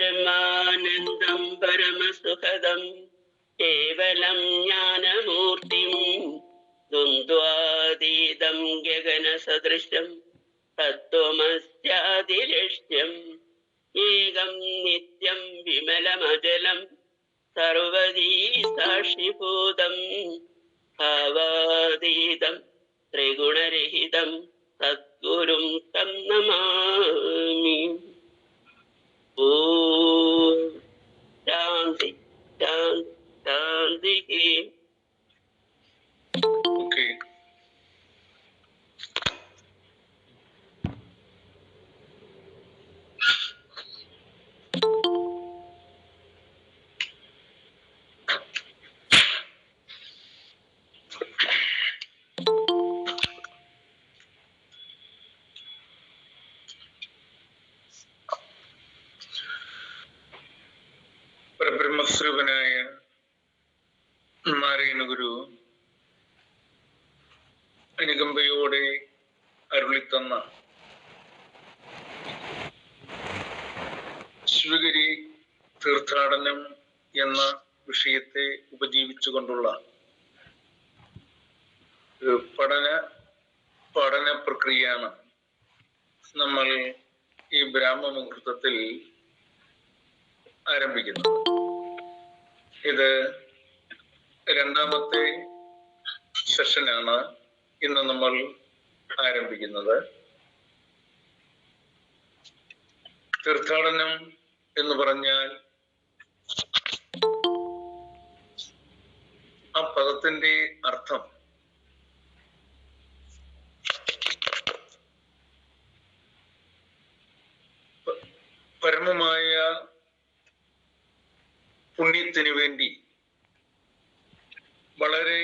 പരമാനന്ദം പരമസുഖദം കേവലം ജ്ഞാനമൂർത്തിം ദ്വന്ദ്വാതീതം ഗഗനസദൃശം തത്വമസ്യാദിലക്ഷ്യം ഏകം നിത്യം വിമലമചലം സർവദീ സാക്ഷിഭൂതം ഭാവാതീതം ത്രിഗുണരഹിതം സദ്ഗുരും തം നമാമി. ഓം ശാന്തി ശാന്തി ശാന്തി. പരബ്രഹ്മസ്വരൂപനായ നാരായണ ഗുരു അനുകമ്പയോടെ അരുളിത്തന്ന ശിവഗിരി തീർത്ഥാടനം എന്ന വിഷയത്തെ ഉപജീവിച്ചുകൊണ്ടുള്ള പഠന പ്രക്രിയയാണ് നമ്മൾ ഈ ബ്രാഹ്മ മുഹൂർത്തത്തിൽ ആരംഭിക്കുന്നത്. ഇത് രണ്ടാമത്തെ സെഷനാണ് ഇന്ന് നമ്മൾ ആരംഭിക്കുന്നത്. തീർത്ഥാടനം എന്ന് പറഞ്ഞാൽ ആ പദത്തിന്റെ അർത്ഥം പരമമായ പുണ്യത്തിനു വേണ്ടി വളരെ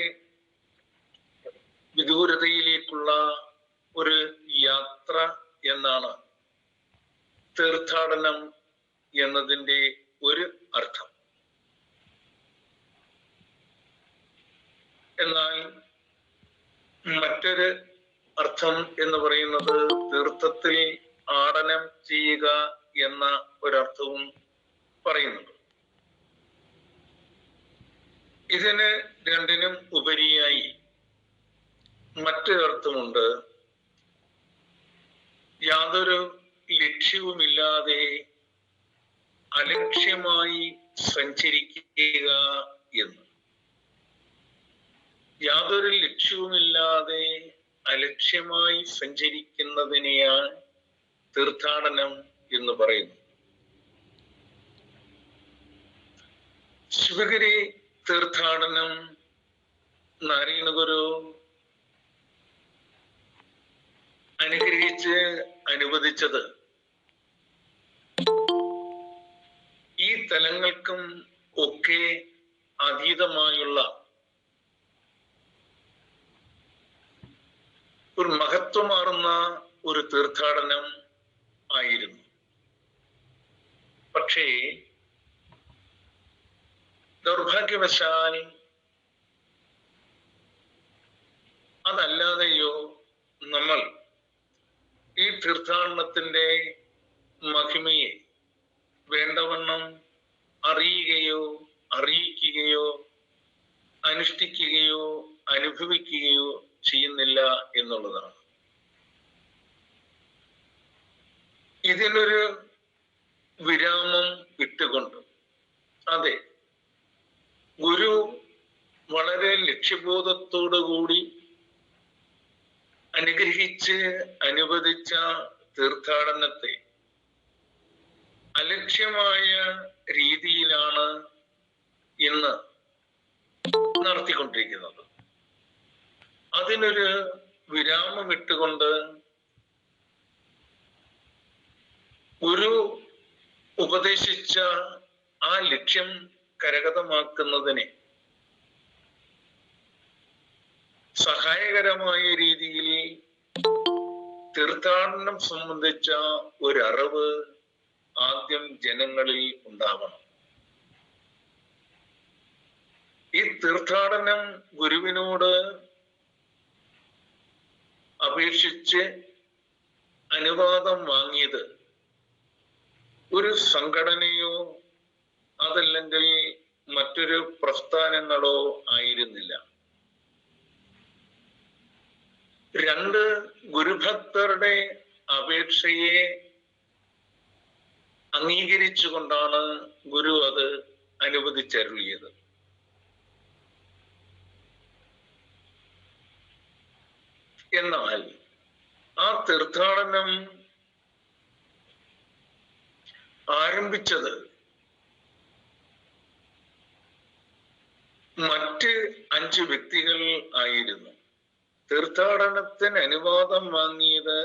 വിദൂരതയിലേക്കുള്ള ഒരു യാത്ര എന്നാണ് തീർത്ഥാടനം എന്നതിൻ്റെ ഒരു അർത്ഥം. എന്നാൽ മറ്റൊരു അർത്ഥം എന്ന് പറയുന്നത് തീർത്ഥത്തിൽ ആടനം ചെയ്യുക എന്ന ഒരർത്ഥവും പറയുന്നുണ്ട്. ഇതിന് രണ്ടിനും ഉപരിയായി മറ്റൊരർത്ഥമുണ്ട്. യാതൊരു ലക്ഷ്യവുമില്ലാതെ അലക്ഷ്യമായി സഞ്ചരിക്കുക എന്ന്. യാതൊരു ലക്ഷ്യവുമില്ലാതെ അലക്ഷ്യമായി സഞ്ചരിക്കുന്നതിനെയാണ് തീർത്ഥാടനം എന്ന് പറയുന്നു. ശിവഗിരി തീർത്ഥാടനം നാരായണ ഗുരു അനുഗ്രഹിച്ച് അനുവദിച്ചത് ഈ തലങ്ങൾക്കും ഒക്കെ അതീതമായുള്ള ഒരു മഹത്വമാർന്ന ഒരു തീർത്ഥാടനം ആയിരുന്നു. പക്ഷേ ദൗർഭാഗ്യവശാൽ അതല്ലാതെയോ നമ്മൾ ഈ തീർത്ഥാടനത്തിന്റെ മഹിമയെ വേണ്ടവണ്ണം അറിയുകയോ അറിയിക്കുകയോ അനുഷ്ഠിക്കുകയോ അനുഭവിക്കുകയോ ചെയ്യുന്നില്ല എന്നുള്ളതാണ്. ഇതിനൊരു വിരാമം ഇട്ടുകൊണ്ട്, അതെ, ഗുരു വളരെ ലക്ഷ്യബോധത്തോടുകൂടി അനുഗ്രഹിച്ച് അനുവദിച്ച തീർത്ഥാടനത്തെ അലക്ഷ്യമായ രീതിയിലാണ് ഇന്ന് നടത്തിക്കൊണ്ടിരിക്കുന്നത്. അതിനൊരു വിരാമം ഇട്ടുകൊണ്ട് ഗുരു ഉപദേശിച്ച ആ ലക്ഷ്യം കരഗതമാക്കുന്നതിനെ സഹായകരമായ രീതിയിൽ തീർത്ഥാടനം സംബന്ധിച്ച ഒരറിവ് ആദ്യം ജനങ്ങളിൽ ഉണ്ടാവണം. ഈ തീർത്ഥാടനം ഗുരുവിനോട് അപേക്ഷിച്ച് അനുവാദം വാങ്ങിയത് ഒരു സംഘടനയോ അതല്ലെങ്കിൽ മറ്റൊരു പ്രസ്ഥാനങ്ങളോ ആയിരുന്നില്ല. രണ്ട് ഗുരുഭക്തരുടെ അപേക്ഷയെ അംഗീകരിച്ചുകൊണ്ടാണ് ഗുരു അത് അനുവദിച്ചരുളിയത്. എന്നാൽ ആ തീർത്ഥാടനം ആരംഭിച്ചത് മറ്റ് 5 വ്യക്തികൾ ആയിരുന്നു. തീർത്ഥാടനത്തിന് അനുവാദം വാങ്ങിയത്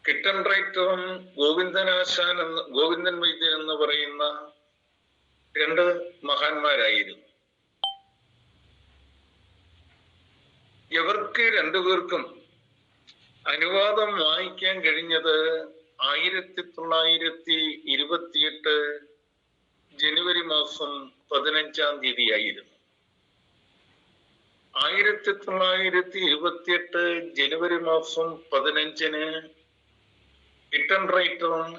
കിട്ടൻ റൈറ്ററും ഗോവിന്ദൻ വൈദ്യൻ എന്ന് പറയുന്ന 2 മഹാന്മാരായിരുന്നു. ഇവർക്ക് 2 പേർക്കും അനുവാദം വാങ്ങിക്കാൻ കഴിഞ്ഞത് 1928 ജനുവരി മാസം 15-ാം തീയതി ആയിരുന്നു. 1928 ജനുവരി മാസം 15-ന് കിട്ടൻ റൈറ്ററും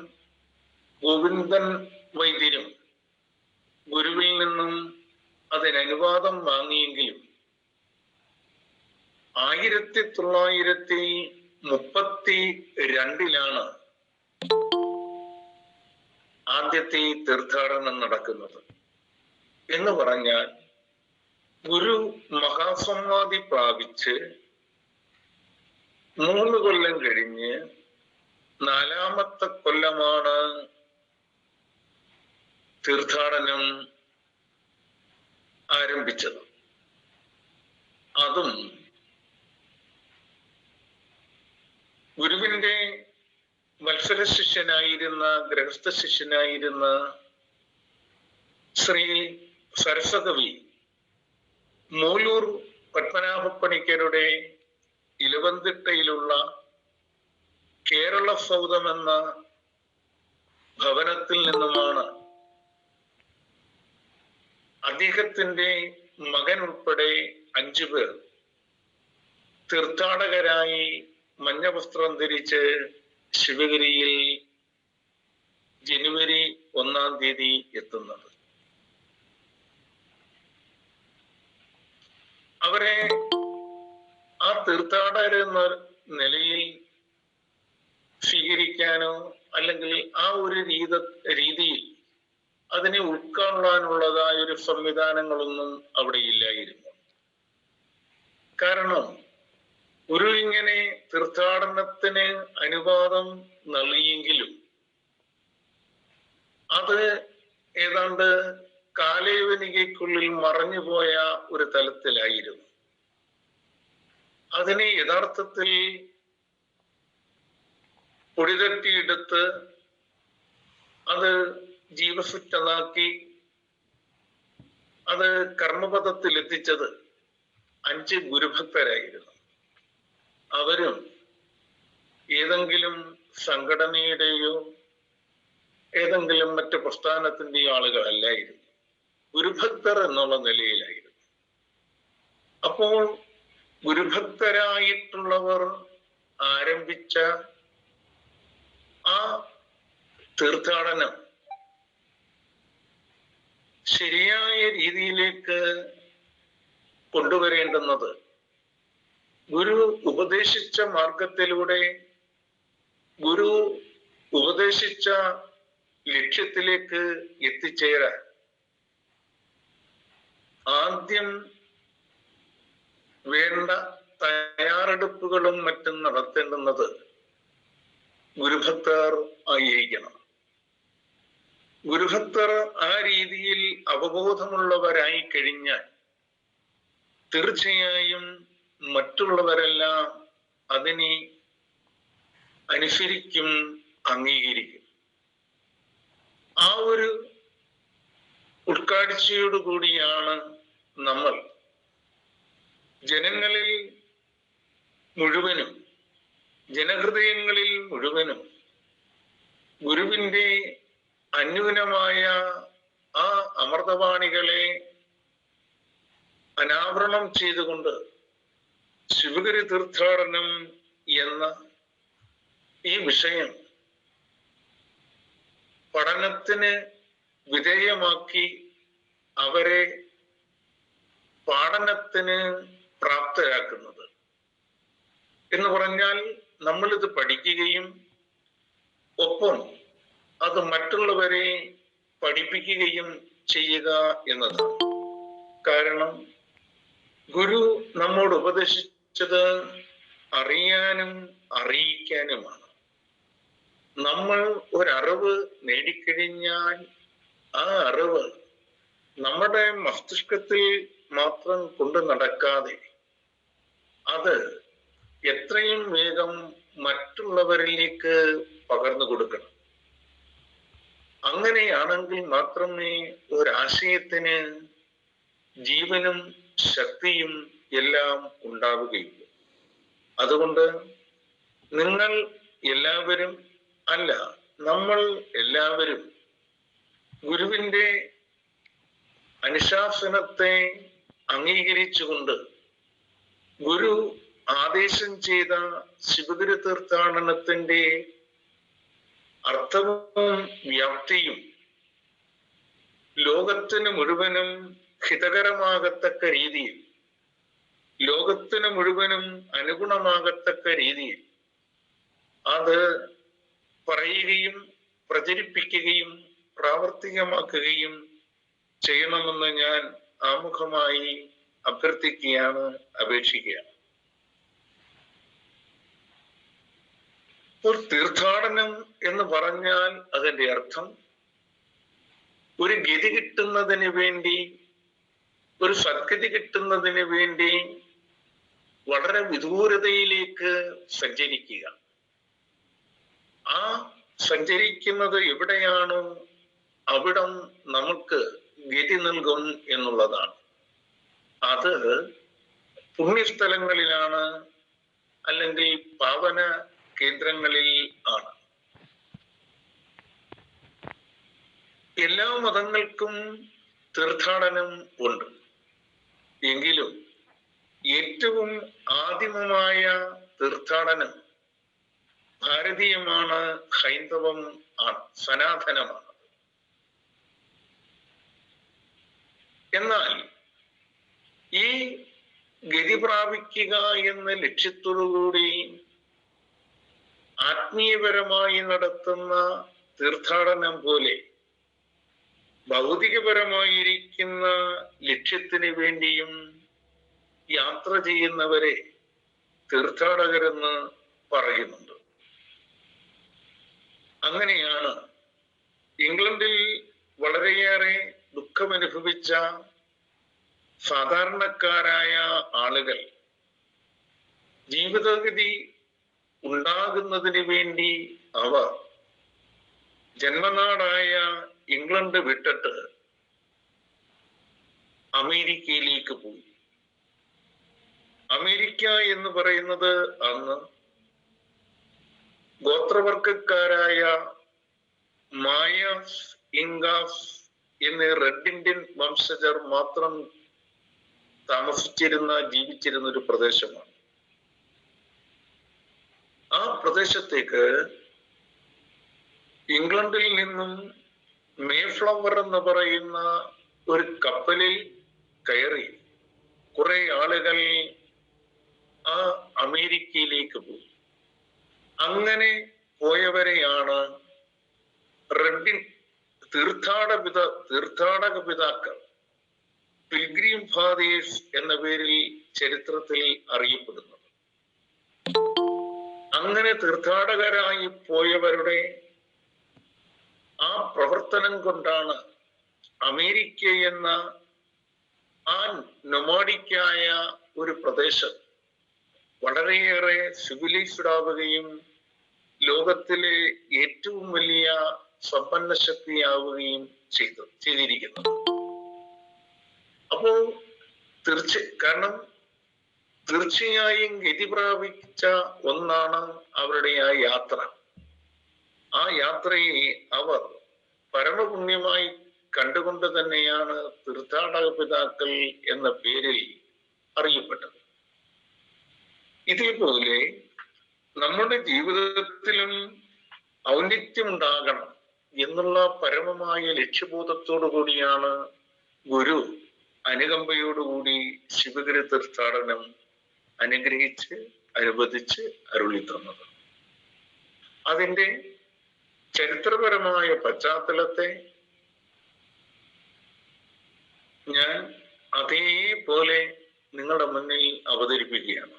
ഗോവിന്ദൻ വൈദ്യരും ഗുരുവിൽ നിന്നും അതിന് അനുവാദം വാങ്ങിയെങ്കിലും 1932-ലാണ് ആദ്യത്തെ തീർത്ഥാടനം നടക്കുന്നത്. എന്ന് പറഞ്ഞാൽ ഗുരു മഹാസമാധി പ്രാപിച്ച് 3 കൊല്ലം കഴിഞ്ഞ് 4-ാമത്തെ കൊല്ലമാണ് തീർത്ഥാടനം ആരംഭിച്ചത്. അതും ഗുരുവിന്റെ മത്സര ശിഷ്യനായിരുന്ന ഗൃഹസ്ഥ ശിഷ്യനായിരുന്ന ശ്രീ സരസ്വകവി മൂലൂർ പത്മനാഭപ്പണിക്കരുടെ ഇലവന്തിട്ടയിലുള്ള കേരള സൗധം എന്ന ഭവനത്തിൽ നിന്നുമാണ് അദ്ദേഹത്തിന്റെ മകൻ ഉൾപ്പെടെ 5 പേർ തീർത്ഥാടകരായി മഞ്ഞ വസ്ത്രം ധരിച്ച് ശിവഗിരിയിൽ ജനുവരി 1-ാം തീയതി എത്തുന്നത്. അവരെ ആ തീർത്ഥാടകരെന്ന നിലയിൽ സ്വീകരിക്കാനോ അല്ലെങ്കിൽ ആ ഒരു രീതിയിൽ അതിനെ ഉൾക്കൊള്ളാനുള്ളതായ ഒരു സംവിധാനങ്ങളൊന്നും അവിടെ ഇല്ലായിരുന്നു. കാരണം ഗുരു ഇങ്ങനെ തീർത്ഥാടനത്തിന് അനുവാദം നൽകിയെങ്കിലും അത് ഏതാണ്ട് കാലയവനികയ്ക്കുള്ളിൽ മറഞ്ഞുപോയ ഒരു തലത്തിലായിരുന്നു. അതിനെ യഥാർത്ഥത്തിൽ പൊടിതട്ടിയെടുത്ത് അത് ജീവസുറ്റതാക്കി അത് കർമ്മപദത്തിൽ എത്തിച്ചത് 5 ഗുരുഭക്തരായിരുന്നു. അവരും ഏതെങ്കിലും സംഘടനയുടെയോ ഏതെങ്കിലും മറ്റു പ്രസ്ഥാനത്തിന്റെയോ ആളുകളല്ലായിരുന്നു, ഗുരുഭക്തർ എന്നുള്ള നിലയിലായിരുന്നു. അപ്പോൾ ഗുരുഭക്തരായിട്ടുള്ളവർ ആരംഭിച്ച ആ തീർത്ഥാടനം ശരിയായ രീതിയിലേക്ക് കൊണ്ടുവരേണ്ടുന്നത് ഗുരു ഉപദേശിച്ച മാർഗത്തിലൂടെ ഗുരു ഉപദേശിച്ച ലക്ഷ്യത്തിലേക്ക് എത്തിച്ചേരാൻ ആദ്യം വേണ്ട തയ്യാറെടുപ്പുകളും മറ്റും നടത്തേണ്ടുന്നത് ഗുരുഭക്തർ ആയിരിക്കണം. ഗുരുഭക്തർ ആ രീതിയിൽ അവബോധമുള്ളവരായി കഴിഞ്ഞാൽ തീർച്ചയായും മറ്റുള്ളവരെല്ലാം അതിനെ അനുസരിക്കും, അംഗീകരിക്കും. ആ ഒരു ഉൾക്കാഴ്ചയോടുകൂടിയാണ് നമ്മൾ ജനങ്ങളിൽ മുഴുവനും, ജനഹൃദയങ്ങളിൽ മുഴുവനും ഗുരുവിന്റെ അന്യൂനമായ ആ അമൃതവാണികളെ അനാവരണം ചെയ്തുകൊണ്ട് ശിവഗിരി തീർത്ഥാടനം എന്ന ഈ വിഷയം പഠനത്തിന് വിധേയമാക്കി അവരെ പഠനത്തിന് പ്രാപ്തരാക്കുന്നത്. എന്ന് പറഞ്ഞാൽ നമ്മളിത് പഠിക്കുകയും ഒപ്പം അത് മറ്റുള്ളവരെ പഠിപ്പിക്കുകയും ചെയ്യുക എന്നതാണ്. കാരണം ഗുരു നമ്മോട് ഉപദേശിച്ചത് അറിയാനും അറിയിക്കാനുമാണ്. നമ്മൾ ഒരറിവ് നേടിക്കഴിഞ്ഞാൽ ആ അറിവ് നമ്മുടെ മസ്തിഷ്കത്തിൽ മാത്രം കൊണ്ടു നടക്കാതെ അത് എത്രയും വേഗം മറ്റുള്ളവരിലേക്ക് പകർന്നു കൊടുക്കണം. അങ്ങനെയാണെങ്കിൽ മാത്രമേ ഒരാശയത്തിന് ജീവനും ശക്തിയും എല്ലാം ഉണ്ടാവുകയുള്ളൂ. അതുകൊണ്ട് നിങ്ങൾ എല്ലാവരും അല്ല, നമ്മൾ എല്ലാവരും ഗുരുവിന്റെ അനുശാസനത്തെ അംഗീകരിച്ചുകൊണ്ട് ഗുരു ആദേശം ചെയ്ത ശിവഗുരു തീർത്ഥാടനത്തിന്റെ അർത്ഥവും വ്യാപ്തിയും ലോകത്തിന് മുഴുവനും ഹിതകരമാകത്തക്ക രീതിയിൽ, ലോകത്തിന് മുഴുവനും അനുഗുണമാകത്തക്ക രീതിയിൽ അത് പറയുകയും പ്രചരിപ്പിക്കുകയും പ്രാവർത്തികമാക്കുകയും ചെയ്യണമെന്ന് ഞാൻ ആമുഖമായി അഭ്യർത്ഥിക്കുകയാണ്, അപേക്ഷിക്കുകയാണ്. ഒരു തീർത്ഥാടനം എന്ന് പറഞ്ഞാൽ അതിന്റെ അർത്ഥം ഒരു ഗതി കിട്ടുന്നതിന് വേണ്ടി, ഒരു സദ്ഗതി കിട്ടുന്നതിന് വേണ്ടി വളരെ വിദൂരതയിലേക്ക് സഞ്ചരിക്കുക. ആ സഞ്ചരിക്കുന്നത് എവിടെയാണോ അവിടം നമുക്ക് ഗതി നൽകും എന്നുള്ളതാണ്. അത് പുണ്യസ്ഥലങ്ങളിലാണ്, അല്ലെങ്കിൽ പാവന കേന്ദ്രങ്ങളിൽ ആണ്. എല്ലാ മതങ്ങൾക്കും തീർത്ഥാടനം ഉണ്ട്. എങ്കിലും ഏറ്റവും ആദിമമായ തീർത്ഥാടനം ഭാരതീയമാണ്, ഹൈന്ദവം ആണ്, സനാതനമാണ്. എന്നാൽ ഈ ഗതി പ്രാപിക്കുക എന്ന ലക്ഷ്യത്തോടുകൂടി ആത്മീയപരമായി നടത്തുന്ന തീർത്ഥാടനം പോലെ ഭൗതികപരമായിരിക്കുന്ന ലക്ഷ്യത്തിന് വേണ്ടിയും യാത്ര ചെയ്യുന്നവരെ തീർത്ഥാടകരെന്ന് പറയുന്നുണ്ട്. അങ്ങനെയാണ് ഇംഗ്ലണ്ടിൽ വളരെയേറെ ദുഃഖമനുഭവിച്ച സാധാരണക്കാരായ ആളുകൾ ജീവിതഗതി ഉണ്ടാകുന്നതിന് വേണ്ടി അവർ ജന്മനാടായ ഇംഗ്ലണ്ട് വിട്ടിട്ട് അമേരിക്കയിലേക്ക് പോയി. അമേരിക്ക എന്ന് പറയുന്നത് അന്ന് ഗോത്രവർഗക്കാരായ മായാസ്, ഇങ്കാസ് എന്നീ റെഡ് ഇന്ത്യൻ വംശജർ മാത്രം ജീവിച്ചിരുന്ന ഒരു പ്രദേശമാണ്. ആ പ്രദേശത്തേക്ക് ഇംഗ്ലണ്ടിൽ നിന്നും മേഫ്ലവർ എന്ന് പറയുന്ന ഒരു കപ്പലിൽ കയറി കുറെ ആളുകൾ ആ അമേരിക്കയിലേക്ക് പോയി. അങ്ങനെ പോയവരെയാണ് തീർത്ഥാടക പിതാക്കൾ, പിൽഗ്രീം ഫാദേഴ്സ് എന്ന പേരിൽ ചരിത്രത്തിൽ അറിയപ്പെടുന്നത്. അങ്ങനെ തീർത്ഥാടകരായി പോയവരുടെ ആ പ്രവർത്തനം കൊണ്ടാണ് അമേരിക്ക എന്ന ആ നൊമാഡിക്കായ ഒരു പ്രദേശം വളരെയേറെ സിവിലൈസ്ഡ് ആവുകയും ലോകത്തിലെ ഏറ്റവും വലിയ സമ്പന്ന ശക്തിയാവുകയും ചെയ്തിരിക്കുന്നത്. അപ്പോൾ കാരണം തീർച്ചയായും ഗതി പ്രാപിച്ച ഒന്നാണ് അവരുടെ ആ യാത്ര. ആ യാത്രയെ അവർ പരമപുണ്യമായി കണ്ടുകൊണ്ട് തന്നെയാണ് തീർത്ഥാടക പിതാക്കൾ എന്ന പേരിൽ അറിയപ്പെട്ടത്. ഇതേപോലെ നമ്മുടെ ജീവിതത്തിലും ഔന്നിത്യമുണ്ടാകണം. എന്നുള്ള പരമമായ ലക്ഷ്യബോധത്തോടു കൂടിയാണ് ഗുരു അനുകമ്പയോടുകൂടി ശിവഗിരി തീർത്ഥാടനം അനുഗ്രഹിച്ച് അനുവദിച്ച് അരുളി തന്നത്. അതിന്റെ ചരിത്രപരമായ പശ്ചാത്തലത്തെ ഞാൻ അതേപോലെ നിങ്ങളുടെ മുന്നിൽ അവതരിപ്പിക്കുകയാണ്.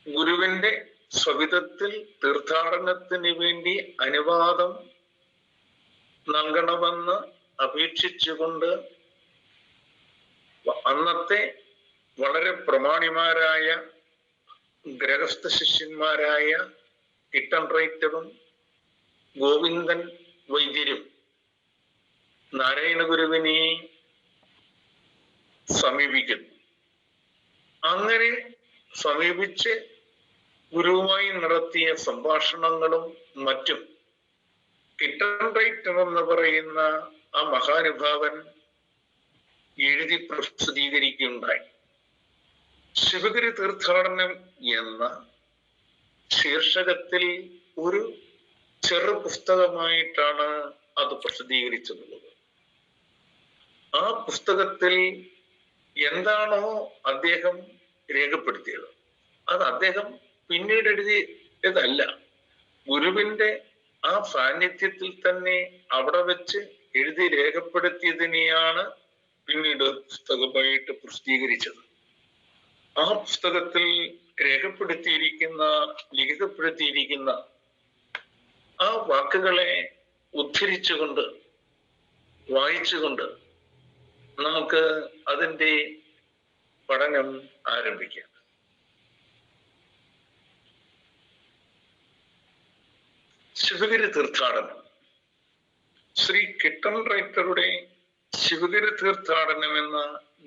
ഗുരുവിന്റെ സ്വവിധത്തിൽ തീർത്ഥാടനത്തിന് വേണ്ടി അനുവാദം നൽകണമെന്ന് അപേക്ഷിച്ചുകൊണ്ട് അന്നത്തെ വളരെ പ്രമാണിമാരായ ഗൃഹസ്ഥ ശിഷ്യന്മാരായ കിട്ടൻ റൈറ്ററും ഗോവിന്ദൻ വൈദ്യരും നാരായണ ഗുരുവിനെ സമീപിക്കുന്നു. അങ്ങനെ സമീപിച്ച് ഗുരുവുമായി നടത്തിയ സംഭാഷണങ്ങളും മറ്റും കിട്ടൻ റൈറ്റർ എന്ന് പറയുന്ന ആ മഹാനുഭാവൻ എഴുതി പ്രസിദ്ധീകരിക്കുകയുണ്ടായി. ശിവഗിരി തീർത്ഥാടനം എന്ന ശീർഷകത്തിൽ ഒരു ചെറു പുസ്തകമായിട്ടാണ് അത് പ്രസിദ്ധീകരിച്ചിട്ടുള്ളത്. ആ പുസ്തകത്തിൽ എന്താണോ അദ്ദേഹം രേഖപ്പെടുത്തിയത് അത് അദ്ദേഹം പിന്നീട് എഴുതിയതല്ല. ഗുരുവിന്റെ ആ സാന്നിധ്യത്തിൽ തന്നെ അവിടെ വെച്ച് എഴുതി രേഖപ്പെടുത്തിയതിനെയാണ് പിന്നീട് പുസ്തകമായിട്ട് പ്രസിദ്ധീകരിച്ചത്. ആ പുസ്തകത്തിൽ ലിഖിതപ്പെടുത്തിയിരിക്കുന്ന ആ വാക്കുകളെ ഉദ്ധരിച്ചുകൊണ്ട് വായിച്ചുകൊണ്ട് നമുക്ക് അതിൻ്റെ പഠനം ആരംഭിക്കാം. ശിവഗിരി തീർത്ഥാടനം. ശ്രീ കിട്ടൻ റൈറ്ററുടെ ശിവഗിരി തീർത്ഥാടനം എന്ന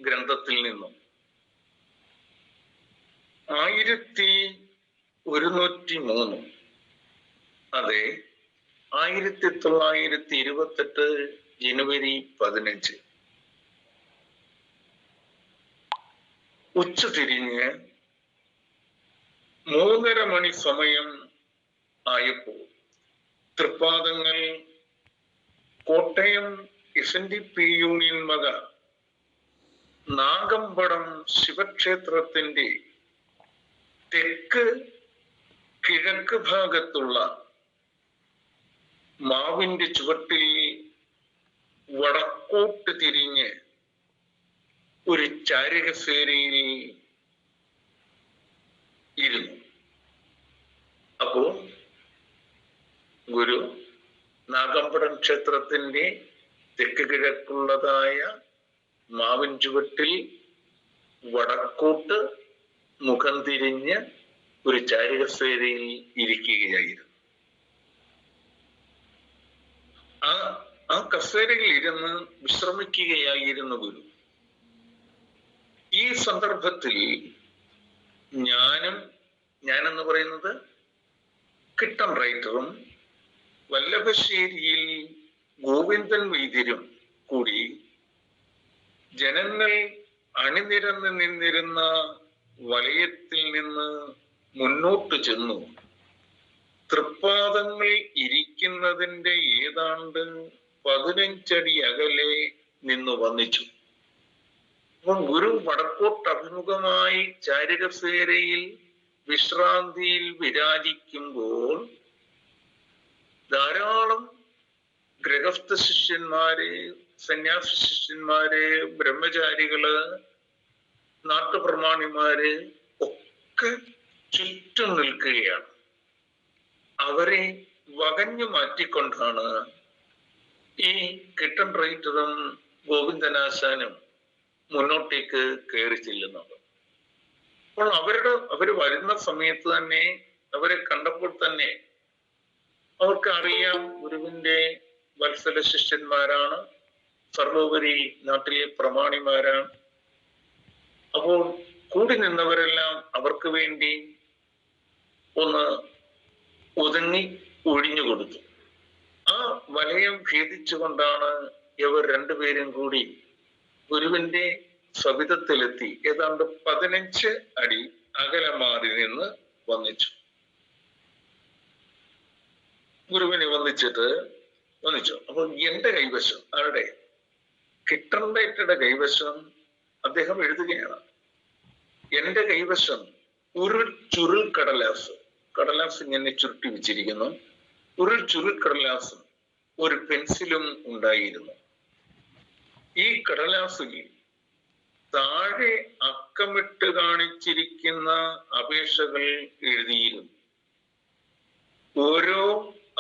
ഗ്രന്ഥത്തിൽ നിന്നും 1103 അതെ 1928 ജനുവരി 15 ഉച്ചതിരിഞ്ഞ് 3:30 മണി സമയം ആയപ്പോൾ തൃപ്പാദങ്ങൾ കോട്ടയം SNDP യൂണിയൻ വക നാഗമ്പടം ശിവക്ഷേത്രത്തിന്റെ തെക്ക് കിഴക്ക് ഭാഗത്തുള്ള മാവിന്റെ ചുവട്ടിൽ വടക്കോട്ട് തിരിഞ്ഞ് ഒരു ചാരികസേരയിൽ ഇരുന്നു. അപ്പോ ഗുരു നാഗമ്പടം ക്ഷേത്രത്തിന്റെ തെക്ക് കിഴക്കുള്ളതായ മാവിൻ ചുവട്ടിൽ വടക്കോട്ട് മുഖം തിരിഞ്ഞ് ഒരു ചാരികസേരയിൽ ഇരിക്കുകയായിരുന്നു. ആ കസേരയിൽ ഇരുന്ന് വിശ്രമിക്കുകയായിരുന്നു ഗുരു. ഈ സന്ദർഭത്തിൽ ഞാനെന്ന് പറയുന്നത് കിട്ടൻ റൈറ്ററും വല്ലഭശ്ശേരിയിൽ ഗോവിന്ദൻ വൈദ്യരും കൂടി ജനങ്ങൾ അണിനിരന്ന് നിന്നിരുന്ന വലയത്തിൽ നിന്ന് മുന്നോട്ട് ചെന്നു തൃപ്പാദങ്ങൾ ഇരിക്കുന്നതിന്റെ ഏതാണ്ട് 15 അടി അകലെ നിന്ന് വന്നിച്ചു. അപ്പോൾ ഗുരു വടക്കോട്ട് അഭിമുഖമായി ചാരികസേരയിൽ വിശ്രാന്തിയിൽ വിരാജിക്കുമ്പോൾ ധാരാളം ഗൃഹസ്ഥ ശിഷ്യന്മാര്, സന്യാസ ശിഷ്യന്മാര്, ബ്രഹ്മചാരികള്, നാട്ടുപ്രമാണിമാര് ഒക്കെ ചുറ്റും നിൽക്കുകയാണ്. അവരെ വകഞ്ഞു മാറ്റിക്കൊണ്ടാണ് ഈ കിട്ടൻ റൈറ്ററും ഗോവിന്ദനാശാനും മുന്നോട്ടേക്ക് കയറി ചെല്ലുന്നത്. അപ്പോൾ അവര് വരുന്ന സമയത്ത് തന്നെ അവരെ കണ്ടപ്പോൾ തന്നെ അവർക്ക് അറിയാം ഗുരുവിന്റെ വത്സല ശിഷ്യന്മാരാണ്, സർവോപരി നാട്ടിലെ പ്രമാണിമാരാണ്. അപ്പോൾ കൂടി നിന്നവരെല്ലാം അവർക്ക് വേണ്ടി ഒന്ന് ഒതുങ്ങി ഒഴിഞ്ഞു കൊടുത്തു. ആ വലയം ഭേദിച്ചുകൊണ്ടാണ് ഇവർ രണ്ടുപേരും കൂടി ഗുരുവിന്റെ സവിധത്തിലെത്തി. ഏതാണ്ട് 15 അടി അകലെ മാറി നിന്ന് വന്നിച്ചു. ഗുരുവിനെ വന്നിച്ചു. അപ്പൊ എന്റെ കൈവശം, ആരുടെ? കിട്ടൺ റൈറ്ററുടെ കൈവശം അദ്ദേഹം എഴുതുകയാണ്, എന്റെ കൈവശം ഒരു ചുരുൾ കടലാസ് ഇങ്ങനെ ചുരുട്ടി വെച്ചിരിക്കുന്നു, ഒരു ചുരുൾ കടലാസും ഒരു പെൻസിലും ഉണ്ടായിരുന്നു. ഈ കടലാസിൽ താഴെ അക്കമിട്ട് കാണിച്ചിരിക്കുന്ന അപേക്ഷകൾ എഴുതിയിരുന്നു. ഓരോ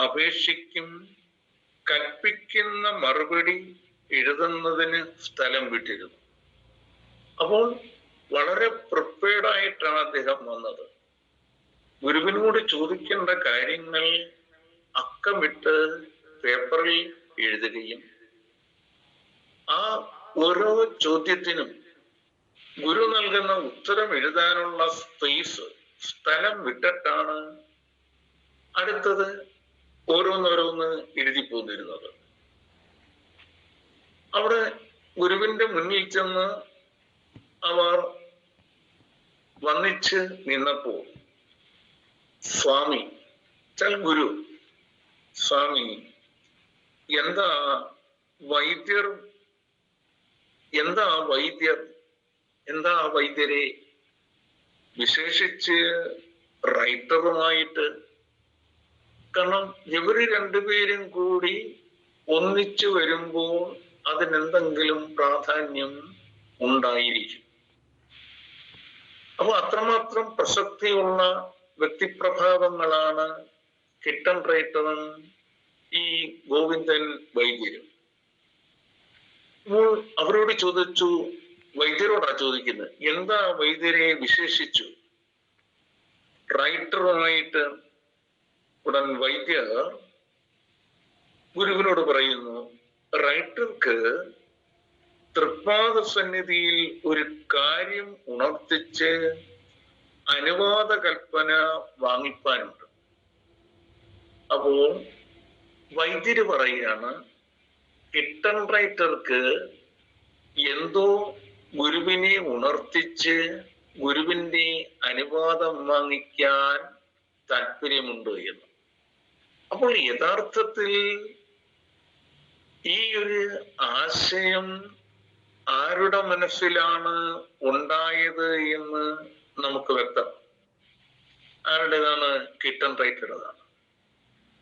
അപേക്ഷയ്ക്കും കൽപ്പിക്കുന്ന മറുപടി എഴുതുന്നതിന് സ്ഥലം വിട്ടിരുന്നു. അപ്പോൾ വളരെ പ്രിപ്പയർഡ് ആയിട്ടാണ് അദ്ദേഹം വന്നത്. ഗുരുവിനോട് ചോദിക്കേണ്ട കാര്യങ്ങൾ അക്കമിട്ട് പേപ്പറിൽ എഴുതുകയും ആ ഓരോ ചോദ്യത്തിനും ഗുരു നൽകുന്ന ഉത്തരം എഴുതാനുള്ള സ്ഥലം വിട്ടിട്ടാണ് അടുത്തത് ഓരോന്നോരോന്ന് എഴുതി പോന്നിരുന്നത്. അവിടെ ഗുരുവിന്റെ മുന്നിൽ ചെന്ന് അവർ വന്നിച്ച് നിന്നപ്പോൾ സ്വാമി, ഗുരു, സ്വാമി, എന്താ വൈദ്യരെ, വിശേഷിച്ച് റൈറ്ററുമായിട്ട്? കാരണം ഇവര് രണ്ടുപേരും കൂടി ഒന്നിച്ചു വരുമ്പോൾ അതിനെന്തെങ്കിലും പ്രാധാന്യം ഉണ്ടായിരിക്കും. അപ്പൊ അത്രമാത്രം പ്രസക്തിയുള്ള വ്യക്തിപ്രഭാവങ്ങളാണ് കിട്ടൺ റൈറ്ററും ഈ ഗോവിന്ദൻ വൈദ്യരും. അപ്പോൾ അവരോട് ചോദിച്ചു, വൈദ്യരോടാ ചോദിക്കുന്നത്, എന്താ വൈദ്യരെ വിശേഷിച്ചു റൈറ്ററുമായിട്ട്? ഉടൻ വൈദ്യർ ഗുരുവിനോട് പറയുന്നു, റൈറ്റർക്ക് തൃപ്പാദ സന്നിധിയിൽ ഒരു കാര്യം ഉണർത്തിച്ച് അനുവാദ കൽപ്പന വാങ്ങിപ്പാനുണ്ട്. അപ്പോൾ വൈദ്യര് പറയുകയാണ്, കിട്ടൺ റൈറ്റർക്ക് എന്തോ ഗുരുവിനെ ഉണർത്തിച്ച് ഗുരുവിന്റെ അനുവാദം വാങ്ങിക്കാൻ താല്പര്യമുണ്ട് എന്ന്. അപ്പോൾ യഥാർത്ഥത്തിൽ ഈ ഒരു ആശയം ആരുടെ മനസ്സിലാണ് ഉണ്ടായത് എന്ന് നമുക്ക് വ്യക്തം. ആരുടേതാണ്? കിട്ടൺ റൈറ്ററുടേതാണ്.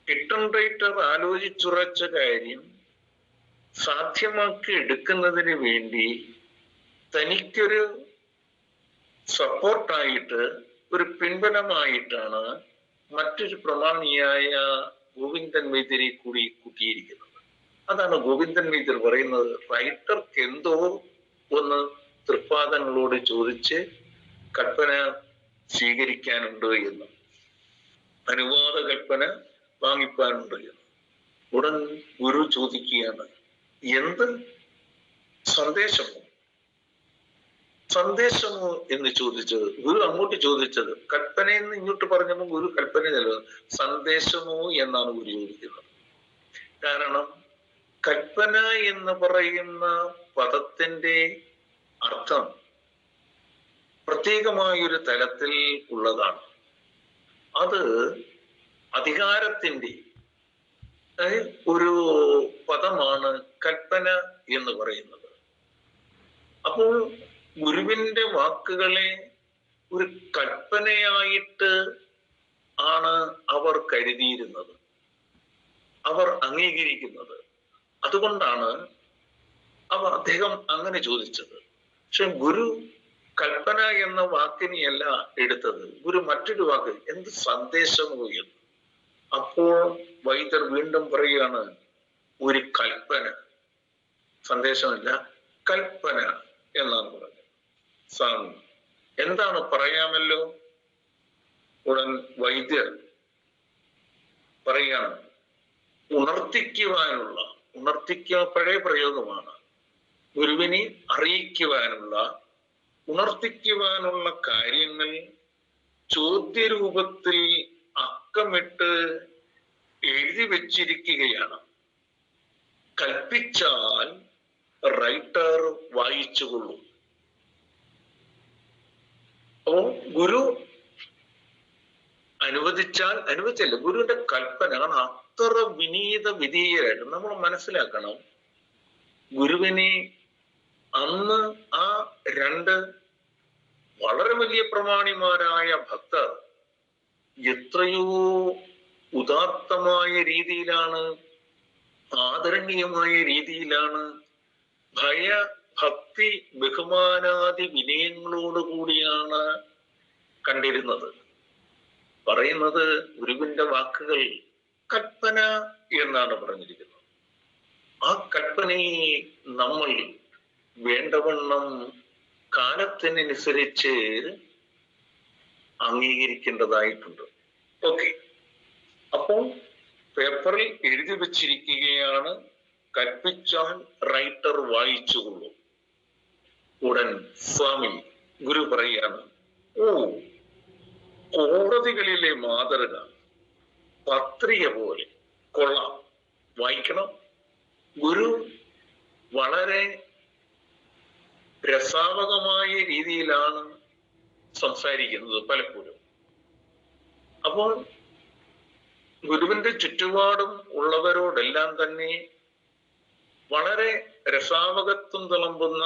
കിട്ടൺ റൈറ്റർ ആലോചിച്ചുറച്ച കാര്യം സാധ്യമാക്കി എടുക്കുന്നതിന് വേണ്ടി തനിക്കൊരു സപ്പോർട്ടായിട്ട്, ഒരു പിൻബലമായിട്ടാണ് മറ്റൊരു പ്രമാണിയായ ഗോവിന്ദൻ വൈദ്യരെ കൂടി കൂട്ടിയിരിക്കുന്നത്. അതാണ് ഗോവിന്ദൻ വൈദ്യർ പറയുന്നത്, റൈറ്റർക്ക് എന്തോ ഒന്ന് തൃപ്പാദങ്ങളോട് ചോദിച്ച് കൽപ്പന സ്വീകരിക്കാനുണ്ട് എന്ന്, അനുവാദ കൽപ്പന വാങ്ങിപ്പാനുണ്ട് എന്ന്. ഉടൻ ഗുരു ചോദിക്കുകയാണ്, എന്ത് സന്ദേശമോ എന്ന് ചോദിച്ചത്. ഗുരു അങ്ങോട്ട് ചോദിച്ചത്, കൽപ്പനയെന്ന് ഇങ്ങോട്ട് പറഞ്ഞപ്പോൾ ഗുരു കൽപ്പന നൽകുന്നത് സന്ദേശമോ എന്നാണ് ഗുരു ചോദിക്കുന്നത്. കാരണം കൽപ്പന എന്ന് പറയുന്ന പദത്തിന്റെ അർത്ഥം പ്രത്യേകമായൊരു തലത്തിൽ ഉള്ളതാണ്. അത് അധികാരത്തിന്റെ ഒരു പദമാണ് കൽപ്പന എന്ന് പറയുന്നത്. അപ്പോൾ ഗുരുവിന്റെ വാക്കുകളെ ഒരു കൽപ്പനയായിട്ട് ആണ് അവർ കരുതിയിരുന്നത്, അവർ അംഗീകരിക്കുന്നത്. അതുകൊണ്ടാണ് അദ്ദേഹം അങ്ങനെ ചോദിച്ചത്. പക്ഷെ ഗുരു കൽപ്പന എന്ന വാക്കിനെയല്ല എടുത്തത്, ഗുരു മറ്റൊരു വാക്ക്, എന്ത് സന്ദേശമോ എന്ന്. അപ്പോൾ വൈദ്യർ വീണ്ടും പറയുകയാണ്, ഒരു കൽപ്പന, സന്ദേശമല്ല കൽപ്പന എന്നാണ് പറഞ്ഞത്. സ്വാമി, എന്താണ് പറയാമല്ലോ? ഉടൻ വൈദ്യർ പറയുകയാണ്, പഴയ പ്രയോഗമാണ്, ഗുരുവിനെ അറിയിക്കുവാനുള്ള, ഉണർത്തിക്കുവാനുള്ള കാര്യങ്ങൾ ചോദ്യരൂപത്തിൽ അക്കമിട്ട് എഴുതി വച്ചിരിക്കുകയാണ്. കൽപ്പിച്ചാൽ റൈറ്റർ വായിച്ചുകൊള്ളും. അപ്പോ ഗുരു അനുവദിച്ചല്ല, ഗുരുവിന്റെ കൽപ്പന. കാരണം അത്ര വിനീത വിധേയരായിട്ട് നമ്മൾ മനസ്സിലാക്കണം. ഗുരുവിനെ അന്ന് ആ രണ്ട് വളരെ വലിയ പ്രമാണിമാരായ ഭക്തർ എത്രയോ ഉദാത്തമായ രീതിയിലാണ്, ആദരണീയമായ രീതിയിലാണ്, ഭക്തി ബഹുമാനാദി വിനയങ്ങളോടുകൂടിയാണ് കണ്ടിരുന്നത്. പറയുന്നത് ഗുരുവിന്റെ വാക്കുകൾ കൽപ്പന എന്നാണ് പറഞ്ഞിരിക്കുന്നത്. ആ കൽപ്പനയെ നമ്മൾ വേണ്ടവണ്ണം കാലത്തിനനുസരിച്ച് അംഗീകരിക്കേണ്ടതായിട്ടുണ്ട്. ഓക്കെ, അപ്പോൾ പേപ്പറിൽ എഴുതി വച്ചിരിക്കുകയാണ്, കൽപ്പിച്ചാൽ റൈറ്റർ വായിച്ചുകൊള്ളൂ. ഉടൻ സ്വാമി ഗുരു പറയാണ്, ഓ, കോടതികളിലെ മാതൃക പത്രിക പോലെ കൊള്ളാം, വായിക്കണം. ഗുരു വളരെ രസാവകമായ രീതിയിലാണ് സംസാരിക്കുന്നത് പലപ്പോഴും. അപ്പോൾ ഗുരുവിന്റെ ചുറ്റുപാടും ഉള്ളവരോടെല്ലാം തന്നെ വളരെ രസാവകത്വം തിളമ്പുന്ന,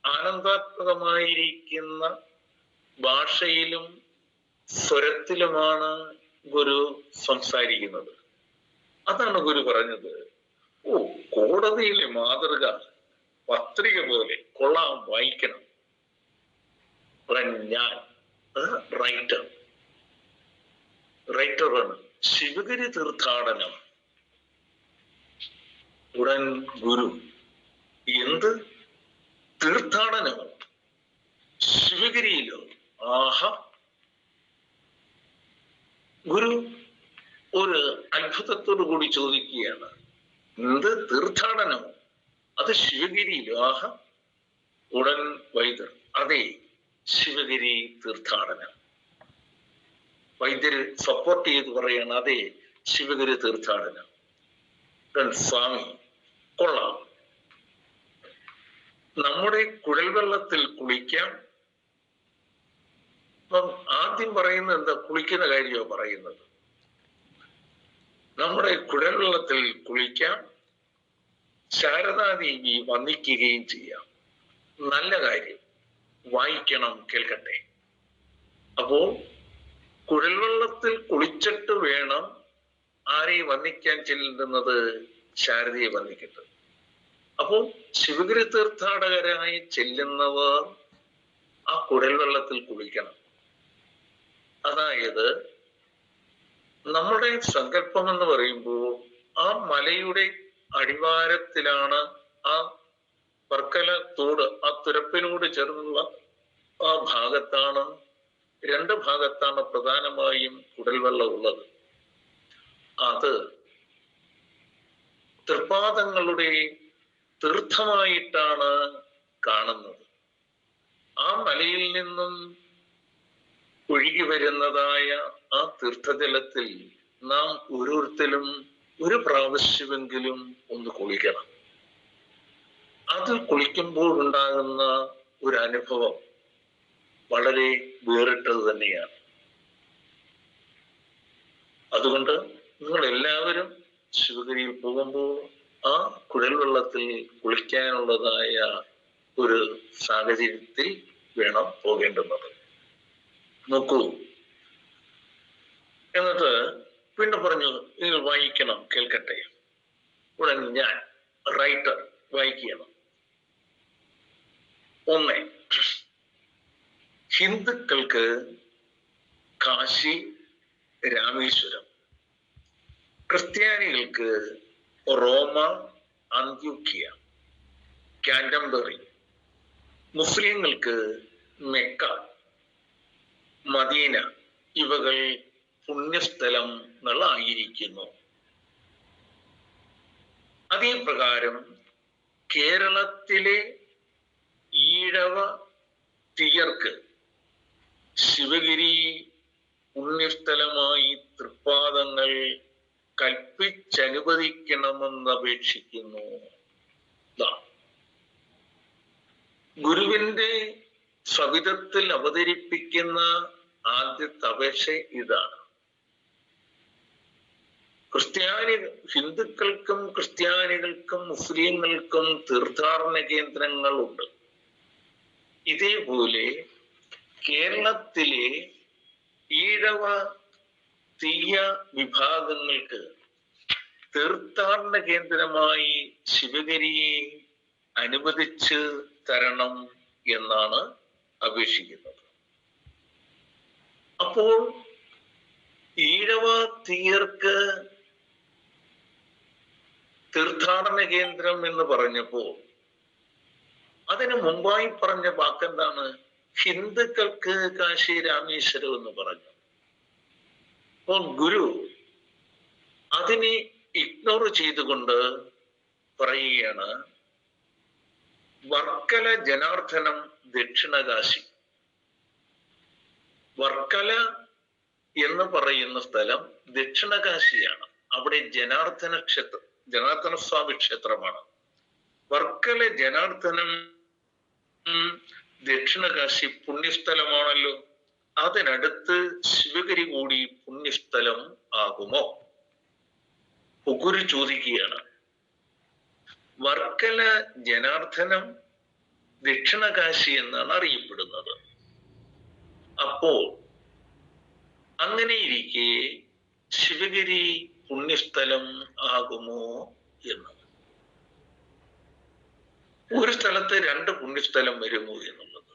ആനന്ദാത്മകമായിരിക്കുന്ന ഭാഷയിലും സ്വരത്തിലുമാണ് ഗുരു സംസാരിക്കുന്നത്. അതാണ് ഗുരു പറഞ്ഞത്, ഓ, കോടതിയിലെ മാതൃക പത്രിക പോലെ കൊള്ളാം, വായിക്കണം. ഞാൻ റൈറ്ററാണ്. ശിവഗിരി തീർത്ഥാടനം. ഉടൻ ഗുരു, എന്ത് തീർത്ഥാടനമോ? ശിവഗിരിയിലോ? ആഹാ! ഗുരു ഒരു അത്ഭുതത്തോടു കൂടി ചോദിക്കുകയാണ്, എന്ത് തീർത്ഥാടനമോ? അത് ശിവഗിരിയിലോ? ആഹാ! ഉടൻ വൈദ്യർ, അതെ, ശിവഗിരി തീർത്ഥാടനം. വൈദ്യര് സപ്പോർട്ട് ചെയ്ത് പറയാണ്, അതെ, ശിവഗിരി തീർത്ഥാടനം. സ്വാമി, കൊള്ളാം, നമ്മുടെ കുഴൽവെള്ളത്തിൽ കുളിക്കാം. അപ്പം ആദ്യം പറയുന്നത് എന്താ? കുളിക്കുന്ന കാര്യമോ പറയുന്നത്? നമ്മുടെ കുഴൽവെള്ളത്തിൽ കുളിക്കാം, ശാരദാദേവി വന്ദിക്കുകയും ചെയ്യാം. നല്ല കാര്യം, വായിക്കണം, കേൾക്കട്ടെ. അപ്പോ കുഴൽവെള്ളത്തിൽ കുളിച്ചിട്ട് വേണം ആരെ വന്ദിക്കാൻ ചെല്ലുന്നത്? ശാരദയെ വന്ദിക്കേണ്ടത്. അപ്പോ ശിവഗിരി തീർത്ഥാടകരായി ചെല്ലുന്നവർ ആ കുഴൽവെള്ളത്തിൽ കുളിക്കണം. അതായത് നമ്മുടെ സങ്കല്പം എന്ന് പറയുമ്പോൾ ആ മലയുടെ അടിവാരത്തിലാണ്, ആ വർക്കല തോട്, ആ തുരപ്പിനോട് ചേർന്നുള്ള ആ ഭാഗത്താണ്, രണ്ട് ഭാഗത്താണ് പ്രധാനമായും കുടൽവെള്ളം ഉള്ളത്. അത് തൃപ്പാദങ്ങളുടെ തീർത്ഥമായിട്ടാണ് കാണുന്നത്. ആ മലയിൽ നിന്നും ഒഴുകി വരുന്നതായ ആ തീർത്ഥജലത്തിൽ നാം ഓരോരുത്തരും ഒരു പ്രാവശ്യമെങ്കിലും ഒന്ന് കുളിക്കണം. അതിൽ കുളിക്കുമ്പോൾ ഉണ്ടാകുന്ന ഒരു അനുഭവം വളരെ വേറിട്ടത് തന്നെയാണ്. അതുകൊണ്ട് നിങ്ങൾ എല്ലാവരും ശിവഗിരിയിൽ പോകുമ്പോൾ ആ കുഴൽവെള്ളത്തിൽ കുളിക്കാനുള്ളതായ ഒരു സാഹചര്യത്തിൽ വേണം പോകേണ്ടുന്നത്. നോക്കൂ. എന്നിട്ട് പിന്നെ പറഞ്ഞു, നിങ്ങൾ വായിക്കണം, കേൾക്കട്ടെ. ഉടൻ ഞാൻ റൈറ്റർ വായിക്കണം. ഒന്ന്, ഹിന്ദുക്കൾക്ക് കാശി രാമേശ്വരം, ക്രിസ്ത്യാനികൾക്ക് റോമ അന്ത്യോക്യ കാൻറ്റർബറി, മുസ്ലിങ്ങൾക്ക് മെക്ക മദീന, ഇവകൾ പുണ്യസ്ഥലം ആയിരിക്കുന്നു. അതേ പ്രകാരം കേരളത്തിലെ ഈഴവ തീയർക്ക് ശിവഗിരി പുണ്യസ്ഥലമായി തൃപ്പാദങ്ങൾ കൽപ്പിച്ചനുവദിക്കണമെന്ന് അപേക്ഷിക്കുന്നു. ഗുരുവിന്റെ സവിധത്തിൽ അവതരിപ്പിക്കുന്ന ആദ്യത്തെ അപേക്ഷ ഇതാണ്. ഹിന്ദുക്കൾക്കും ക്രിസ്ത്യാനികൾക്കും മുസ്ലിങ്ങൾക്കും തീർത്ഥാടന കേന്ദ്രങ്ങളുണ്ട്. ഇതേപോലെ കേരളത്തിലെ ഈഴവ തീയ വിഭാഗങ്ങൾക്ക് തീർത്ഥാടന കേന്ദ്രമായി ശിവഗിരിയെ അനുവദിച്ച് തരണം എന്നാണ് അപേക്ഷിക്കുന്നത്. അപ്പോൾ ഈഴവ തീയർക്ക് തീർത്ഥാടന കേന്ദ്രം എന്ന് പറഞ്ഞപ്പോൾ അതിന് മുമ്പായി പറഞ്ഞ വാക്കെന്താണ്? ഹിന്ദുക്കൾക്ക് കാശി രാമേശ്വരം എന്ന് പറഞ്ഞു. അപ്പോൾ ഗുരു അതിനെ ഇഗ്നോർ ചെയ്തുകൊണ്ട് പറയുകയാണ്, വർക്കല ജനാർദ്ദനം ദക്ഷിണകാശി. വർക്കല എന്ന് പറയുന്ന സ്ഥലം ദക്ഷിണകാശിയാണ്. അവിടെ ജനാർദ്ദന സ്വാമി ക്ഷേത്രമാണ്. വർക്കല ജനാർദ്ദനം ദക്ഷിണകാശി പുണ്യസ്ഥലമാണല്ലോ. അതിനടുത്ത് ശിവഗിരി കൂടി പുണ്യസ്ഥലം ആകുമോ? ഗുരു ചോദിക്കുകയാണ്. വർക്കല ജനാർദ്ദനം ദക്ഷിണകാശി എന്നാണ് അറിയപ്പെടുന്നത്. അപ്പോൾ അങ്ങനെയിരിക്കെ ശിവഗിരി പുണ്യസ്ഥലം ആകുമോ എന്ന്. ഒരു സ്ഥലത്ത് രണ്ട് പുണ്യസ്ഥലം വരുമോ എന്നുള്ളത്.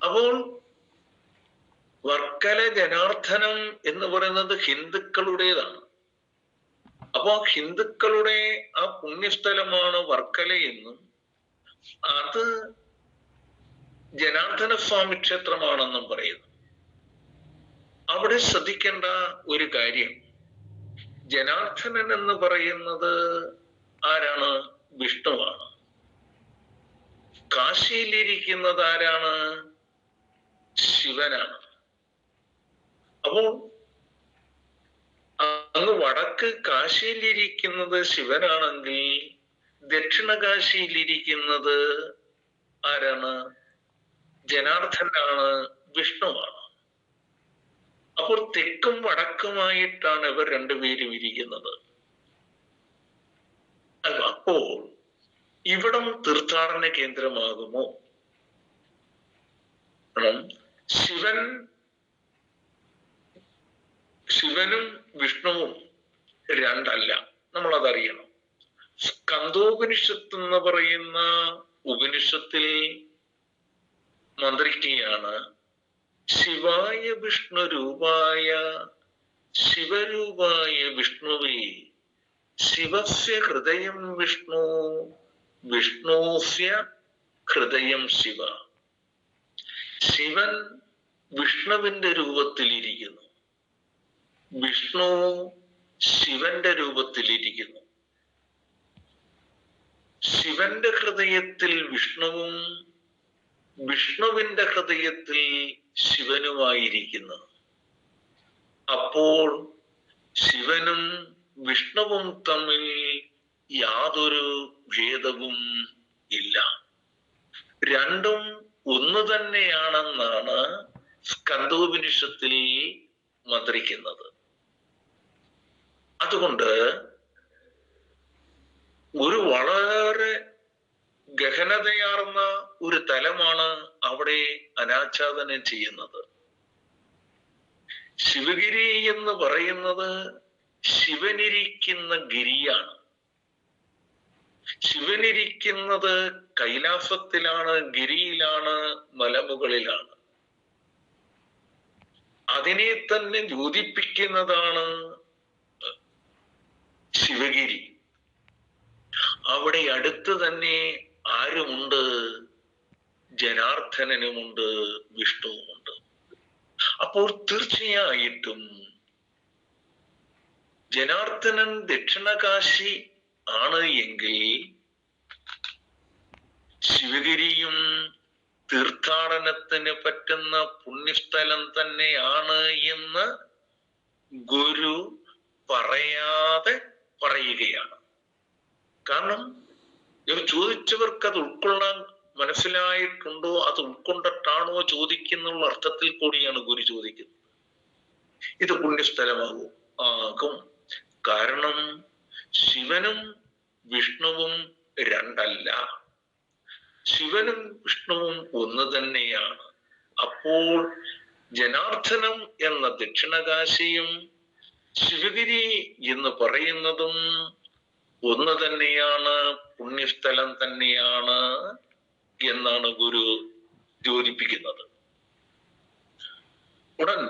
അപ്പോൾ വർക്കല ജനാർദ്ദനം എന്ന് പറയുന്നത് ഹിന്ദുക്കളുടേതാണ്. അപ്പോ ഹിന്ദുക്കളുടെ ആ പുണ്യസ്ഥലമാണ് വർക്കല എന്നും അത് ജനാർദ്ദന സ്വാമി ക്ഷേത്രമാണെന്നും പറയുന്നു. അവിടെ ശ്രദ്ധിക്കേണ്ട ഒരു കാര്യം, ജനാർദ്ദനൻ എന്ന് പറയുന്നത് ആരാണ്? വിഷ്ണുവാണ്. കാശിയിലിരിക്കുന്നത് ആരാണ്? ശിവനാണ്. അപ്പോൾ അങ്ങ് വടക്ക് കാശിയിലിരിക്കുന്നത് ശിവനാണെങ്കിൽ ദക്ഷിണകാശിയിലിരിക്കുന്നത് ആരാണ്? ജനാർദ്ദനാണ്, വിഷ്ണുവാണ്. അപ്പോൾ തെക്കും വടക്കുമായിട്ടാണ് ഇവർ രണ്ടുപേരും ഇരിക്കുന്നത്. അപ്പോൾ ഇവിടം തീർത്ഥാടന കേന്ദ്രമാകുമോ? ശിവനും വിഷ്ണുവും രണ്ടല്ല, നമ്മളതറിയണം. സ്കന്ദോപനിഷത്ത് എന്ന് പറയുന്ന ഉപനിഷത്തിൽ മന്ത്രിക്കുകയാണ്, ശിവായ വിഷ്ണു രൂപായ ശിവരൂപായ വിഷ്ണുവേ ശിവസ്യ ഹൃദയം വിഷ്ണു വിഷ്ണുസ്യ ഹൃദയം ശിവ. ശിവൻ വിഷ്ണുവിന്റെ രൂപത്തിലിരിക്കുന്നു, വിഷ്ണു ശിവന്റെ രൂപത്തിലിരിക്കുന്നു. ശിവന്റെ ഹൃദയത്തിൽ വിഷ്ണുവും വിഷ്ണുവിന്റെ ഹൃദയത്തിൽ ശിവനുമായിരിക്കുന്നു. അപ്പോൾ ശിവനും വിഷ്ണുവും തമ്മിൽ യാതൊരു ഭേദവും ഇല്ല, രണ്ടും ഒന്ന് തന്നെയാണെന്നാണ് സ്കന്ദോപനിഷത്തിൽ മന്ത്രിക്കുന്നത്. അതുകൊണ്ട് ഒരു വളരെ ഗഹനതയാർന്ന ഒരു തലമാണ് അവിടെ അനാച്ഛാദനം ചെയ്യുന്നത്. ശിവഗിരി എന്ന് പറയുന്നത് ശിവനിരിക്കുന്ന ഗിരിയാണ്. ശിവനിരിക്കുന്നത് കൈലാസത്തിലാണ്, ഗിരിയിലാണ്, മലമുകളിലാണ്. അതിനെ തന്നെ യോജിപ്പിക്കുന്നതാണ് ശിവഗിരി. അവിടെ അടുത്ത് തന്നെ ആരുമുണ്ട്? ജനാർദ്ദനനുമുണ്ട്, വിഷ്ണുവുമുണ്ട്. അപ്പോൾ തീർച്ചയായിട്ടും ജനാർദ്ദനൻ ദക്ഷിണകാശി ആണ് എങ്കിൽ ശിവഗിരിയും തീർത്ഥാടനത്തിന് പറ്റുന്ന പുണ്യസ്ഥലം തന്നെയാണ് എന്ന് ഗുരു പറയാതെ പറയുകയാണ്. കാരണം ഇവർ ചോദിച്ചവർക്ക് അത് ഉൾക്കൊള്ളാൻ മനസ്സിലായിട്ടുണ്ടോ, അത് ഉൾക്കൊണ്ടിട്ടാണോ ചോദിക്കുന്നുള്ള അർത്ഥത്തിൽ കൂടിയാണ് ഗുരു ചോദിക്കുന്നത്. ഇത് പുണ്യസ്ഥലമാകും. ആകും. കാരണം ശിവനും വിഷ്ണുവും രണ്ടല്ല. ശിവനും വിഷ്ണുവും ഒന്ന് തന്നെയാണ്. അപ്പോൾ ജനാർദ്ദനം എന്ന ദക്ഷിണകാശിയും ശിവഗിരി എന്ന് പറയുന്നതും ഒന്ന് തന്നെയാണ്, പുണ്യസ്ഥലം തന്നെയാണ് എന്നാണ് ഗുരു യോജിപ്പിക്കുന്നത്. ഉടൻ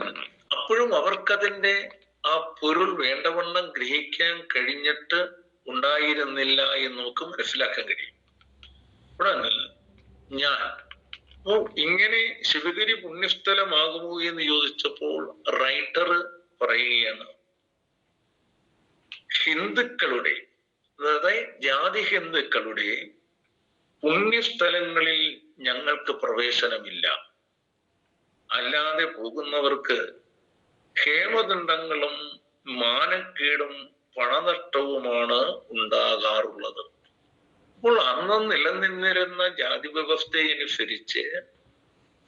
അപ്പോഴും അവർക്കതിന്റെ ആ പൊരുൾ വേണ്ടവണ്ണം ഗ്രഹിക്കാൻ കഴിഞ്ഞിട്ട് ഉണ്ടായിരുന്നില്ല എന്ന് നമുക്ക് മനസ്സിലാക്കാൻ കഴിയും. ഉടൻ ഞാൻ ഇങ്ങനെ ശിവഗിരി പുണ്യസ്ഥലമാകുമോ എന്ന് ചോദിച്ചപ്പോൾ റൈറ്റർ പറയുകയാണ്, ഹിന്ദുക്കളുടെ, അതായത് ജാതി ഹിന്ദുക്കളുടെ പുണ്യസ്ഥലങ്ങളിൽ ഞങ്ങൾക്ക് പ്രവേശനമില്ല. അല്ലാതെ പോകുന്നവർക്ക് ഹേമദണ്ഡങ്ങളും മാനക്കേടും പണനഷ്ടവുമാണ് ഉണ്ടാകാറുള്ളത്. അപ്പോൾ അന്ന് നിലനിന്നിരുന്ന ജാതി വ്യവസ്ഥയനുസരിച്ച്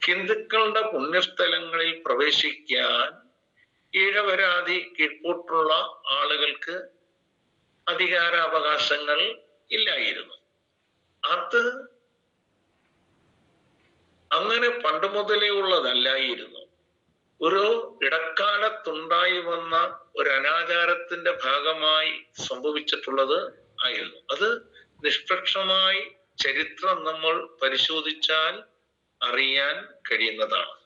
ഹിന്ദുക്കളുടെ പുണ്യസ്ഥലങ്ങളിൽ പ്രവേശിക്കാൻ ഈഴവരാതി കീഴ്പോട്ടുള്ള ആളുകൾക്ക് അധികാരാവകാശങ്ങൾ ഇല്ലായിരുന്നു. അത് അങ്ങനെ പണ്ട് മുതലേ ഉള്ളതല്ലായിരുന്നു. ഒരു ഇടക്കാലത്തുണ്ടായി വന്ന ഒരു അനാചാരത്തിന്റെ ഭാഗമായി സംഭവിച്ചിട്ടുള്ളത് ആയിരുന്നു. അത് നിഷ്പക്ഷമായി ചരിത്രം നമ്മൾ പരിശോധിച്ചാൽ അറിയാൻ കഴിയുന്നതാണ്.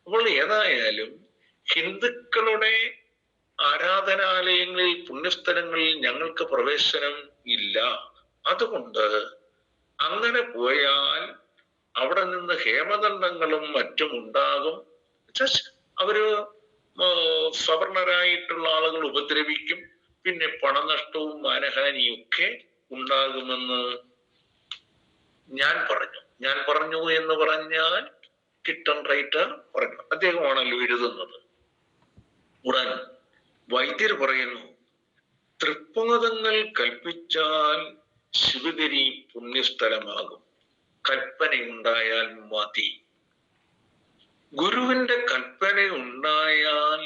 അപ്പോൾ ഏതായാലും ഹിന്ദുക്കളുടെ ആരാധനാലയങ്ങളിൽ, പുണ്യസ്ഥലങ്ങളിൽ ഞങ്ങൾക്ക് പ്രവേശനം ഇല്ല. അതുകൊണ്ട് അങ്ങനെ പോയാൽ അവിടെ നിന്ന് ഹേമദണ്ഡങ്ങളും മറ്റും ഉണ്ടാകും. അവര് സവർണരായിട്ടുള്ള ആളുകൾ ഉപദ്രവിക്കും, പിന്നെ പണനഷ്ടവും മാനഹാനിയും ഒക്കെ ഉണ്ടാകുമെന്ന് ഞാൻ പറഞ്ഞു എന്ന് പറഞ്ഞാൽ കിട്ടൺ റൈറ്റർ പറഞ്ഞു. അദ്ദേഹമാണല്ലോ എഴുതുന്നത്. ഉടൻ വൈദ്യർ പറയുന്നു, തൃപ്പദങ്ങൾ കൽപ്പിച്ചാൽ ശിവഗിരി പുണ്യസ്ഥലമാകും. കൽപ്പനയുണ്ടായാൽ മതി. ഗുരുവിന്റെ കൽപ്പന ഉണ്ടായാൽ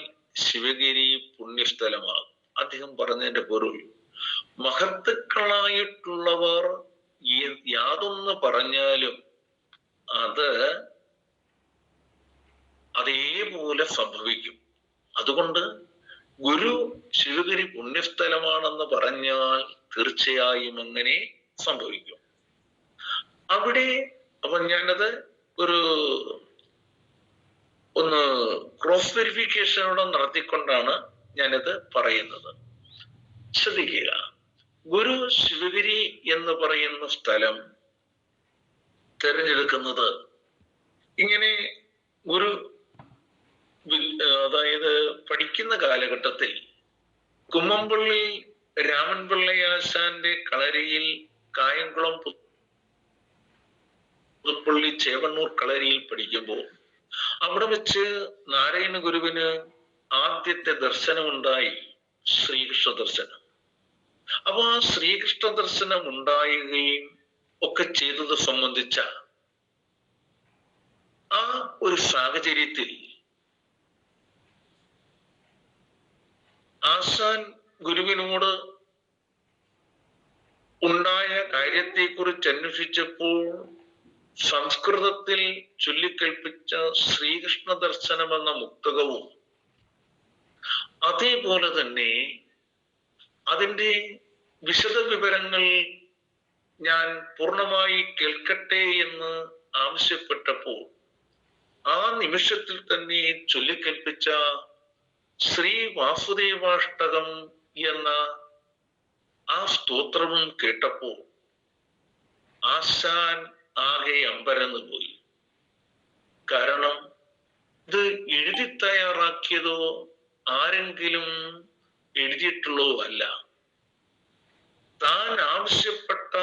ശിവഗിരി പുണ്യസ്ഥലമാകും. അദ്ദേഹം പറഞ്ഞതിന്റെ പൊരുൾ, മഹത്തുക്കളായിട്ടുള്ളവർ യാതൊന്ന് പറഞ്ഞാലും അത് അതേപോലെ സംഭവിക്കും. അതുകൊണ്ട് ഗുരു ശിവഗിരി പുണ്യസ്ഥലമാണെന്ന് പറഞ്ഞാൽ തീർച്ചയായും അങ്ങനെ സംഭവിക്കും. അവിടെ അപ്പൊ ഞാനത് ഒന്ന് ക്രോസ് വെരിഫിക്കേഷനോടെ നടത്തിക്കൊണ്ടാണ് ഞാനിത് പറയുന്നത്. ശ്രദ്ധിക്കുക, ഗുരു ശിവഗിരി എന്ന് പറയുന്ന സ്ഥലം തിരഞ്ഞെടുക്കുന്നത് ഇങ്ങനെ ഗുരു അതായത് പഠിക്കുന്ന കാലഘട്ടത്തിൽ കുമ്മമ്പള്ളി രാമൻപിള്ളയാശാന്റെ കളരിയിൽ, കായംകുളം പുതുപ്പള്ളി ചേവണ്ണൂർ കളരിയിൽ പഠിക്കുമ്പോൾ അവിടെ വെച്ച് നാരായണ ഗുരുവിന് ആദ്യത്തെ ദർശനമുണ്ടായി, ശ്രീകൃഷ്ണ ദർശനം. അപ്പൊ ആ ശ്രീകൃഷ്ണ ദർശനം ഉണ്ടാവുകയും ഒക്കെ ചെയ്തത് സംബന്ധിച്ച ആ ഒരു സാഹചര്യത്തിൽ ആശാൻ ഗുരുവിനോട് ഉണ്ടായ കാര്യത്തെക്കുറിച്ച് അന്വേഷിച്ചപ്പോൾ സംസ്കൃതത്തിൽ ചൊല്ലിക്കേൾപ്പിച്ച ശ്രീകൃഷ്ണ ദർശനം എന്ന മുക്തകവും അതേപോലെ തന്നെ അതിൻ്റെ വിശദ വിവരങ്ങൾ ഞാൻ പൂർണ്ണമായി കേൾക്കട്ടെ എന്ന് ആവശ്യപ്പെട്ടപ്പോൾ ആ നിമിഷത്തിൽ തന്നെ ചൊല്ലിക്കേൾപ്പിച്ച ശ്രീ വാസുദേവാഷ്ടകം എന്ന ആ സ്തോത്രവും കേട്ടപ്പോൾ ആശാൻ ആകെ അമ്പരന്ന് പോയി. കാരണം ഇത് എഴുതി തയ്യാറാക്കിയതോ ആരെങ്കിലും എഴുതിയിട്ടുള്ളതോ അല്ല. താൻ ആവശ്യപ്പെട്ട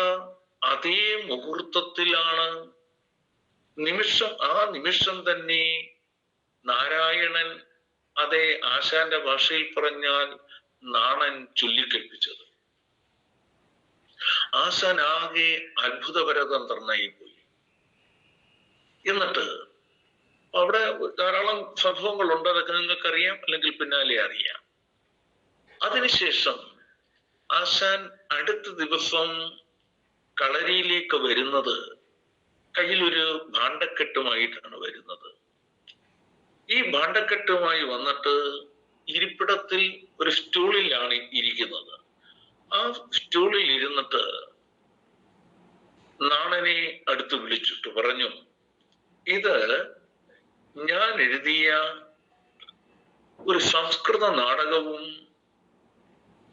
അതേ മുഹൂർത്തത്തിലാണ് ആ നിമിഷം തന്നെ നാരായണൻ, അതേ ആശാന്റെ ഭാഷയിൽ പറഞ്ഞാൽ നാണൻ, ചൊല്ലിക്കേൾപ്പിച്ചത്. ആശാൻ ആകെ അത്ഭുതപരതന്ത്രനായി പോയി. എന്നിട്ട് അവിടെ ധാരാളം സംഭവങ്ങളുണ്ട്, അതൊക്കെ നിങ്ങൾക്കറിയാം, അല്ലെങ്കിൽ പിന്നാലെ അറിയാം. അതിനുശേഷം ആശാൻ അടുത്ത ദിവസം കളരിയിലേക്ക് വരുന്നത് കയ്യിലൊരു ഭാണ്ഡക്കെട്ടുമായിട്ടാണ് വരുന്നത്. ഈ ഭാണ്ഡക്കെട്ടുമായി വന്നിട്ട് ഇരിപ്പിടത്തിൽ ഒരു സ്റ്റൂളിലാണ് ഇരിക്കുന്നത്. ആ സ്റ്റൂളിൽ ഇരുന്നിട്ട് നാണനെ അടുത്ത് വിളിച്ചിട്ട് പറഞ്ഞു, ഇത് ഞാൻ എഴുതിയ ഒരു സംസ്കൃത നാടകവും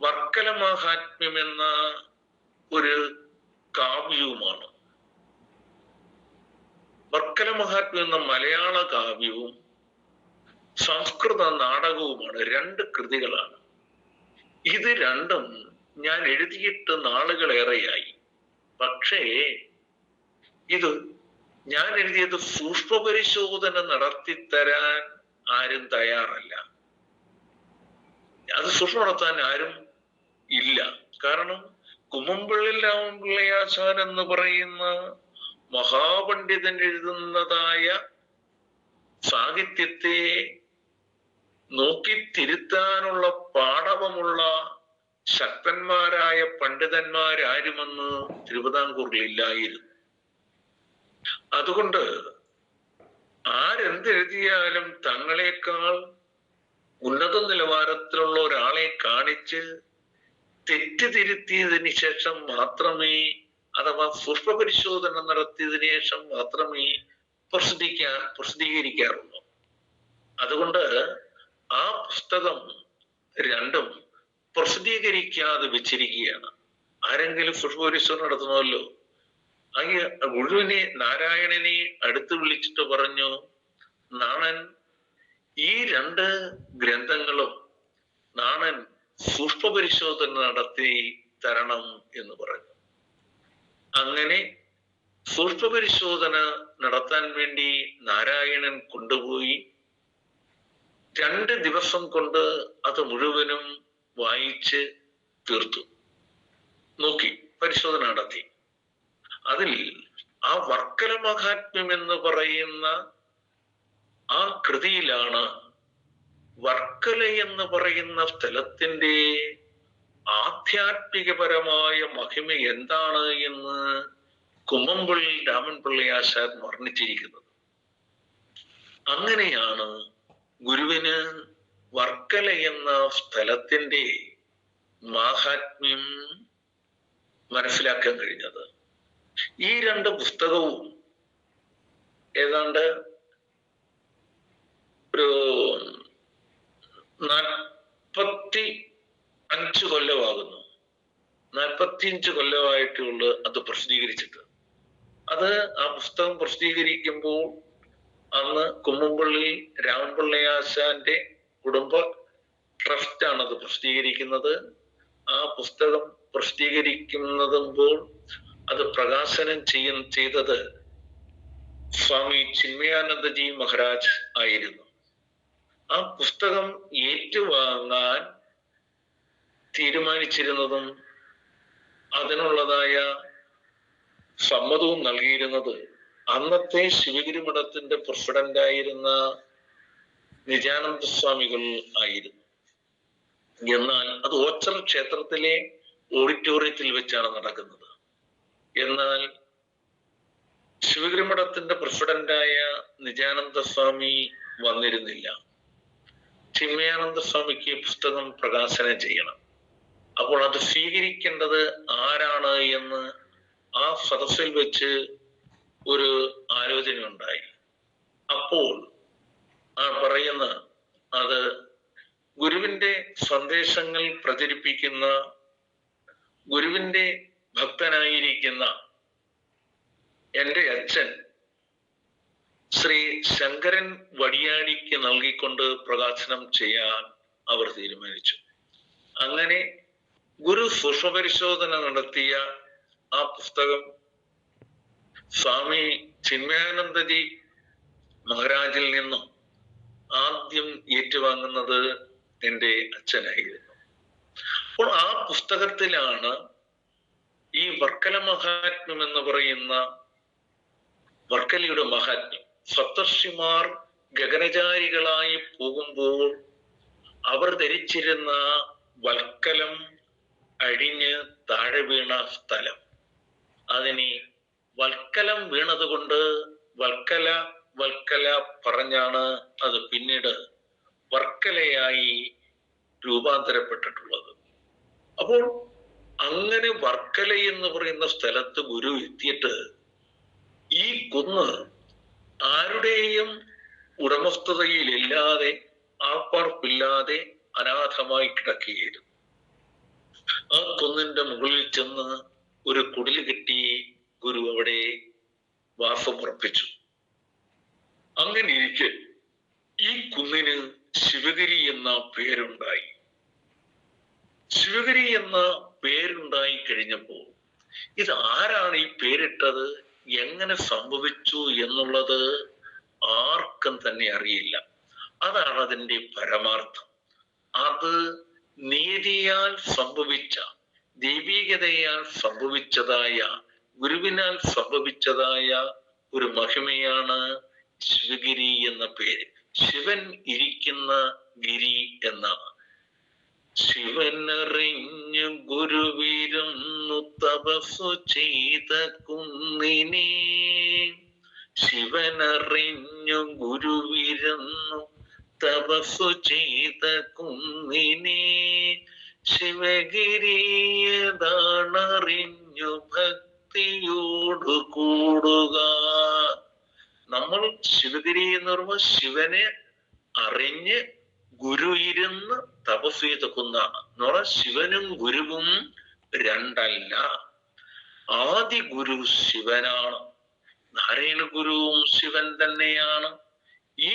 വർക്കല മാഹാത്മ്യം എന്ന ഒരു കാവ്യവുമാണ്. വർക്കല മഹാത്മ്യം എന്ന മലയാള കാവ്യവും സംസ്കൃത നാടകവുമാണ്, 2 കൃതികളാണ്. ഇത് രണ്ടും ഞാൻ എഴുതിയിട്ട് നാളുകളേറെയായി. പക്ഷേ ഇത് ഞാൻ എഴുതിയത് സൂക്ഷ്മ പരിശോധന നടത്തി തരാൻ ആരും തയ്യാറല്ല. അത് സൂക്ഷ്മ നടത്താൻ ആരും ഇല്ല. കാരണം കുമ്മമ്പള്ളി രാമപിള്ളയാശാൻ എന്ന് പറയുന്ന മഹാപണ്ഡിതൻ എഴുതുന്നതായ സാഹിത്യത്തെ നോക്കി തിരുത്താനുള്ള പാടവമുള്ള ശക്തന്മാരായ പണ്ഡിതന്മാരാരുമെന്ന് തിരുവിതാംകൂറിൽ ഇല്ലായിരുന്നു. അതുകൊണ്ട് ആരെന്തെഴുതിയാലും തങ്ങളെക്കാൾ ഉന്നത നിലവാരത്തിലുള്ള ഒരാളെ കാണിച്ച് തെറ്റ് തിരുത്തിയതിന് ശേഷം മാത്രമേ, അഥവാ സൂക്ഷ്മ പരിശോധന നടത്തിയതിനു ശേഷം മാത്രമേ പ്രസിദ്ധീകരിക്കാറുള്ളൂ. അതുകൊണ്ട് ആ പുസ്തകം രണ്ടും പ്രസിദ്ധീകരിക്കാതെ വെച്ചിരിക്കുകയാണ്. ആരെങ്കിലും സൂക്ഷ്മ പരിശോധന നടത്തണമല്ലോ. മുഴുവനെ നാരായണനെ അടുത്ത് വിളിച്ചിട്ട് പറഞ്ഞു, നാണൻ ഈ 2 ഗ്രന്ഥങ്ങളും നാണൻ സൂക്ഷ്മ പരിശോധന നടത്തി തരണം എന്ന് പറഞ്ഞു. അങ്ങനെ സൂക്ഷ്മ പരിശോധന നടത്താൻ വേണ്ടി നാരായണൻ കൊണ്ടുപോയി 2 ദിവസം കൊണ്ട് അത് മുഴുവനും വായിച്ച് തീർത്തു. നോക്കി പരിശോധന നടത്തി. അതിൽ ആ വർക്കല മഹാത്മ്യം എന്ന് പറയുന്ന ആ കൃതിയിലാണ് വർക്കല എന്ന് പറയുന്ന സ്ഥലത്തിന്റെ ആധ്യാത്മികപരമായ മഹിമ എന്താണ് എന്ന് കുമ്മമ്പള്ളി രാമൻപിള്ളയാശാൻ വർണ്ണിച്ചിരിക്കുന്നത്. അങ്ങനെയാണ് ഗുരുവിന് വർക്കല എന്ന സ്ഥലത്തിന്റെ മാഹാത്മ്യം മനസ്സിലാക്കാൻ കഴിഞ്ഞത്. ഈ 2 പുസ്തകവും ഏതാണ്ട് ഒരു 45 കൊല്ലമാകുന്നു. 45 കൊല്ലമായിട്ടുള്ള അത് പ്രസിദ്ധീകരിച്ചിട്ട്. അത് ആ പുസ്തകം പ്രസിദ്ധീകരിക്കുമ്പോൾ അന്ന് കുമ്മമ്പള്ളി രാമൻപിള്ളയാശാന്റെ കുടുംബ ട്രസ്റ്റാണ് അത് പ്രസിദ്ധീകരിക്കുന്നത്. ആ പുസ്തകം പ്രസിദ്ധീകരിക്കുന്നതുമ്പോൾ അത് പ്രകാശനം ചെയ്തത് സ്വാമി ചിന്മയാനന്ദജി മഹാരാജ് ആയിരുന്നു. ആ പുസ്തകം ഏറ്റുവാങ്ങാൻ തീരുമാനിച്ചിരുന്നതും അതിനുള്ളതായ സമ്മതവും നൽകിയിരുന്നത് അന്നത്തെ ശിവഗിരി മഠത്തിന്റെ പ്രസിഡന്റായിരുന്ന നിജാനന്ദ സ്വാമികൾ ആയിരുന്നു. എന്നാൽ അത് ഓച്ചറ ക്ഷേത്രത്തിലെ ഓഡിറ്റോറിയത്തിൽ വെച്ചാണ് നടക്കുന്നത്. എന്നാൽ ശിവഗിരി മഠത്തിന്റെ പ്രസിഡന്റായ നിജാനന്ദ സ്വാമി വന്നിരുന്നില്ല. ചിന്മയാനന്ദ സ്വാമിക്ക് പുസ്തകം പ്രകാശനം ചെയ്യണം. അപ്പോൾ അത് സ്വീകരിക്കേണ്ടത് ആരാണ് എന്ന് ആ സദസ്സിൽ വെച്ച് ഒരു ആലോചന ഉണ്ടായി. അപ്പോൾ പറയുന്ന അത് ഗുരുവിന്റെ സന്ദേശങ്ങൾ പ്രചരിപ്പിക്കുന്ന, ഗുരുവിന്റെ ഭക്തനായിരിക്കുന്ന എൻ്റെ അച്ഛൻ ശ്രീ ശങ്കരൻ വടിയാടിക്ക് നൽകിക്കൊണ്ട് പ്രകാശനം ചെയ്യാൻ അവർ തീരുമാനിച്ചു. അങ്ങനെ ഗുരു സൂക്ഷ്മപരിശോധന നടത്തിയ ആ പുസ്തകം സ്വാമി ചിന്മയാനന്ദജി മഹാരാജിൽ നിന്നും ആദ്യം ഏറ്റുവാങ്ങുന്നത് എൻ്റെ അച്ഛനായിരുന്നു. അപ്പോൾ ആ പുസ്തകത്തിലാണ് ഈ വർക്കല മഹാത്മ്യം എന്ന് പറയുന്ന വർക്കലയുടെ മഹാത്മ്യം. സപ്തർഷിമാർ ഗഗനചാരികളായി പോകുമ്പോൾ അവർ ധരിച്ചിരുന്ന വൽക്കലം അഴിഞ്ഞ് താഴെ വീണ സ്ഥലം, അതിനെ വൽക്കലം വീണത് കൊണ്ട് വൽക്കല വൽക്കല പറഞ്ഞാണ് അത് പിന്നീട് വർക്കലയായി രൂപാന്തരപ്പെട്ടിട്ടുള്ളത്. അപ്പോൾ അങ്ങനെ വർക്കല എന്ന് പറയുന്ന സ്ഥലത്ത് ഗുരു എത്തിയിട്ട് ഈ കുന്ന് ആരുടെയും ഉടമസ്ഥതയിലില്ലാതെ ആർപ്പാർപ്പില്ലാതെ അനാഥമായി കിടക്കുകയായിരുന്നു. ആ കുന്നിന്റെ മുകളിൽ ചെന്ന് ഒരു കുടില് കെട്ടി ഗുരു അവിടെ വാസമുറപ്പിച്ചു. അങ്ങനെ ഇരിക്കെ ഈ കുന്നിന് ശിവഗിരി എന്ന പേരുണ്ടായി. ശിവഗിരി എന്ന പേരുണ്ടായി കഴിഞ്ഞപ്പോൾ ഇത് ആരാണ് ഈ പേരിട്ടത്, എങ്ങനെ സംഭവിച്ചു എന്നുള്ളത് ആർക്കും തന്നെ അറിയില്ല. അതാണ് അതിൻ്റെ പരമാർത്ഥം. അത് നീതിയാൽ സംഭവിച്ച, ദൈവീകതയാൽ സംഭവിച്ചതായ, ഗുരുവിനാൽ സംഭവിച്ചതായ ഒരു മഹിമയാണ് ശിവഗിരി എന്ന പേര്. ശിവൻ ഇരിക്കുന്ന ഗിരി എന്നാണ്. ശിവനറിഞ്ഞു ഗുരുവിരുന്നു തപസ്സു ചെയ്ത കുന്നിനെ, ശിവനറിഞ്ഞു ഗുരുവിരുന്നു തപസ്സു ചെയ്ത കുന്നിനെ, ശിവഗിരിയതാണറിഞ്ഞു ഭക്തിയോടു കൂടുക. നമ്മൾ ശിവഗിരി എന്ന് പറയുമ്പോൾ ശിവനെ അറിഞ്ഞ് ഗുരു ഇരുന്ന് തപസ് ചെയ്ത കുന്നാണ് എന്ന് പറഞ്ഞാൽ ശിവനും ഗുരുവും രണ്ടല്ല. ആദി ഗുരു ശിവനാണ്, നാരായണ ഗുരുവും ശിവൻ തന്നെയാണ്. ഈ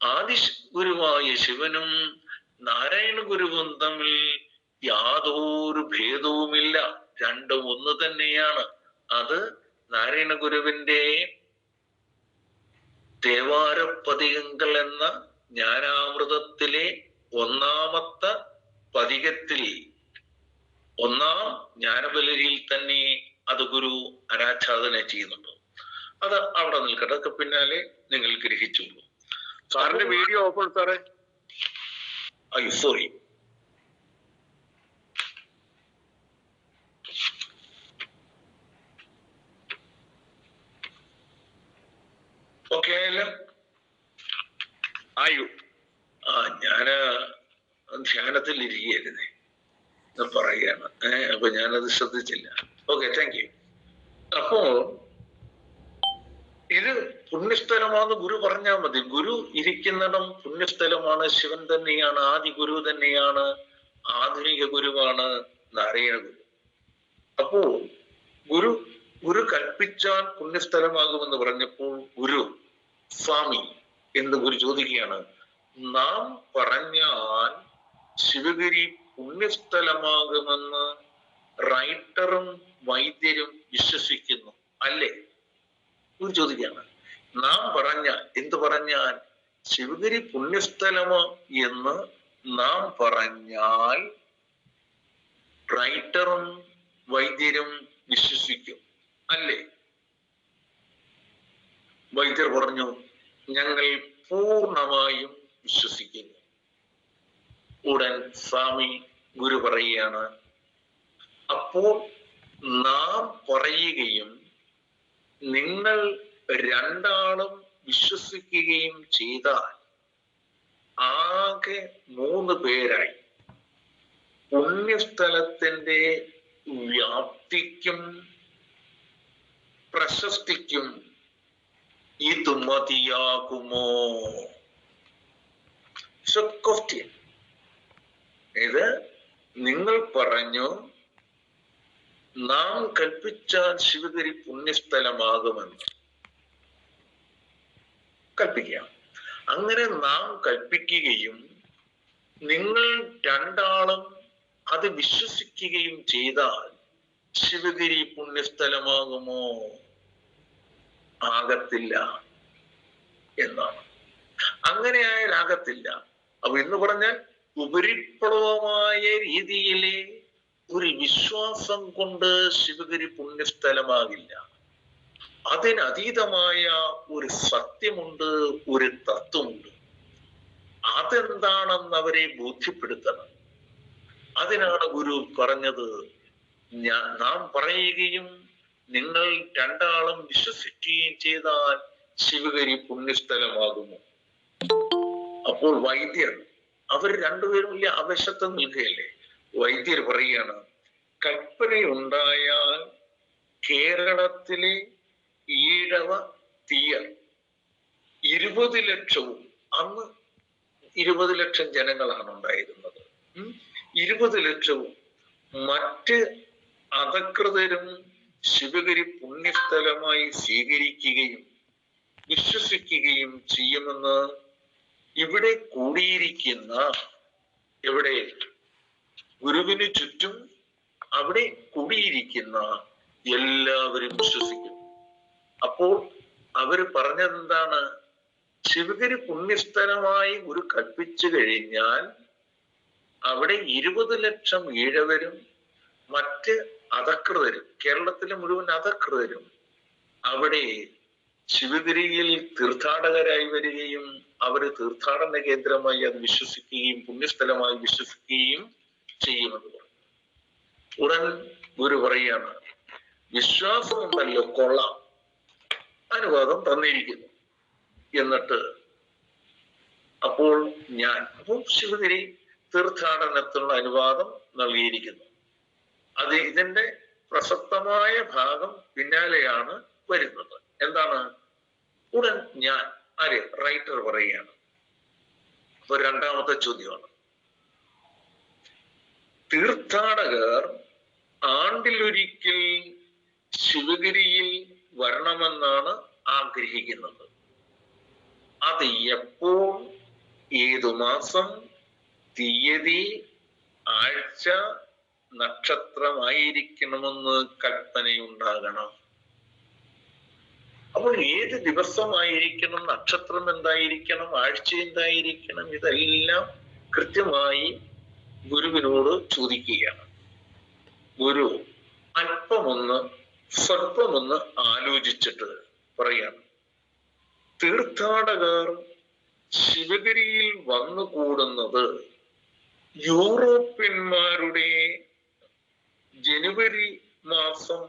ആദി ഗുരുവായ ശിവനും നാരായണ ഗുരുവും തമ്മിൽ യാതൊരു ഭേദവുമില്ല, രണ്ടും ഒന്ന് തന്നെയാണ്. അത് നാരായണ ഗുരുവിന്റെ ദേവാരപ്പതികങ്ങൾ എന്ന ജ്ഞാനാമൃതത്തിലെ ഒന്നാമത്തെ പതികത്തിൽ, ഒന്നാം ജ്ഞാനബലരിയിൽ തന്നെ അത് ഗുരു അനാച്ഛാദന ചെയ്യുന്നുണ്ട്. അത് അവിടെ നിൽക്കട്ടെ, അതൊക്കെ പിന്നാലെ നിങ്ങൾ ഗ്രഹിച്ചുള്ളൂ. സാറിന്റെ വീഡിയോ ഓപ്പൺ സാറേ. അയ്യോ സോറി. ഓക്കെ ആയല്ലോ. ആയു ഞാന് ധ്യാനത്തിൽ ഇരിക്കുകയായിരുന്നേ, പറയുകയാണ്. അപ്പൊ ഞാനത് ശ്രദ്ധിച്ചില്ല. Okay, thank you. അപ്പോ ഇത് പുണ്യസ്ഥലമാണെന്ന് ഗുരു പറഞ്ഞാൽ മതി. ഗുരു ഇരിക്കുന്നിടം പുണ്യസ്ഥലമാണ്, ശിവൻ തന്നെയാണ്, ആദി ഗുരു തന്നെയാണ്, ആധുനിക ഗുരുവാണ് നാരായണ ഗുരു. അപ്പോ ഗുരു കൽപ്പിച്ചാൽ പുണ്യസ്ഥലമാകുമെന്ന് പറഞ്ഞപ്പോൾ ഗുരു സ്വാമി എന്ന് ഗുരു ചോദിക്കുകയാണ്, നാം പറഞ്ഞാൽ ശിവഗിരി പുണ്യസ്ഥലമാകുമെന്ന് റൈറ്ററും വൈദ്യരും വിശ്വസിക്കുന്നു അല്ലേ? ഗുരു ചോദിക്കുകയാണ്. നാം പറഞ്ഞാൽ, എന്ത് പറഞ്ഞാൽ? ശിവഗിരി പുണ്യസ്ഥലമോ എന്ന് നാം പറഞ്ഞാൽ റൈറ്ററും വൈദ്യരും വിശ്വസിക്കും അല്ലേ? വൈദ്യർ പറഞ്ഞു, ഞങ്ങൾ പൂർണ്ണമായും വിശ്വസിക്കുന്നു. ഉടൻ സ്വാമി ഗുരു പറയുകയാണ്, അപ്പോൾ നാം പറയുകയും നിങ്ങൾ രണ്ടാളും വിശ്വസിക്കുകയും ചെയ്താൽ ആകെ 3 പേരായി. പുണ്യസ്ഥലത്തിന്റെ വ്യാപ്തിക്കും പ്രശസ്തിക്കും ഇത് മതിയാകുമോ? ക്വസ്റ്റ്യൻ. ഇത് നിങ്ങൾ പറഞ്ഞു നാം കൽപ്പിച്ചാൽ ശിവഗിരി പുണ്യസ്ഥലമാകുമെന്ന് കൽപ്പിക്കാം. അങ്ങനെ നാം കൽപ്പിക്കുകയും നിങ്ങൾ രണ്ടാളും അത് വിശ്വസിക്കുകയും ചെയ്താൽ ശിവഗിരി പുണ്യസ്ഥലമാകുമോ? ആകത്തില്ല എന്നാണ്. അങ്ങനെ ആയാൽ ആകത്തില്ല. അപ്പൊ എന്ന് പറഞ്ഞാൽ ഉപരിപ്ലവമായ രീതിയിലെ ഒരു വിശ്വാസം കൊണ്ട് ശിവഗിരി പുണ്യസ്ഥലമാകില്ല. അതിനതീതമായ ഒരു സത്യമുണ്ട്, ഒരു തത്വമുണ്ട്. അതെന്താണെന്ന് അവരെ ബോധ്യപ്പെടുത്തണം. അതിനാണ് ഗുരു പറഞ്ഞത്, നാം പറയുകയും നിങ്ങൾ രണ്ടാളും വിശ്വസിക്കുകയും ചെയ്താൽ ശിവഗിരി പുണ്യസ്ഥലമാകുന്നു. അപ്പോൾ വൈദ്യർ, അവർ രണ്ടുപേരും വലിയ ആവേശത്ത് നിൽക്കുകയല്ലേ. വൈദ്യർ പറയുകയാണ്, കൽപ്പനയുണ്ടായാൽ കേരളത്തിലെ ഈഴവ തീയർ 20 ലക്ഷവും, അന്ന് 20 ലക്ഷം ജനങ്ങളാണ് ഉണ്ടായിരുന്നത്, 20 ലക്ഷവും മറ്റ് അധകൃതരും ശിവഗിരി പുണ്യസ്ഥലമായി സ്വീകരിക്കുകയും വിശ്വസിക്കുകയും ചെയ്യുമെന്ന് ഇവിടെ കൂടിയിരിക്കുന്ന, എവിടെ, ഗുരുവിന് ചുറ്റും അവിടെ കൂടിയിരിക്കുന്ന എല്ലാവരും വിശ്വസിക്കും. അപ്പോൾ അവര് പറഞ്ഞതെന്താണ്? ശിവഗിരി പുണ്യസ്ഥലമായി ഗുരു കൽപ്പിച്ചു കഴിഞ്ഞാൽ അവിടെ 20 ലക്ഷം ഈഴവരും മറ്റ് അധകൃതരും, കേരളത്തിലെ മുഴുവൻ അധകൃതരും അവിടെ ശിവഗിരിയിൽ തീർത്ഥാടകരായി വരികയും അവര് തീർത്ഥാടന കേന്ദ്രമായി അത് വിശ്വസിക്കുകയും പുണ്യസ്ഥലമായി വിശ്വസിക്കുകയും ചെയ്യുമെന്ന് പറഞ്ഞു. ഉടൻ ഗുരു പറയാണ്, വിശ്വാസമുണ്ടല്ലോ, കൊള്ളാം, അനുവാദം തന്നിരിക്കുന്നു. എന്നിട്ട് അപ്പോൾ ശിവഗിരി തീർത്ഥാടനത്തിനുള്ള അനുവാദം നൽകിയിരിക്കുന്നു. അത് ഇതിന്റെ പ്രസക്തമായ ഭാഗം പിന്നാലെയാണ് വരുന്നത്. എന്താണ്? ഉടൻ റൈറ്റർ പറയുകയാണ്. അപ്പൊ രണ്ടാമത്തെ ചോദ്യമാണ്, തീർത്ഥാടകർ ആണ്ടിലൊരിക്കൽ ശിവഗിരിയിൽ വരണമെന്നാണ് ആഗ്രഹിക്കുന്നത്. അത് എപ്പോൾ, ഏതു മാസം, തീയതി, ആഴ്ച, നക്ഷത്രമായിരിക്കണമെന്ന് കൽപ്പനയുണ്ടാകണം. അപ്പോൾ ഏത് ദിവസമായിരിക്കണം, നക്ഷത്രം എന്തായിരിക്കണം, ആഴ്ച എന്തായിരിക്കണം, ഇതെല്ലാം കൃത്യമായി ഗുരുവിനോട് ചോദിക്കുകയാണ്. ഗുരു സ്വല്പമൊന്ന് ആലോചിച്ചിട്ട് പറയാണ്, തീർത്ഥാടകർ ശിവഗിരിയിൽ വന്നുകൂടുന്നത് യൂറോപ്യന്മാരുടെ ജനുവരി മാസം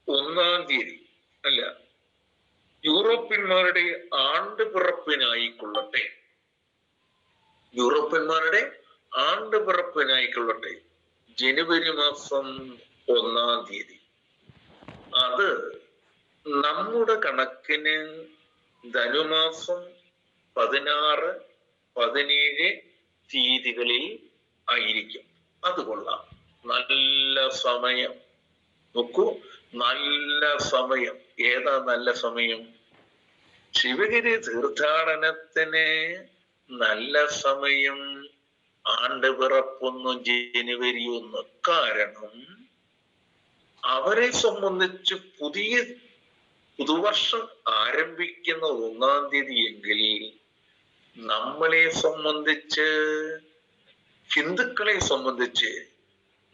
1-ാം തീയതി അല്ല, യൂറോപ്യന്മാരുടെ ആണ്ടുപിറപ്പിനായിക്കൊള്ളട്ടെ, ജനുവരി മാസം 1-ാം തീയതി. അത് നമ്മുടെ കണക്കിന് ധനുമാസം 16, 17 തീയതികളിൽ ആയിരിക്കും. അത് കൊള്ളാം, നല്ല സമയം. നോക്കൂ, നല്ല സമയം. ഏതാ നല്ല സമയം? ശിവഗിരി തീർത്ഥാടനത്തിന് നല്ല സമയം ആണ്ടുപിറപ്പൊന്ന് ജനുവരി 1. കാരണം അവരെ സംബന്ധിച്ച് പുതുവർഷം ആരംഭിക്കുന്ന 1-ാം തീയതി എങ്കിൽ നമ്മളെ സംബന്ധിച്ച്, ഹിന്ദുക്കളെ സംബന്ധിച്ച്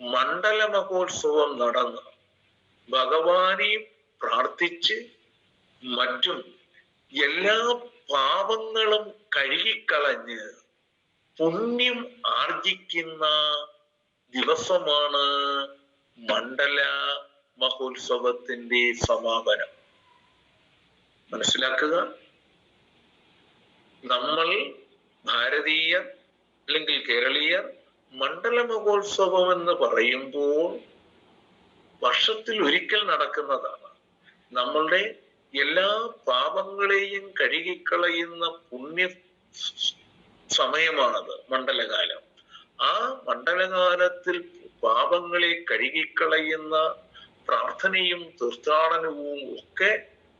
മണ്ഡല മഹോത്സവം നടന്ന് ഭഗവാനെ പ്രാർത്ഥിച്ച് മറ്റും എല്ലാ പാപങ്ങളും കഴുകിക്കളഞ്ഞ് പുണ്യം ആർജിക്കുന്ന ദിവസമാണ് മണ്ഡല മഹോത്സവത്തിന്റെ സമാപനം. മനസ്സിലാക്കുക, നമ്മൾ ഭാരതീയർ അല്ലെങ്കിൽ കേരളീയർ മണ്ഡല മഹോത്സവം എന്ന് പറയുമ്പോൾ വർഷത്തിൽ ഒരിക്കൽ നടക്കുന്നതാണ്. നമ്മളുടെ എല്ലാ പാപങ്ങളെയും കഴുകിക്കളയുന്ന പുണ്യ സമയമാണത്, മണ്ഡലകാലം. ആ മണ്ഡലകാലത്തിൽ പാപങ്ങളെ കഴുകിക്കളയുന്ന പ്രാർത്ഥനയും തീർത്ഥാടനവും ഒക്കെ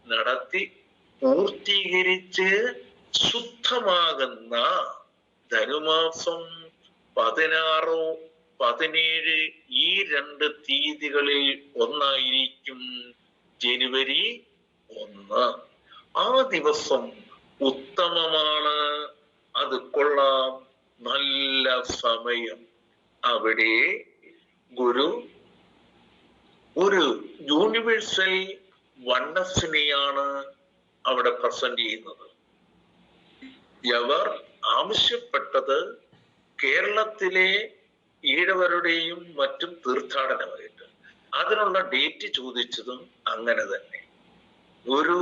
നടത്തി പൂർത്തീകരിച്ച് ശുദ്ധമാകുന്ന ധനുമാസം 16, 17 ഈ 2 തീയതികളിൽ ഒന്നായിരിക്കും ജനുവരി 1. ആ ദിവസം ഉത്തമമാണ്, അത് കൊള്ളാം, നല്ല സമയം. അവിടെ ഗുരു ഒരു യൂണിവേഴ്സൽ വണ്ണസിനെയാണ് അവിടെ പ്രസന്റ് ചെയ്യുന്നത്. അവർ ആവശ്യപ്പെട്ടത് കേരളത്തിലെ ഈഴവരുടെയും മറ്റും തീർത്ഥാടനമായിട്ട്. അതിനുള്ള ഡേറ്റ് ചോദിച്ചതും അങ്ങനെ തന്നെ. ഒരു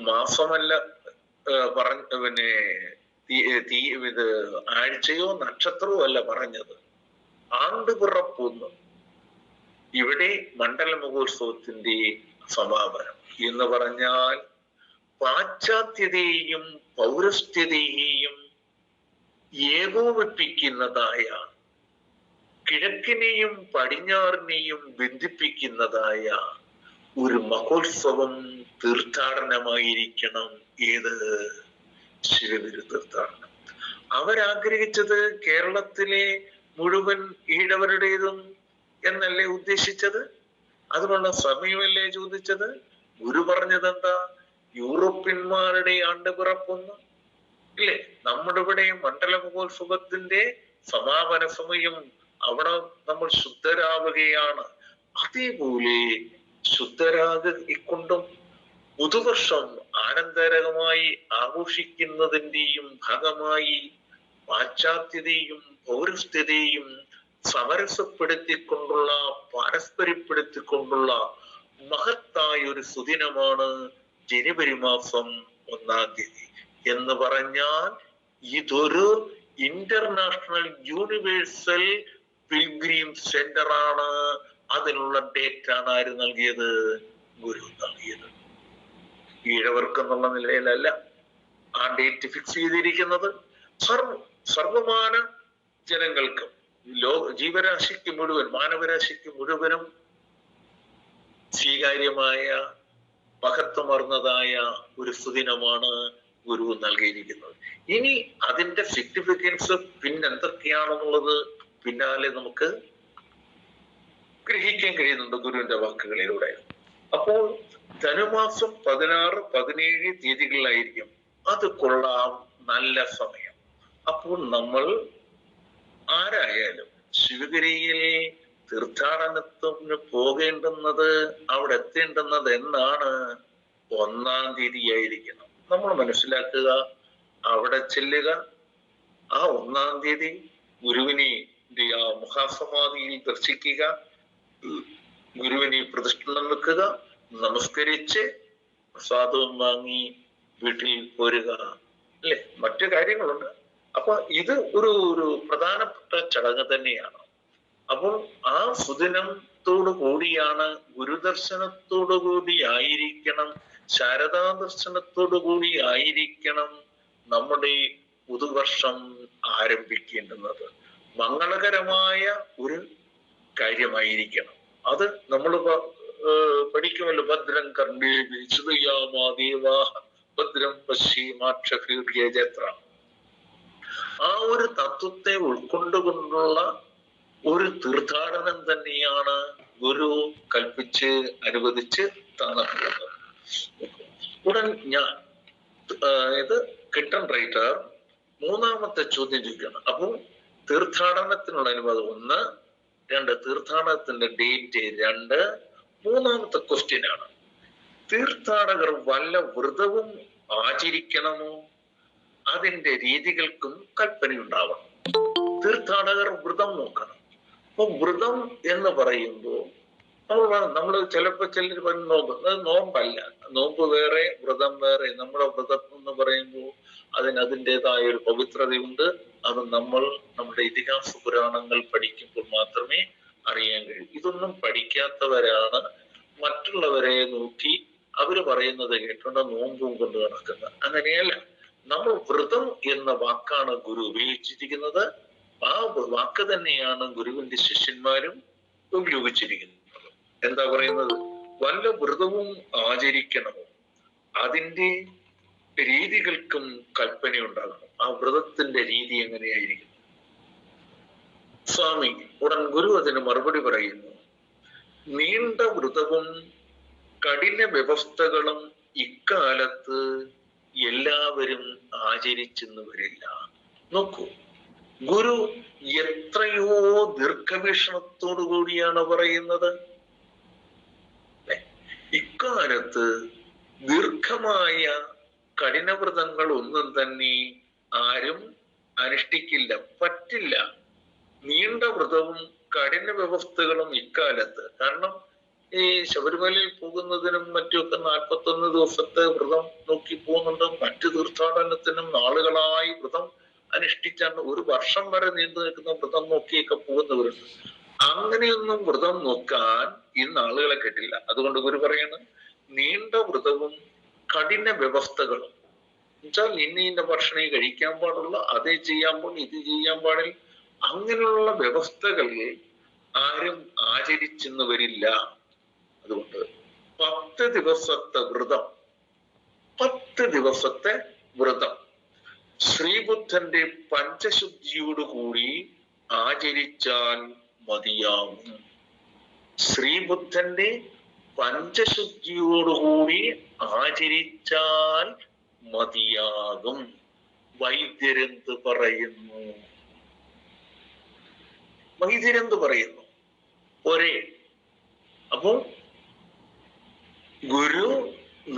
മാസമല്ല പിന്നെ ഇത് ആഴ്ചയോ നക്ഷത്രമോ അല്ല പറഞ്ഞത്, ആണ്ടുപിറപ്പൊന്ന്. ഇവിടെ മണ്ഡല മഹോത്സവത്തിന്റെ സമാപനം എന്ന് പറഞ്ഞാൽ പാശ്ചാത്യതയെയും പൗരസ്ത്യതയെയും ഏകോപിപ്പിക്കുന്നതായ, കിഴക്കിനെയും പടിഞ്ഞാറിനെയും ബന്ധിപ്പിക്കുന്നതായ ഒരു മഹോത്സവം തീർത്ഥാടനമായിരിക്കണം. ഏത്? ശിവഗിരി തീർത്ഥാടനം. അവരാഗ്രഹിച്ചത് കേരളത്തിലെ മുഴുവൻ ഈഴവരുടേതും എന്നല്ലേ ഉദ്ദേശിച്ചത്? അതിനുള്ള സമയമല്ലേ ചോദിച്ചത്? ഗുരു പറഞ്ഞത് എന്താ? യൂറോപ്യന്മാരുടെ ആണ്ടുപിറപ്പൊന്ന് ഇല്ലേ? നമ്മുടെ ഇവിടെ മണ്ഡല മഹോത്സവത്തിന്റെ സമാപന സമയം, അവിടെ നമ്മൾ ശുദ്ധരാവുകയാണ്. അതേപോലെ ശുദ്ധരാകൊണ്ടും പുതുവർഷം ആനന്ദകരമായി ആഘോഷിക്കുന്നതിന്റെയും ഭാഗമായി പാശ്ചാത്യതയും പൗരസ്ത്യതയും സമരസപ്പെടുത്തിക്കൊണ്ടുള്ള, പാരസ്പര്യപ്പെടുത്തിക്കൊണ്ടുള്ള മഹത്തായ ഒരു സുദിനമാണ് ജനുവരി മാസം 1-ാം തീയതി എന്ന് പറഞ്ഞാൽ ഇതൊരു ഇന്റർനാഷണൽ യൂണിവേഴ്സൽ പിൽഗ്രീം സെന്റർ ആണ്. അതിനുള്ള ഡേറ്റ് ആണ് ആര് നൽകിയത്? ഗുരു നൽകിയത്. ഈഴവർക്ക് എന്നുള്ള നിലയിലല്ല ആ ഡേറ്റ് ഫിക്സ് ചെയ്തിരിക്കുന്നത്. സർവമാന ജനങ്ങൾക്കും ജീവരാശിക്ക് മുഴുവൻ, മാനവരാശിക്ക് മുഴുവനും സ്വീകാര്യമായ മഹത്വമർന്നതായ ഒരു സുദിനമാണ് ഗുരു നൽകിയിരിക്കുന്നത്. ഇനി അതിന്റെ സിഗ്നിഫിക്കൻസ് പിന്നെന്തൊക്കെയാണെന്നുള്ളത് പിന്നാലെ നമുക്ക് ഗ്രഹിക്കാൻ കഴിയുന്നുണ്ട് ഗുരുവിന്റെ വാക്കുകളിലൂടെ. അപ്പോൾ ധനുമാസം 16, 17 തീയതികളിലായിരിക്കും. അത് കൊള്ളാം, നല്ല സമയം. അപ്പോൾ നമ്മൾ ആരായാലും ശിവഗിരിയിൽ തീർത്ഥാടനത്തിന് പോകേണ്ടുന്നത്, അവിടെ എത്തേണ്ടുന്നത് എന്നാണ്? 1-ാം തീയതി ആയിരിക്കണം. നമ്മൾ മനസ്സിലാക്കുക, അവിടെ ചെല്ലുക, ആ 1-ാം തീയതി ഗുരുവിനെ ആ മഹാസമാധിയിൽ ദർശിക്കുക, ഗുരുവിനെ പ്രതിഷ്ഠണം വെക്കുക, നമസ്കരിച്ച് പ്രസാദവും വാങ്ങി വീട്ടിൽ പോരുക അല്ലെ? മറ്റു കാര്യങ്ങളുണ്ട്. അപ്പൊ ഇത് ഒരു പ്രധാനപ്പെട്ട ചടങ്ങ് തന്നെയാണ്. അപ്പോൾ ആ സുദിനത്തോടു കൂടിയാണ്, ഗുരുദർശനത്തോടു കൂടി ആയിരിക്കണം, ശാരദാ ദർശനത്തോടു കൂടി ആയിരിക്കണം നമ്മുടെ പുതുവർഷം ആരംഭിക്കേണ്ടുന്നത്. മംഗളകരമായ ഒരു കാര്യമായിരിക്കണം. അത് നമ്മൾ പഠിക്കുമല്ലോ, ഭദ്രം കർണേഭി ശൃണുയാമാദേവാഃ ഭദ്രം പശ്യേമാക്ഷഭിർയജത്ര. ആ ഒരു തത്വത്തെ ഉൾക്കൊണ്ടുകൊണ്ടുള്ള ഒരു തീർത്ഥാടനം തന്നെയാണ് ഗുരു കൽപ്പിച്ച് അനുവദിച്ച് തന്നിട്ടുള്ളത്. ഉടൻ ഞാൻ ഇത് കിട്ടൺ റൈറ്റർ 3-ാമത്തെ ചോദ്യം ചോദിക്കണം. അപ്പോൾ തീർത്ഥാടനത്തിനുള്ള അനുവാദം 1, 2 തീർത്ഥാടനത്തിന്റെ ഡേറ്റ് 2, 3-ാമത്തെ ക്വസ്റ്റ്യൻ ആണ്, തീർത്ഥാടകർ വല്ല വ്രതവും ആചരിക്കണമോ? അതിന്റെ രീതികൾക്കും കൽപ്പനയുണ്ടാവണം. തീർത്ഥാടകർ വ്രതം നോക്കണം. അപ്പൊ വ്രതം എന്ന് പറയുമ്പോൾ നമ്മൾ ചിലപ്പോ ചിലർ പറഞ്ഞ് നോമ്പ്, അത് നോമ്പല്ല. നോമ്പ് വേറെ, വ്രതം വേറെ. നമ്മുടെ വ്രതം എന്ന് പറയുമ്പോൾ അതിൻ്റെതായ ഒരു പവിത്രതയുണ്ട്. അത് നമ്മൾ നമ്മുടെ ഇതിഹാസ പുരാണങ്ങൾ പഠിക്കുമ്പോൾ മാത്രമേ അറിയാൻ കഴിയൂ. ഇതൊന്നും പഠിക്കാത്തവരാണ് മറ്റുള്ളവരെ നോക്കി അവര് പറയുന്നത് കേട്ടുകൊണ്ട് നോമ്പും കൊണ്ട് നടക്കുന്നത്. അങ്ങനെയല്ല. നമ്മൾ വ്രതം എന്ന വാക്കാണ് ഗുരു ഉപയോഗിച്ചിരിക്കുന്നത്. ആ വാക്ക് തന്നെയാണ് ഗുരുവിന്റെ ശിഷ്യന്മാരും ഉപയോഗിച്ചിരിക്കുന്നത്. എന്താ പറയുന്നത്? വല്ല വ്രതവും ആചരിക്കണമോ? അതിന്റെ രീതികൾക്കും കൽപ്പനയുണ്ടാകണം. ആ വ്രതത്തിന്റെ രീതി എങ്ങനെയായിരിക്കും? സ്വാമി ഉടൻ ഗുരു അതിന് മറുപടി പറയുന്നു, നീണ്ട വ്രതവും കഠിന വ്യവസ്ഥകളും ഇക്കാലത്ത് എല്ലാവരും ആചരിച്ചെന്ന് വരില്ല. നോക്കൂ, ഗുരു എത്രയോ ദീർഘവീക്ഷണത്തോടു കൂടിയാണ് പറയുന്നത്. അക്കാലത്ത് ദീർഘമായ കഠിനവ്രതങ്ങൾ ഒന്നും തന്നെ ആരും അനുഷ്ഠിക്കില്ല, പറ്റില്ല. നീണ്ട വ്രതവും കഠിന വ്യവസ്ഥകളും ഇക്കാലത്ത്. കാരണം ഈ ശബരിമലയിൽ പോകുന്നതിനും മറ്റുമൊക്കെ 41 ദിവസത്തെ വ്രതം നോക്കി പോകുന്നുണ്ട്. മറ്റു തീർത്ഥാടനത്തിനും നാളുകളായി വ്രതം അനുഷ്ഠിച്ചാണ് 1 വർഷം വരെ നീണ്ടു നിൽക്കുന്ന വ്രതം നോക്കിയൊക്കെ പോകുന്നവരുണ്ട്. അങ്ങനെയൊന്നും വ്രതം നോക്കാൻ ഇന്ന് ആളുകളെ കിട്ടില്ല. അതുകൊണ്ട് ഗുരു പറയാണ്, നീണ്ട വ്രതവും കഠിന വ്യവസ്ഥകളും എന്നുവെച്ചാൽ ഇന്ന ഭക്ഷണം കഴിക്കാൻ പാടുള്ള, അതേ ചെയ്യാൻ പാടില്ല, ഇത് ചെയ്യാൻ പാടില്ല, അങ്ങനെയുള്ള വ്യവസ്ഥകൾ ആരും ആചരിച്ചെന്ന് വരില്ല. അതുകൊണ്ട് 10 ദിവസത്തെ വ്രതം, 10 ദിവസത്തെ വ്രതം ശ്രീബുദ്ധന്റെ പഞ്ചശുദ്ധിയോടുകൂടി ആചരിച്ചാൽ മതിയാവും. ശ്രീബുദ്ധന്റെ പഞ്ചശുദ്ധിയോടുകൂടി ആചരിച്ചാൽ മതിയാകും. വൈദ്യരെന്ത് പറയുന്നു? വൈദ്യരെന്ത് പറയുന്നു? ഒരേ. അപ്പോ ഗുരു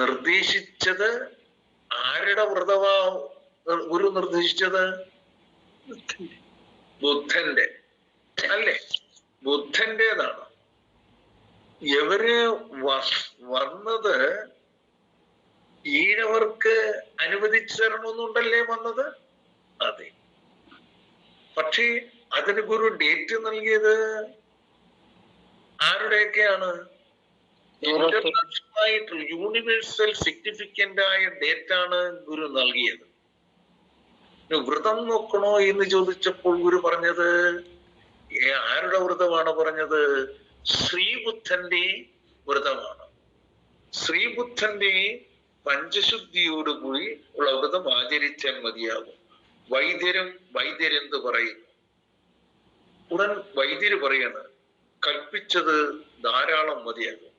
നിർദ്ദേശിച്ചത് ആരുടെ വ്രതമാ? ഗുരു നിർദ്ദേശിച്ചത് ബുദ്ധന്റെ അല്ലേ? ബുദ്ധന്റേതാണ്. ഇവര് വന്നത് ഈഴവർക്ക് അനുവദിച്ചു തരണമെന്നുണ്ടല്ലേ വന്നത്? അതെ. പക്ഷേ അതിന് ഗുരു ഡേറ്റ് നൽകിയത് ആരുടെയൊക്കെയാണ്? ഇന്റർനാഷണൽ ആയിട്ടുള്ള യൂണിവേഴ്സൽ സിഗ്നിഫിക്കന്റ് ആയ ഡേറ്റ് ആണ് ഗുരു നൽകിയത്. വ്രതം നോക്കണോ എന്ന് ചോദിച്ചപ്പോൾ ഗുരു പറഞ്ഞത് ആരുടെ വ്രതമാണ് പറഞ്ഞത്? ശ്രീബുദ്ധന്റെ വ്രതമാണ്. ശ്രീബുദ്ധന്റെ പഞ്ചശുദ്ധിയോടുകൂടി ഉള്ള വ്രതം ആചരിച്ചാൽ മതിയാകും. വൈദ്യരെന്ത് പറയുന്നു? ഉടൻ വൈദ്യര് പറയാണ്, കൽപ്പിച്ചത് ധാരാളം മതിയാകും.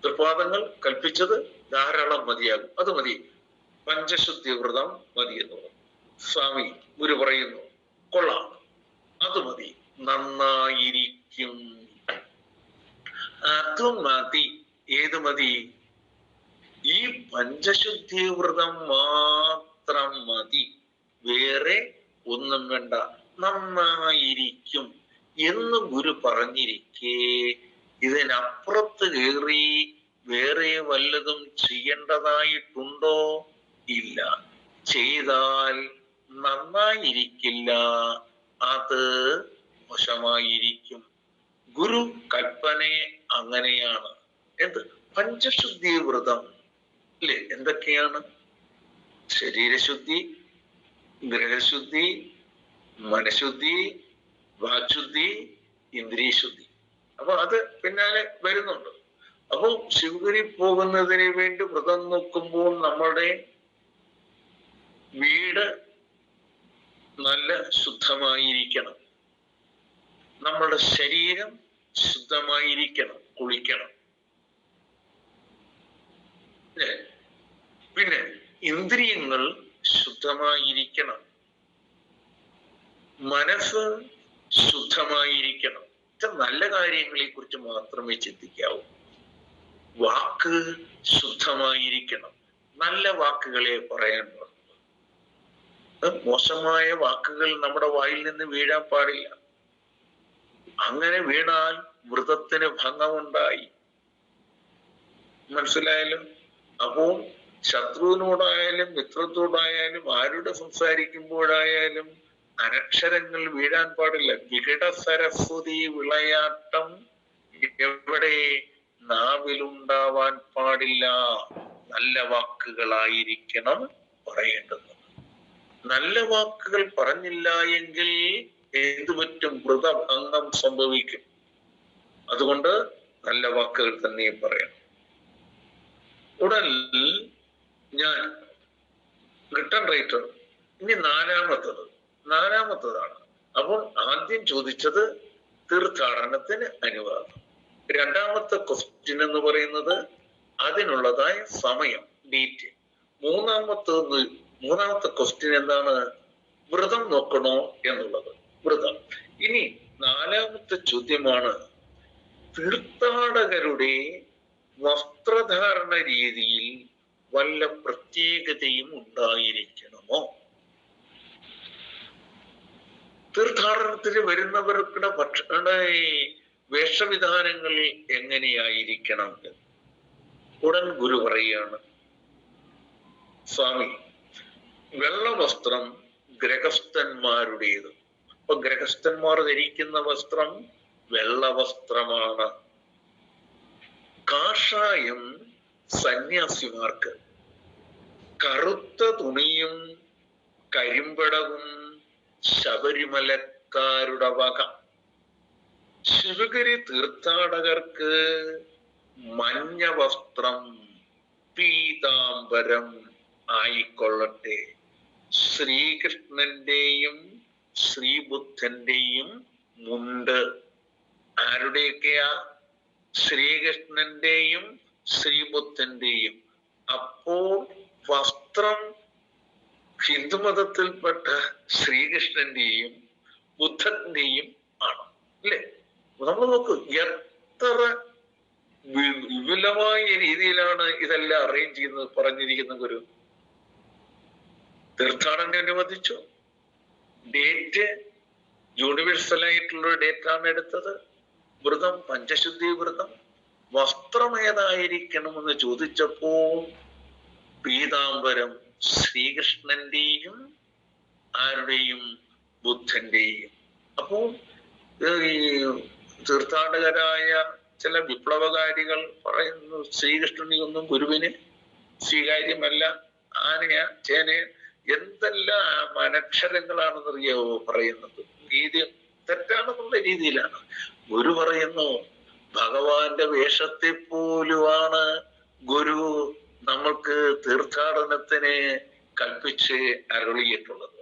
തൃപാദങ്ങൾ കൽപ്പിച്ചത് ധാരാളം മതിയാകും, അത് മതി, പഞ്ചശുദ്ധി വ്രതം മതി എന്ന് പറഞ്ഞു. സ്വാമി ഗുരു പറയുന്നു, കൊള്ളാം, അത് മതി, നന്നായിരിക്കും. അത് മതി. ഏത് മതി? ഈ പഞ്ചശുദ്ധി വ്രതം മാത്രം മതി, വേറെ ഒന്നും വേണ്ട, നന്നായിരിക്കും എന്ന് ഗുരു പറഞ്ഞിരിക്കെ ഇതിനപ്പുറത്ത് കയറി വേറെ വല്ലതും ചെയ്യേണ്ടതായിട്ടുണ്ടോ? ഇല്ല. ചെയ്താൽ നന്നായിരിക്കില്ല, അത് മോശമായിരിക്കും. ഗുരു കൽപ്പന അങ്ങനെയാണ്. എന്ത്? പഞ്ചശുദ്ധി വ്രതം അല്ലേ? എന്തൊക്കെയാണ്? ശരീരശുദ്ധി, ഗ്രഹശുദ്ധി, മനഃശുദ്ധി, വാക്ശുദ്ധി, ഇന്ദ്രിയശുദ്ധി. അപ്പൊ അത് പിന്നാലെ വരുന്നുണ്ട്. അപ്പൊ ശിവഗിരി പോകുന്നതിന് വേണ്ടി വ്രതം നോക്കുമ്പോൾ നമ്മുടെ വീട് നല്ല ശുദ്ധമായിരിക്കണം, നമ്മുടെ ശരീരം ശുദ്ധമായിരിക്കണം, കുളിക്കണം. പിന്നെ ഇന്ദ്രിയങ്ങൾ ശുദ്ധമായിരിക്കണം, മനസ്സ് ശുദ്ധമായിരിക്കണം. നല്ല കാര്യങ്ങളെ കുറിച്ച് മാത്രമേ ചിന്തിക്കാവൂ. വാക്ക് ശുദ്ധമായിരിക്കണം, നല്ല വാക്കുകളെ പറയാൻ പാടുള്ളൂ. മോശമായ വാക്കുകൾ നമ്മുടെ വായിൽ നിന്ന് വീഴാൻ പാടില്ല. അങ്ങനെ വീണാൽ വ്രതത്തിന് ഭംഗമുണ്ടായി. മനസ്സിലായാലും? അപ്പോൾ ശത്രുവിനോടായാലും മിത്രത്തോടായാലും ആരുടെ സംസാരിക്കുമ്പോഴായാലും അനക്ഷരങ്ങൾ വീഴാൻ പാടില്ല. വികട സരസ്വതി വിളയാട്ടം എവിടെ? നാവിലുണ്ടാവാൻ പാടില്ല. നല്ല വാക്കുകളായിരിക്കണം പറയേണ്ടത്. നല്ല വാക്കുകൾ പറഞ്ഞില്ല എങ്കിൽ എന്തു പറ്റും? വ്രതഭംഗം സംഭവിക്കും. അതുകൊണ്ട് നല്ല വാക്കുകൾ തന്നെ പറയണം. ഉടൻ ഞാൻ റിട്ടേൺ റൈറ്റർ ഇനി നാലാമത്തതാണ്. അപ്പോൾ ആദ്യം ചോദിച്ചത് തീർത്ഥാടനത്തിന് അനുവാദം. രണ്ടാമത്തെ ക്വസ്റ്റ്യൻ എന്ന് പറയുന്നത് അതിനുള്ളതായ സമയം, ഡേറ്റ്. മൂന്നാമത്തെ ക്വസ്റ്റ്യൻ എന്താണ്? വ്രതം നോക്കണോ എന്നുള്ളത്. വ്രതം. ഇനി നാലാമത്തെ ചോദ്യമാണ് തീർത്ഥാടകരുടെ വസ്ത്രധാരണ രീതിയിൽ വല്ല പ്രത്യേകതയും ഉണ്ടായിരിക്കണമോ? തീർത്ഥാടനത്തിന് വരുന്നവരുടെ വേഷവിധാനങ്ങൾ എങ്ങനെയായിരിക്കണം? ഉടൻ ഗുരു പറയുകയാണ്, സ്വാമി, വെള്ള വസ്ത്രം ഗൃഹസ്ഥന്മാരുടേത്. അപ്പൊ ഗൃഹസ്ഥന്മാർ ധരിക്കുന്ന വസ്ത്രം വെള്ള വസ്ത്രമാണ്. കാഷായം സന്യാസിമാർക്ക്, കറുത്ത തുണിയും കരിമ്പടവും ശബരിമലക്കാരുടെ വക. ശിവഗിരി തീർത്ഥാടകർക്ക് മഞ്ഞ വസ്ത്രം പീതാംബരം ആയിക്കൊള്ളട്ടെ. ശ്രീകൃഷ്ണന്റെയും ശ്രീബുദ്ധന്റെയും മുണ്ട്. ആരുടെയൊക്കെയാ? ശ്രീകൃഷ്ണന്റെയും ശ്രീബുദ്ധന്റെയും. അപ്പോൾ വസ്ത്രം ഹിന്ദുമതത്തിൽപ്പെട്ട ശ്രീകൃഷ്ണന്റെയും ബുദ്ധന്റെയും ആണ്, അല്ലേ? നമ്മൾ നോക്കൂ, എത്ര വിപുലമായ രീതിയിലാണ് ഇതെല്ലാം അറേഞ്ച് ചെയ്യുന്നത്, പറഞ്ഞിരിക്കുന്ന ഗുരു. തീർത്ഥാടനം അനുവദിച്ചു. ഡേറ്റ് യൂണിവേഴ്സൽ ആയിട്ടുള്ള ഡേറ്റ് ആണ് എടുത്തത്. വ്രതം പഞ്ചശുദ്ധി വ്രതം. വസ്ത്രം ഏതായിരിക്കണമെന്ന് ചോദിച്ചപ്പോ പീതാംബരം ശ്രീകൃഷ്ണന്റെയും ആരുടെയും ബുദ്ധന്റെയും. അപ്പോ ഈ തീർത്ഥാടകരായ ചില വിപ്ലവകാരികൾ പറയുന്നു ശ്രീകൃഷ്ണനെയൊന്നും ഗുരുവിന് സ്വീകാര്യമല്ല, ആനയ ചേനയ എന്തെല്ലാം അനക്ഷരങ്ങളാണെന്നറിയാവോ പറയുന്നത്. രീതി തെറ്റാണെന്നുള്ള രീതിയിലാണ്. ഗുരു പറയുന്നു, ഭഗവാന്റെ വേഷത്തെ പോലുമാണ് ഗുരു നമ്മൾക്ക് തീർത്ഥാടനത്തിന് കൽപ്പിച്ച് അരുളിയിട്ടുള്ളത്.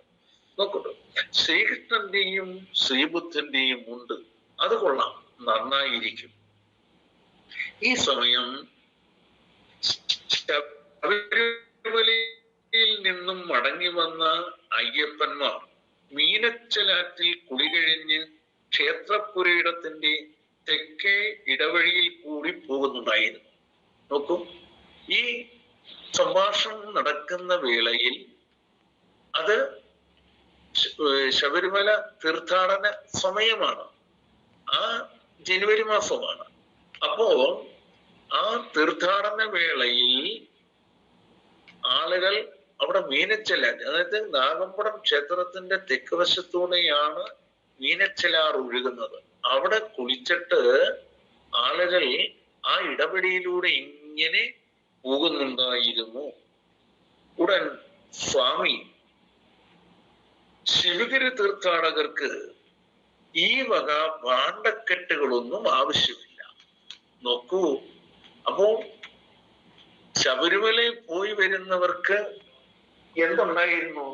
നോക്കട്ടെ, ശ്രീകൃഷ്ണന്റെയും ശ്രീബുദ്ധന്റെയും ഉണ്ട്, അത് കൊള്ളാം, നന്നായിരിക്കും. ഈ സമയം ശബരിമലയിൽ നിന്നും മടങ്ങി വന്ന അയ്യപ്പന്മാർ മീനച്ചലാറ്റിൽ കുളി കഴിഞ്ഞ് ക്ഷേത്രപുരയിടത്തിന്റെ തെക്കേ ഇടവഴിയിൽ കൂടി പോകുന്നുണ്ടായിരുന്നു. നോക്കൂ, ഈ സംഭാഷണം നടക്കുന്ന വേളയിൽ അത് ശബരിമല തീർത്ഥാടന സമയമാണ്, ആ ജനുവരി മാസമാണ്. അപ്പോ ആ തീർത്ഥാടന വേളയിൽ ആളുകൾ അവിടെ മീനച്ചലാറ്റ്, അതായത് നാഗമ്പടം ക്ഷേത്രത്തിന്റെ തെക്ക് വശത്തൂടെയാണ് മീനച്ചലാർ ഒഴുകുന്നത്. അവിടെ കുളിച്ചിട്ട് ആളുകൾ ആ ഇടപെടിയിലൂടെ ഇങ്ങനെ പോകുന്നുണ്ടായിരുന്നു. ഉടൻ സ്വാമി, ശിവഗിരി തീർത്ഥാടകർക്ക് ഈ വക ഭാണ്ഡക്കെട്ടുകളൊന്നും ആവശ്യമില്ല. നോക്കൂ, അപ്പോ ശബരിമലയിൽ പോയി വരുന്നവർക്ക് എന്തുണ്ടായിരുന്നു?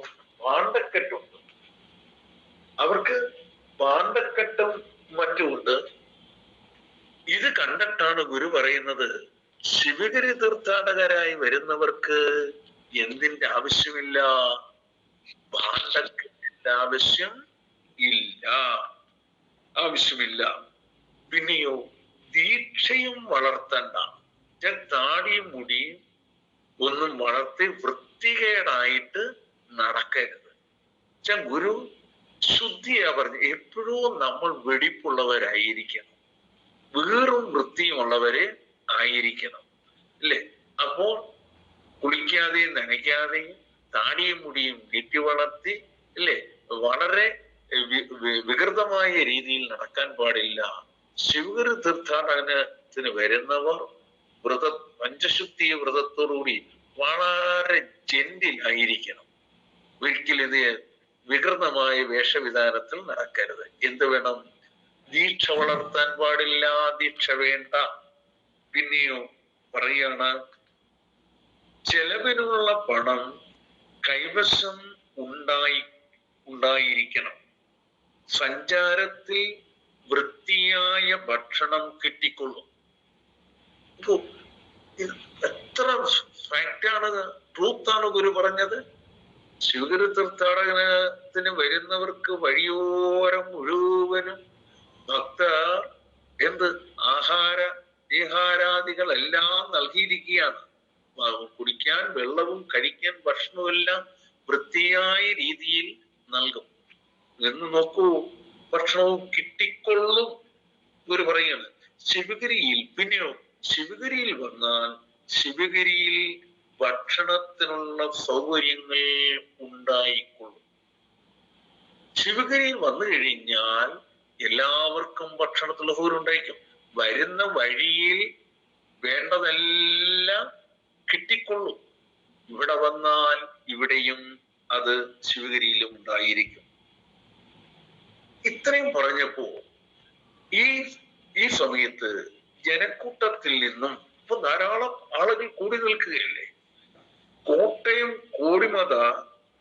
ഭാണ്ഡക്കെട്ടുണ്ട്. അവർക്ക് ഭാണ്ഡക്കെട്ടും മറ്റുമുണ്ട്. ഇത് കണ്ടിട്ടാണ് ഗുരു പറയുന്നത്, ശിവഗിരി തീർത്ഥാടകരായി വരുന്നവർക്ക് എന്തിന്റെ ആവശ്യമില്ല? ഭാണ്ഡക്കെട്ടിന്റെ ആവശ്യം ഇല്ല, ആവശ്യമില്ല. പിന്നെയോ ദീക്ഷയും വളർത്തണ്ട. താടിയും മുടിയും ഒന്നും വളർത്തി വൃത്തികേടായിട്ട് നടക്കരുത്. ഗുരു ശുദ്ധിയാ പറഞ്ഞു. എപ്പോഴും നമ്മൾ വെടിപ്പുള്ളവരായിരിക്കണം, വീറും വൃത്തിയുമുള്ളവരെ ആയിരിക്കണം, അല്ലേ? അപ്പോൾ കുളിക്കാതെയും നനയ്ക്കാതെയും താടിയും മുടിയും കെട്ടി വളർത്തി, അല്ലേ, വളരെ വികൃതമായ രീതിയിൽ നടക്കാൻ പാടില്ല. ശിവഗിരി തീർത്ഥാടനത്തിന് വരുന്നവർ പഞ്ചശുദ്ധി വ്രതത്തോടുകൂടി വളരെ ജെന്റിൽ ആയിരിക്കണം. ഒരിക്കലും ഇത് വികൃതമായ വേഷവിധാനത്തിൽ നടക്കരുത്. എന്ത് വേണം? ദീക്ഷ വളർത്താൻ പാടില്ല, ദീക്ഷ വേണ്ട. പിന്നെയോ പറയാണ്, ചെലവിനുള്ള പണം കൈവശം ഉണ്ടായിരിക്കണം. സഞ്ചാരത്തിൽ വൃത്തിയായ ഭക്ഷണം കിട്ടിക്കൊള്ളും. എത്ര ഫാക്റ്റാണ്, ട്രൂത്താണ് ഗുരു പറഞ്ഞത്. ശിവഗിരി തീർത്ഥാടനത്തിന് വരുന്നവർക്ക് വഴിയോരം മുഴുവനും ഭക്തർ ആഹാര വിഹാരാദികളെല്ലാം നൽകിയിരിക്കുകയാണ്. കുടിക്കാൻ വെള്ളവും കഴിക്കാൻ ഭക്ഷണവും എല്ലാം വൃത്തിയായ രീതിയിൽ നൽകും. എന്ന് നോക്കൂ, ഭക്ഷണവും കിട്ടിക്കൊള്ളും. ഇവർ പറയാണ് ശിവഗിരിയിൽ. പിന്നെയോ ശിവഗിരിയിൽ വന്നാൽ ശിവഗിരിയിൽ ഭക്ഷണത്തിനുള്ള സൗകര്യങ്ങൾ ഉണ്ടായിക്കൊള്ളും. ശിവഗിരിയിൽ വന്നു കഴിഞ്ഞാൽ എല്ലാവർക്കും ഭക്ഷണത്തിനുള്ള സൗകര്യം ഉണ്ടായിരിക്കും. വരുന്ന വഴിയിൽ വേണ്ടതെല്ലാം കിട്ടിക്കൊള്ളും. ഇവിടെ വന്നാൽ ഇവിടെയും അത് ശിവഗിരിയിലും ഉണ്ടായിരിക്കും. ഇത്രയും പറഞ്ഞപ്പോ ഈ സമയത്ത് ജനക്കൂട്ടത്തിൽ നിന്നും ഇപ്പൊ ധാരാളം ആളുകൾ കൂടി നിൽക്കുകയല്ലേ. കോട്ടയം കോടിമത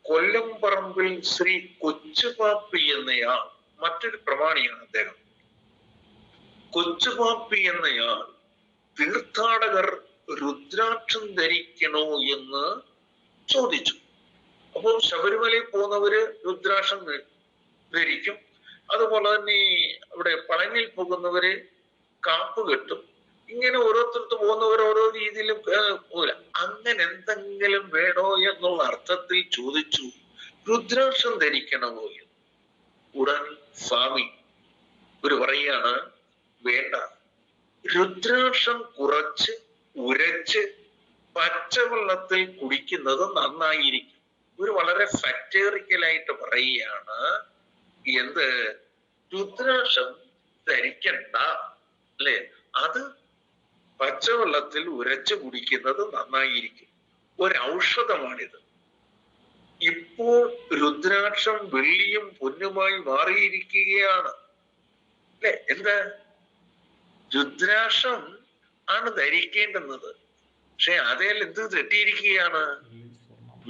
കൊല്ലംപറമ്പിൽ ശ്രീ കൊച്ചുപാപ്പി എന്നയാൾ മറ്റൊരു പ്രമാണിയാണ്. അദ്ദേഹം കൊച്ചുപാപ്പി എന്നയാൾ തീർത്ഥാടകർ രുദ്രാക്ഷം ധരിക്കണോ എന്ന് ചോദിച്ചു. അപ്പോൾ ശബരിമലയിൽ പോകുന്നവര് രുദ്രാക്ഷം ധരിക്കും. അതുപോലെ തന്നെ അവിടെ പളനിയിൽ പോകുന്നവര് കാപ്പ് കെട്ടും. ഇങ്ങനെ ഓരോരുത്തർക്ക് പോകുന്നവർ ഓരോ രീതിയിലും പോല. അങ്ങനെ എന്തെങ്കിലും വേണോ എന്നുള്ള അർത്ഥത്തിൽ ചോദിച്ചു, രുദ്രാക്ഷം ധരിക്കണമോ എന്ന്. ഉടൻ സ്വാമി പറയാണ്, വേണ്ട, രുദ്രാക്ഷം കുറച്ച് ഉരച്ച് പച്ചവെള്ളത്തിൽ കുടിക്കുന്നത് നന്നായിരിക്കും. വളരെ ഫാക്ടറിക്കലായിട്ട് പറയുകയാണ്, എന്ത് രുദ്രാക്ഷം ധരിക്കണ്ട അല്ലെ, അത് പച്ചവെള്ളത്തിൽ ഉരച്ച് കുടിക്കുന്നത് നന്നായിരിക്കും. ഒരൗഷധമാണിത്. ഇപ്പോൾ രുദ്രാക്ഷം വെള്ളിയും പൊന്നുമായി മാറിയിരിക്കുകയാണ് അല്ലെ. എന്താ, രുദ്രാക്ഷം ആണ് ധരിക്കേണ്ടുന്നത്. പക്ഷെ അതിൽ എന്ത് തെറ്റിയിരിക്കുകയാണ്?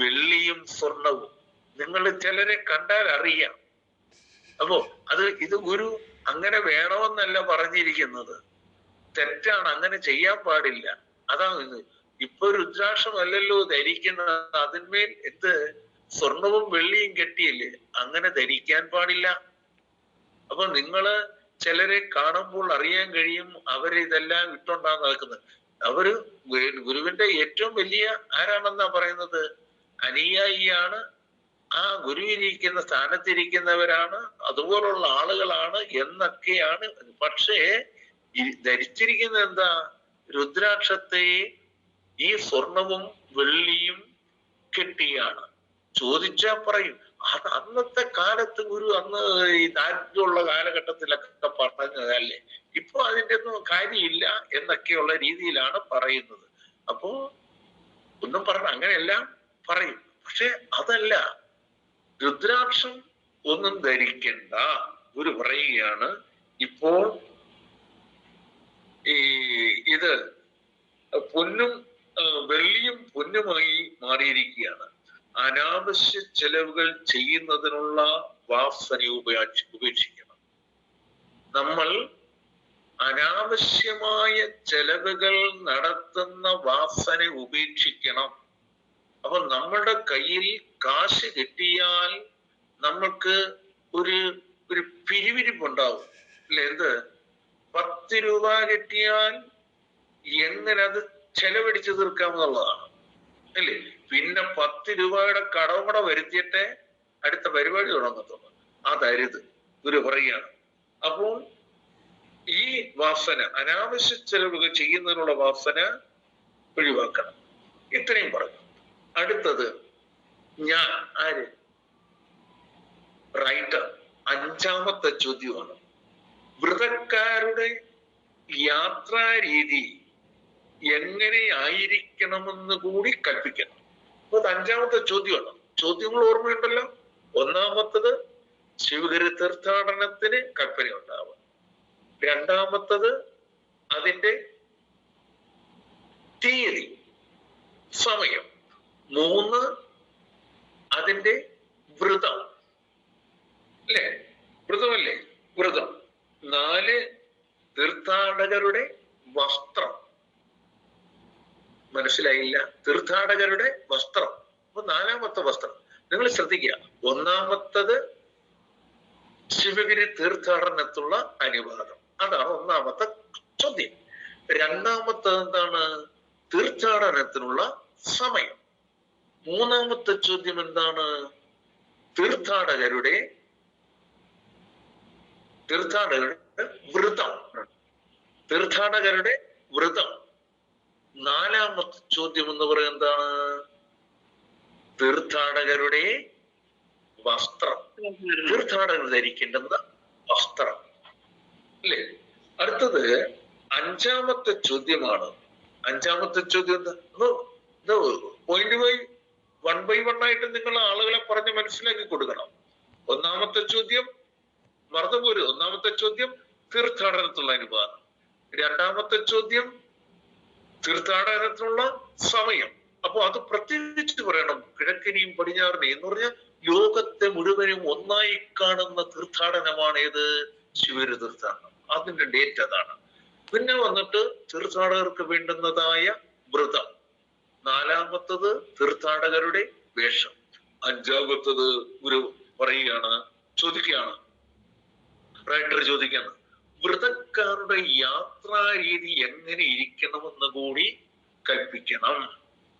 വെള്ളിയും സ്വർണവും. നിങ്ങൾ ചിലരെ കണ്ടാൽ അറിയാം. അപ്പോ ഇത് ഗുരു അങ്ങനെ വേണമെന്നല്ല പറഞ്ഞിരിക്കുന്നത്. തെറ്റാണ്, അങ്ങനെ ചെയ്യാൻ പാടില്ല. അതാണ് ഇപ്പൊ രുദ്രാക്ഷമല്ലല്ലോ ധരിക്കുന്നത്, അതിന്മേൽ സ്വർണവും വെള്ളിയും കെട്ടിയില്ലേ, അങ്ങനെ ധരിക്കാൻ പാടില്ല. അപ്പൊ നിങ്ങള് ചിലരെ കാണുമ്പോൾ അറിയാൻ കഴിയും അവരിതെല്ലാം ഇട്ടുണ്ടാകുന്ന നടക്കുന്നത്. അവര് ഗുരുവിന്റെ ഏറ്റവും വലിയ ആരാണെന്നാ പറയുന്നത്? അനുയായിയാണ്. ആ ഗുരുവിരിക്കുന്ന സ്ഥാനത്തിരിക്കുന്നവരാണ്, അതുപോലുള്ള ആളുകളാണ് എന്നൊക്കെയാണ്. പക്ഷേ ധരിച്ചിരിക്കുന്നത് എന്താ? രുദ്രാക്ഷത്തെ ഈ സ്വർണവും വെള്ളിയും കെട്ടിയാണ്. ചോദിച്ചാ പറയും, അത് അന്നത്തെ കാലത്ത് ഗുരു അന്ന് ഈ ദാരിദ്ര്യമുള്ള കാലഘട്ടത്തിലൊക്കെ പറഞ്ഞതല്ലേ, ഇപ്പൊ അതിൻ്റെ ഒന്നും കാര്യമില്ല എന്നൊക്കെയുള്ള രീതിയിലാണ് പറയുന്നത്. അപ്പോ ഒന്നും പറഞ്ഞ അങ്ങനെയെല്ലാം പറയും. പക്ഷെ അതല്ല, രുദ്രാക്ഷം ഒന്നും ധരിക്കണ്ട. ഗുരു പറയുകയാണ്, ഇപ്പോൾ ഇത് പൊന്നും വെള്ളിയും പൊന്നുമായി മാറിയിരിക്കുകയാണ്. അനാവശ്യ ചെലവുകൾ ചെയ്യുന്നതിനുള്ള വാസന ഉപേക്ഷിക്കണം. നമ്മൾ അനാവശ്യമായ ചെലവുകൾ നടത്തുന്ന വാസന ഉപേക്ഷിക്കണം. അപ്പൊ നമ്മളുടെ കയ്യിൽ കാശ് കിട്ടിയാൽ നമ്മൾക്ക് ഒരു പിരിവിരിപ്പുണ്ടാവും അല്ലെ. 10 രൂപ കിട്ടിയാൽ എങ്ങനെ അത് ചെലവഴിച്ചു തീർക്കാമെന്നുള്ളതാണ് അല്ലേ. പിന്നെ 10 രൂപയുടെ കടവും കൂടെ വരുത്തിയിട്ടേ അടുത്ത പരിപാടി തുടങ്ങത്തുള്ളൂ. അതരുത്, ഗുരു പറയുകയാണ്. അപ്പോൾ ഈ വാസന, അനാവശ്യ ചെലവുകൾ ചെയ്യുന്നതിനുള്ള വാസന ഒഴിവാക്കണം. ഇത്രയും പറഞ്ഞു. അടുത്തത് ഞാൻ ആര്? റൈറ്റർ. 5ാമത്തെ ചോദ്യമാണ്, വ്രതക്കാരുടെ യാത്രാരീതി എങ്ങനെ ആയിരിക്കണമെന്ന് കൂടി കൽപ്പിക്കണം. അപ്പൊ 5ാമത്തെ ചോദ്യമാണ്. ചോദ്യങ്ങൾ ഓർമ്മയുണ്ടല്ലോ. 1ാമത്തത് ശിവഗിരി തീർത്ഥാടനത്തിന് കൽപ്പന ഉണ്ടാവുക. 2ാമത്തത് അതിന്റെ തീയതി, സമയം. 3 അതിന്റെ വ്രതം അല്ലേ, വ്രതമല്ലേ, വ്രതം. 4 തീർത്ഥാടകരുടെ വസ്ത്രം. മനസ്സിലായില്ല? തീർത്ഥാടകരുടെ വസ്ത്രം. അപ്പൊ 4ാമത്തെ വസ്ത്രം നിങ്ങൾ ശ്രദ്ധിക്കുക. 1ാമത്തത് ശിവഗിരി തീർത്ഥാടനത്തുള്ള അനുവാദം. അതാണ് 1ാമത്തെ ചോദ്യം. രണ്ടാമത്തത് എന്താണ്? തീർത്ഥാടനത്തിനുള്ള സമയം. മൂന്നാമത്തെ ചോദ്യം എന്താണ്? തീർത്ഥാടകരുടെ വ്രതം. തീർത്ഥാടകരുടെ വ്രതം. നാലാമത്തെ ചോദ്യം എന്ന് പറയുന്നത് എന്താണ്? തീർത്ഥാടകരുടെ വസ്ത്രം. തീർത്ഥാടകർ ധരിക്കേണ്ടുന്ന വസ്ത്രം. അല്ലേ? അടുത്തത് അഞ്ചാമത്തെ ചോദ്യമാണ്. അഞ്ചാമത്തെ ചോദ്യം എന്താ? പോയിന്റ് ബൈ വൺ ആയിട്ട് നിങ്ങൾ ആളുകളെ പറഞ്ഞ് മനസ്സിലാക്കി കൊടുക്കണം. ഒന്നാമത്തെ ചോദ്യം മറന്നുപോരും. ഒന്നാമത്തെ ചോദ്യം തീർത്ഥാടനത്തിനുള്ള അനുവാദം. രണ്ടാമത്തെ ചോദ്യം തീർത്ഥാടനത്തിനുള്ള സമയം. അപ്പൊ അത് പ്രത്യേകിച്ച് പറയണം. കിഴക്കിനെയും പടിഞ്ഞാറിനെയും എന്ന് പറഞ്ഞാൽ ലോകത്തെ മുഴുവനും ഒന്നായി കാണുന്ന തീർത്ഥാടനമാണ് ഏത്? ശിവഗിരി തീർത്ഥാടനം. അതിന്റെ ഡേറ്റ് അതാണ്. പിന്നെ വന്നിട്ട് തീർത്ഥാടകർക്ക് വേണ്ടുന്നതായ വ്രതം. നാലാമത്തത് തീർത്ഥാടകരുടെ വേഷം. അഞ്ചാമത്തത് ഒരു പറയുകയാണ്, ചോദിക്കുകയാണ്, റൈറ്റർ ചോദിക്കുകയാണ്, വ്രതക്കാരുടെ യാത്രാ രീതി എങ്ങനെ ഇരിക്കണമെന്ന് കൂടി കൽപ്പിക്കണം.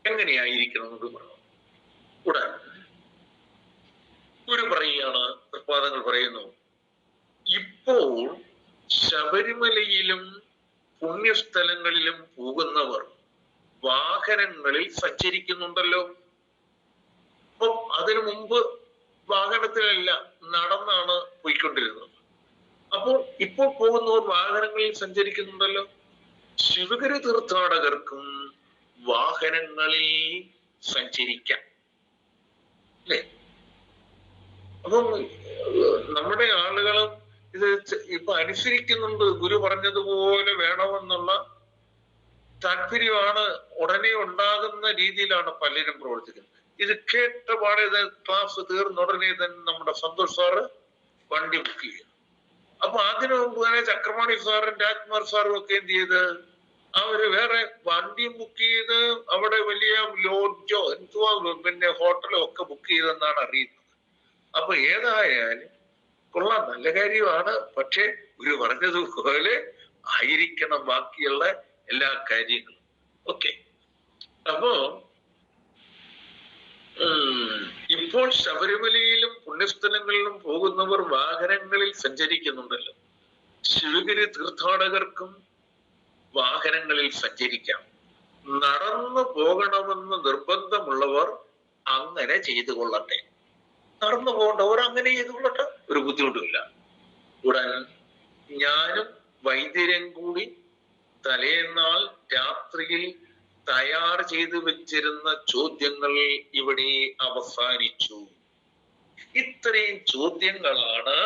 എങ്ങനെയായിരിക്കണം എന്ന് പറഞ്ഞു. ഉടൻ ഒരു പറയുകയാണ്, തൃപ്പാദങ്ങൾ പറയുന്നു, ഇപ്പോൾ ശബരിമലയിലും പുണ്യസ്ഥലങ്ങളിലും പോകുന്നവർ വാഹനങ്ങളിൽ സഞ്ചരിക്കുന്നുണ്ടല്ലോ. അപ്പൊ അതിനു മുമ്പ് വാഹനത്തിലല്ല, നടന്നാണ് പോയിക്കൊണ്ടിരുന്നത്. അപ്പോൾ ഇപ്പോൾ പോകുന്നവർ വാഹനങ്ങളിൽ സഞ്ചരിക്കുന്നുണ്ടല്ലോ. ശിവഗിരി തീർത്ഥാടകർക്കും വാഹനങ്ങളിൽ സഞ്ചരിക്കാം. അല്ലേ? അപ്പം നമ്മുടെ ആളുകളും ഇത് ഇപ്പൊ അനുസരിക്കുന്നുണ്ട്. ഗുരു പറഞ്ഞതുപോലെ വേണമെന്നുള്ള താല്പര്യമാണ് ഉടനെ ഉണ്ടാകുന്ന രീതിയിലാണ് പലരും പ്രവർത്തിക്കുന്നത്. ഇത് കേട്ട പാടെ ക്ലാസ് തീർന്ന ഉടനെ തന്നെ നമ്മുടെ സന്തോഷ് സാറ് വണ്ടി ബുക്ക് ചെയ്തു. അപ്പൊ അതിനു മുമ്പ് തന്നെ ചക്രപാണി സാറും രാജ്കുമാർ സാറും ഒക്കെ എന്ത് ചെയ്ത് അവര് വേറെ വണ്ടിയും ബുക്ക് ചെയ്ത് അവിടെ വലിയ ലോഡ്ജോ എന്തുവാ പിന്നെ ഹോട്ടലോ ഒക്കെ ബുക്ക് ചെയ്തെന്നാണ് അറിയുന്നത്. അപ്പൊ ഏതായാലും കൊള്ളാം, നല്ല കാര്യമാണ്. പക്ഷെ ഗുരു പറഞ്ഞതുപോലെ ആയിരിക്കണം ബാക്കിയുള്ള എല്ലാ കാര്യങ്ങളും. ഓക്കെ. അപ്പോ ഇപ്പോൾ ശബരിമലയിലും പുണ്യസ്ഥലങ്ങളിലും പോകുന്നവർ വാഹനങ്ങളിൽ സഞ്ചരിക്കുന്നുണ്ടല്ലോ. ശിവഗിരി തീർത്ഥാടകർക്കും വാഹനങ്ങളിൽ സഞ്ചരിക്കാം. നടന്നു പോകണമെന്ന് നിർബന്ധമുള്ളവർ അങ്ങനെ ചെയ്തു കൊള്ളട്ടെ. നടന്നു പോകേണ്ടവർ അങ്ങനെ ചെയ്തു കൊള്ളട്ടെ, ഒരു ബുദ്ധിമുട്ടുമില്ല. ഉടൻ ഞാനും വൈദ്യരും കൂടി തലേന്നാൾ രാത്രിയിൽ തയ്യാർ ചെയ്തു വെച്ചിരുന്ന ചോദ്യങ്ങൾ ഇവിടെ അവസാനിച്ചു. ഇത്രയും ചോദ്യങ്ങളാണ്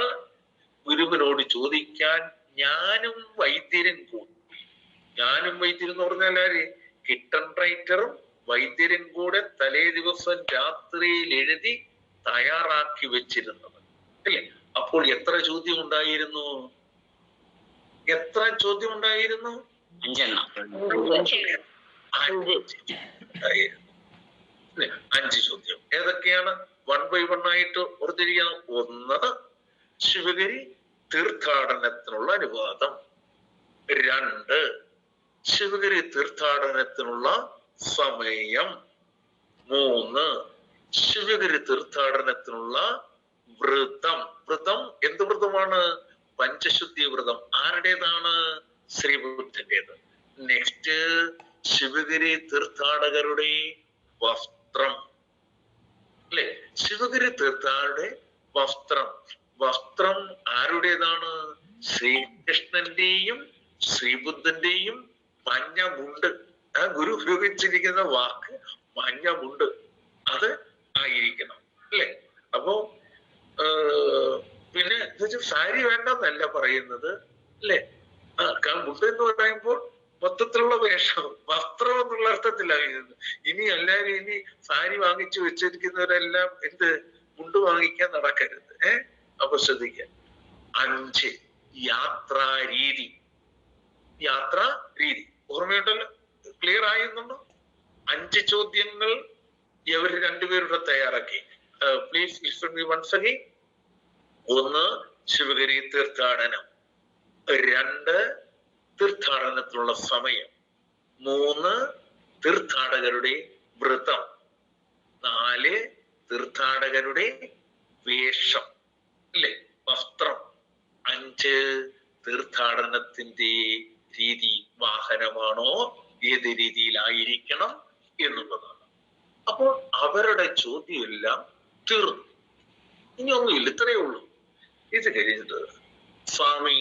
ഗുരുവിനോട് ചോദിക്കാൻ ഞാനും വൈദ്യരും കൂടി. ഞാനും വൈദ്യരും എന്ന് പറഞ്ഞാൽ ആര്? കിട്ടൺ റൈറ്ററും വൈദ്യരും കൂടെ തലേ ദിവസം രാത്രിയിൽ എഴുതി തയ്യാറാക്കി വെച്ചിരുന്നത് അല്ലേ? അപ്പോൾ എത്ര ചോദ്യം ഉണ്ടായിരുന്നു? എത്ര ചോദ്യം ഉണ്ടായിരുന്നു? 5 എണ്ണം. 5 ചോദ്യം. ഏതൊക്കെയാണ്? 1 by 1 ആയിട്ട് ഓർത്തിരിക്കണം. 1, ശിവഗിരി തീർത്ഥാടനത്തിനുള്ള അനുവാദം. 2, ശിവഗിരി തീർത്ഥാടനത്തിനുള്ള സമയം. 3, ശിവഗിരി തീർത്ഥാടനത്തിനുള്ള വ്രതം. വ്രതം എന്ത് വ്രതമാണ്? പഞ്ചശുദ്ധി വ്രതം. ആരുടേതാണ്? ശ്രീബുദ്ധന്റേത്. നെക്സ്റ്റ്, ശിവഗിരി തീർത്ഥാടകരുടെ വസ്ത്രം. അല്ലെ? ശിവഗിരി തീർത്ഥാടകരുടെ വസ്ത്രം. വസ്ത്രം ആരുടേതാണ്? ശ്രീകൃഷ്ണന്റെയും ശ്രീബുദ്ധന്റെയും മഞ്ഞമുണ്ട്. ആ ഗുരു ഉപയോഗിച്ചിരിക്കുന്ന വാക്ക് മഞ്ഞമുണ്ട്. അത് ആയിരിക്കണം. അല്ലെ? അപ്പോ പിന്നെ സാരി വേണ്ടെന്നല്ല പറയുന്നത്. അല്ലെ? മുണ്ട് എന്ന് പറയുമ്പോൾ മൊത്തത്തിലുള്ള വേഷം, വസ്ത്രം എന്നുള്ള അർത്ഥത്തിലാണ്. ഇനി എല്ലാരും ഇനി സാരി വാങ്ങിച്ചു വെച്ചിരിക്കുന്നവരെല്ലാം എന്ത് മുണ്ട് വാങ്ങിക്കാൻ നടക്കരുത്. അപ്പൊ ശ്രദ്ധിക്കുക. 5, യാത്രാരീതി. യാത്രാരീതി ഓർമ്മയുണ്ടല്ലോ? ക്ലിയർ ആയിരുന്നുണ്ടോ? 5 ചോദ്യങ്ങൾ ഇവർ രണ്ടുപേരുടെ തയ്യാറാക്കി. Please listen me once again. 1, Sivagiri തീർത്ഥാടനം. 2, തീർത്ഥാടനത്തിനുള്ള സമയം, 3 തീർത്ഥാടകരുടെ വ്രതം, 4 തീർത്ഥാടകരുടെ വേഷം അല്ലെ, വസ്ത്രം, 5 തീർത്ഥാടനത്തിന്റെ രീതി, വാഹനമാണോ, ഏത് രീതിയിലായിരിക്കണം എന്നുള്ളതാണ്. അപ്പോൾ അവരുടെ ചോദ്യമെല്ലാം തീർന്നു. ഇനി ഒന്നുമില്ല, ഇത്രയേ ഉള്ളൂ. ഇത് കഴിഞ്ഞിട്ട് സ്വാമി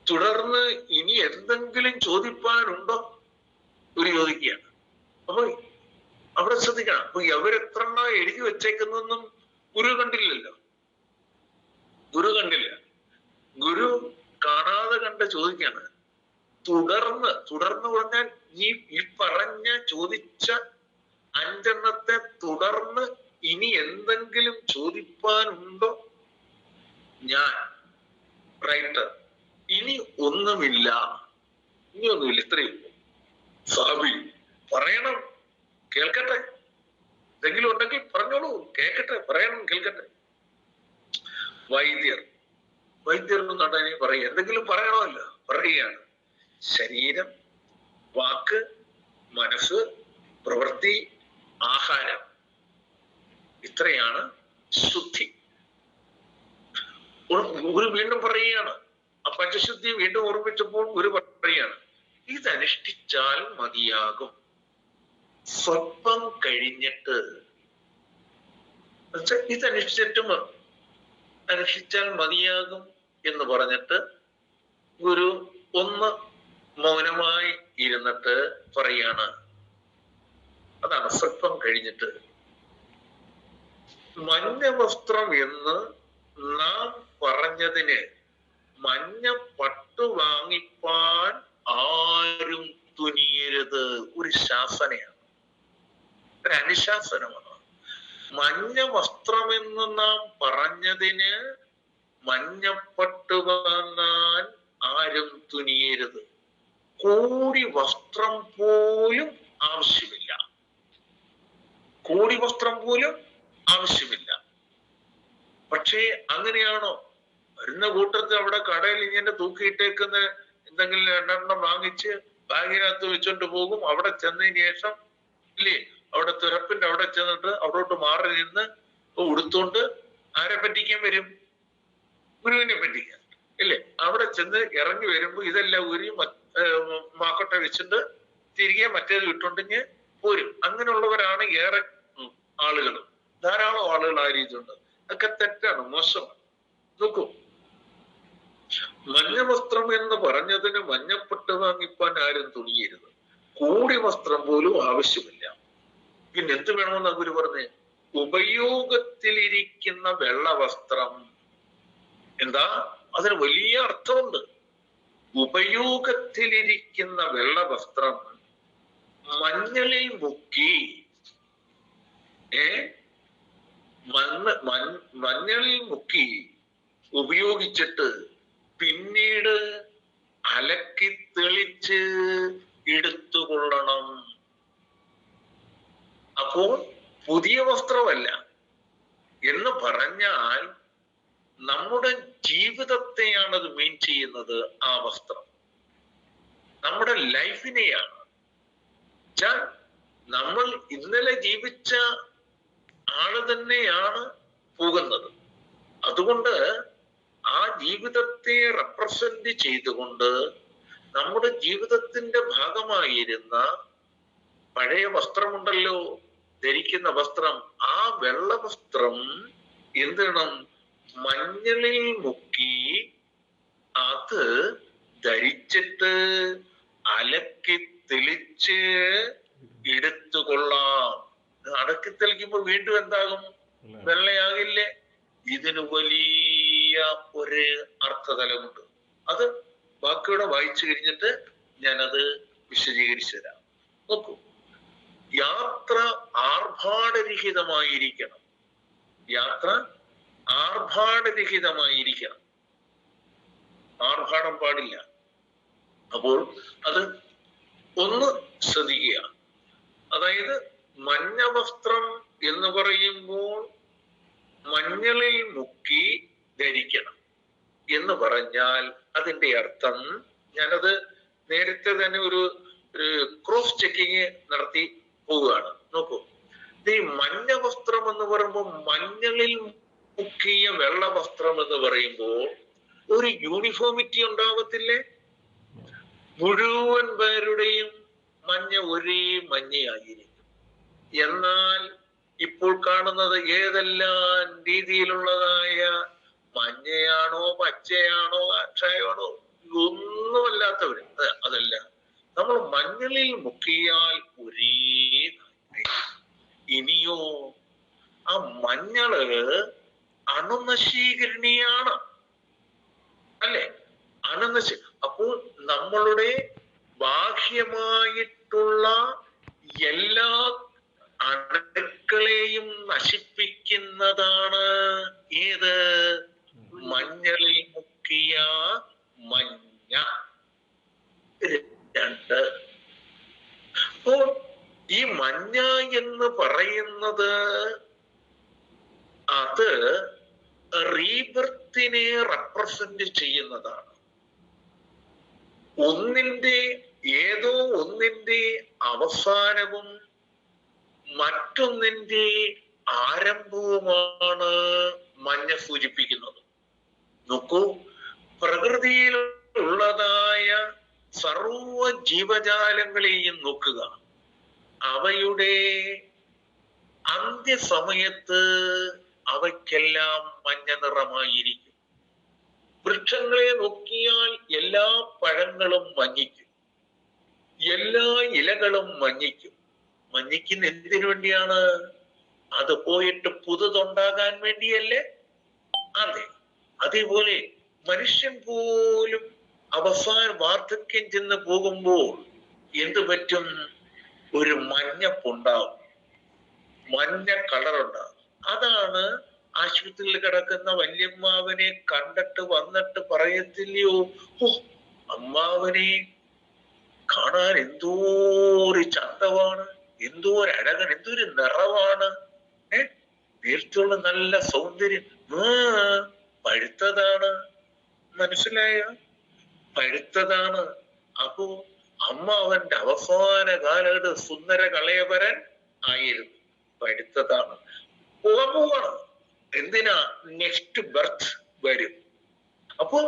തുടർന്ന് ഇനി എന്തെങ്കിലും ചോദിപ്പാനുണ്ടോ ഒരു ചോദിക്കുകയാണ്. അപ്പൊ അവിടെ ശ്രദ്ധിക്കണം. അപ്പൊ അവരെത്രണ്ണ എഴുതി വെച്ചേക്കുന്നൊന്നും ഗുരു കണ്ടില്ലല്ലോ. ഗുരു കണ്ടില്ല. ഗുരു കാണാതെ കണ്ട് ചോദിക്കാണ്. തുടർന്ന് പറഞ്ഞാൽ ഈ പറഞ്ഞ ചോദിച്ച 5 എണ്ണത്തെ തുടർന്ന് ഇനി എന്തെങ്കിലും ചോദിപ്പാനുണ്ടോ? ഞാൻ റൈറ്റർ ഇനി ഒന്നുമില്ല, ഇത്രയേ ഉള്ളൂ. സ്വാമി പറയണം, കേൾക്കട്ടെ. എന്തെങ്കിലും ഉണ്ടെങ്കിൽ പറഞ്ഞോളൂ, കേൾക്കട്ടെ, പറയണം, കേൾക്കട്ടെ. വൈദ്യർ നടനെ പറയും, എന്തെങ്കിലും പറയണമല്ലോ, പറയുകയാണ്. ശരീരം, വാക്ക്, മനസ്സ്, പ്രവൃത്തി, ആഹാരം, ഇത്രയാണ് ശുദ്ധി. ഗുരു വീണ്ടും പറയുകയാണ്. ആ പഞ്ചശുദ്ധി വീണ്ടും ഓർമ്മിച്ചപ്പോൾ ഗുരു പറയുകയാണ്, ഇതനുഷ്ഠിച്ചാൽ മതിയാകും. സ്വല്പം കഴിഞ്ഞിട്ട് അനുഷ്ഠിച്ചാൽ മതിയാകും എന്ന് പറഞ്ഞിട്ട് ഗുരു ഒന്ന് മൗനമായി ഇരുന്നിട്ട് പറയാണ്. അതാണ് സ്വല്പം കഴിഞ്ഞിട്ട്. മഞ്ഞ വസ്ത്രം എന്ന് നാം പറഞ്ഞതിന് മഞ്ഞ പട്ടു വാങ്ങിപ്പാൻ ആരും തുനിയരുത്. ഒരു ശാസനയാണ്, ഒരു അനുശാസനമാണ്. മഞ്ഞ വസ്ത്രമെന്ന് നാം പറഞ്ഞതിന് മഞ്ഞപ്പട്ട് വാങ്ങാൻ ആരും തുനിയരുത്. കോടി വസ്ത്രം പോലും ആവശ്യമില്ല. കോടി വസ്ത്രം പോലും ആവശ്യമില്ല. പക്ഷേ അങ്ങനെയാണോ? വരുന്ന കൂട്ടത്തിൽ അവിടെ കടയിൽ ഇങ്ങനെ തൂക്കിയിട്ടേക്കുന്ന എന്തെങ്കിലും 2 എണ്ണം വാങ്ങിച്ച് ബാഗിനകത്ത് വെച്ചോണ്ട് പോകും. അവിടെ ചെന്നതിന് ശേഷം ഇല്ലേ, അവിടെ തുറപ്പിന്റെ അവിടെ ചെന്നിട്ട് അവിടോട്ട് മാറി നിന്ന് ഉടുത്തോണ്ട് ആരെ പറ്റിക്കാൻ വരും? ഗുരുവിനെ പറ്റിക്കാൻ ഇല്ലേ? അവിടെ ചെന്ന് ഇറങ്ങി വരുമ്പോ ഇതെല്ലാം ഊരി മാക്കൊട്ട വെച്ചിട്ട് തിരികെ മറ്റേത് ഇട്ടുണ്ടെങ്കിൽ പോരും. അങ്ങനെയുള്ളവരാണ് ഏറെ ആളുകൾ, ധാരാളം ആളുകൾ ആ രീതിയുണ്ട്. അതൊക്കെ തെറ്റാണ്, മോശമാണ്. നോക്കൂ, മഞ്ഞ വസ്ത്രം എന്ന് പറഞ്ഞതിന് മഞ്ഞപ്പട്ട് വാങ്ങിപ്പാൻ ആരും തുണിയരുത്. കോടി വസ്ത്രം പോലും ആവശ്യമില്ല. പിന്നെ എന്ത് വേണമെന്നാ ഗുരു പറഞ്ഞേ? ഉപയോഗത്തിലിരിക്കുന്ന വെള്ള വസ്ത്രം. എന്താ? അതിന് വലിയ അർത്ഥമുണ്ട്. ഉപയോഗത്തിലിരിക്കുന്ന വെള്ള വസ്ത്രം മഞ്ഞളിൽ മുക്കി മഞ്ഞളിൽ മുക്കി ഉപയോഗിച്ചിട്ട് പിന്നീട് അലക്കി തെളിച്ച് എടുത്തുകൊള്ളണം. അപ്പോൾ പുതിയ വസ്ത്രമല്ല എന്ന് പറഞ്ഞാൽ നമ്മുടെ ജീവിതത്തെയാണ് അത് മീൻ ചെയ്യുന്നത്. ആ വസ്ത്രം നമ്മുടെ ലൈഫിനെയാണ്. നമ്മൾ ഇന്നലെ ജീവിച്ച ആള് തന്നെയാണ് പോകുന്നത്. അതുകൊണ്ട് ആ ജീവിതത്തെ റെപ്രസെന്റ് ചെയ്തുകൊണ്ട് നമ്മുടെ ജീവിതത്തിന്റെ ഭാഗമായിരുന്ന പഴയ വസ്ത്രമുണ്ടല്ലോ, ധരിക്കുന്ന വസ്ത്രം, ആ വെള്ള വസ്ത്രം എന്ത് വേണം? മഞ്ഞളിൽ മുക്കി അത് ധരിച്ചിട്ട് അലക്കി തെളിച്ച് എടുത്തുകൊള്ളാം. അടക്കി തെളിക്കുമ്പോൾ വീണ്ടും എന്താകും? വെള്ളയാകില്ലേ? ഇതിന് വലിയ ഒരു അർത്ഥതലമുണ്ട്. അത് ബാക്കിയുടെ വായിച്ചു കഴിഞ്ഞിട്ട് ഞാനത് വിശദീകരിച്ചു തരാം. നോക്കൂ, യാത്ര ആർഭാടരഹിതമായിരിക്കണം. യാത്ര ആർഭാടരഹിതമായിരിക്കണം. ആർഭാടം പാടില്ല. അപ്പോൾ അത് ഒന്ന് ശ്രദ്ധിക്കുക. അതായത് മഞ്ഞ വസ്ത്രം എന്ന് പറയുമ്പോൾ മഞ്ഞളിൽ മുക്കി ധരിക്കണം. എന്ന് പറഞ്ഞാൽ അതിന്റെ അർത്ഥം, ഞാനത് നേരത്തെ തന്നെ ഒരു ക്രോസ് ചെക്കിങ് നടത്തി പോവുകയാണ്. നോക്കൂ, ഈ മഞ്ഞ വസ്ത്രം എന്ന് പറയുമ്പോൾ, മഞ്ഞളിൽ മുക്കിയ വെള്ള വസ്ത്രം എന്ന് പറയുമ്പോൾ ഒരു യൂണിഫോമിറ്റി ഉണ്ടാവത്തില്ലേ? മുഴുവൻ പേരുടെയും മഞ്ഞ ഒരേ മഞ്ഞയായിരിക്കും. എന്നാൽ ഇപ്പോൾ കാണുന്നത് ഏതെല്ലാം രീതിയിലുള്ളതായ മഞ്ഞയാണോ പച്ചയാണോ കാഷായമാണോ ഒന്നുമല്ലാത്തവര്, അതല്ല, നമ്മൾ മഞ്ഞളിൽ മുക്കിയാൽ ഒരേ. ഇനിയോ ആ മഞ്ഞള് അണുനശീകരണിയാണ്, അല്ലെ? അപ്പോൾ നമ്മളുടെ ബാഹ്യമായിട്ടുള്ള എല്ലാ അണുക്കളെയും നശിപ്പിക്കുന്നതാണ് ഏത്? മഞ്ഞളിൽ മുക്കിയ മഞ്ഞ. രണ്ട്, അപ്പോൾ ഈ മഞ്ഞ എന്ന് പറയുന്നത് അത് റീബർത്തിനെ റെപ്രസെന്റ് ചെയ്യുന്നതാണ്. ഏതോ ഒന്നിന്റെ അവസാനവും മറ്റൊന്നിന്റെ ആരംഭവുമാണ് മഞ്ഞ സൂചിപ്പിക്കുന്നത്. നോക്കൂ, പ്രകൃതിയിൽ ഉള്ളതായ സർവ ജീവജാലങ്ങളെയും നോക്കുക. അവയുടെ അന്ത്യസമയത്ത് അവയ്ക്കെല്ലാം മഞ്ഞ നിറമായിരിക്കും. വൃക്ഷങ്ങളെ നോക്കിയാൽ എല്ലാ പഴങ്ങളും മഞ്ഞിക്കും, എല്ലാ ഇലകളും മഞ്ഞിക്കും. മഞ്ഞിക്കുന്ന എന്തിനു വേണ്ടിയാണ്? അത് പോയിട്ട് പുതുതുണ്ടാകാൻ വേണ്ടിയല്ലേ? അതെ. അതേപോലെ മനുഷ്യൻ പോലും അവസാന വാർദ്ധക്യം ചെന്ന് പോകുമ്പോൾ എന്ത് പറ്റും? ഒരു മഞ്ഞപ്പുണ്ടാവും, മഞ്ഞ കളറുണ്ടാവും. അതാണ് ആശുപത്രിയിൽ കിടക്കുന്ന വല്യമ്മാവനെ കണ്ടിട്ട് വന്നിട്ട് പറയത്തില്ലയോ, ഓ അമ്മാവനെ കാണാൻ എന്തോ ഒരു ചന്തമാണ്, എന്തോ ഒരു അഴകൻ, എന്തോ ഒരു നിറവാണ്, നേരത്തുള്ള നല്ല സൗന്ദര്യം. പഴുത്തതാണ്, മനസ്സിലായോ? പഴുത്തതാണ്. അപ്പോ അമ്മാവന്റെ അവസാന കാലത്ത് സുന്ദര കളയവരൻ ആയിരുന്നു, പഴുത്തതാണ്. പോവാണ്. എന്തിനാ? നെക്സ്റ്റ് ബർത്ത് വരും. അപ്പൊ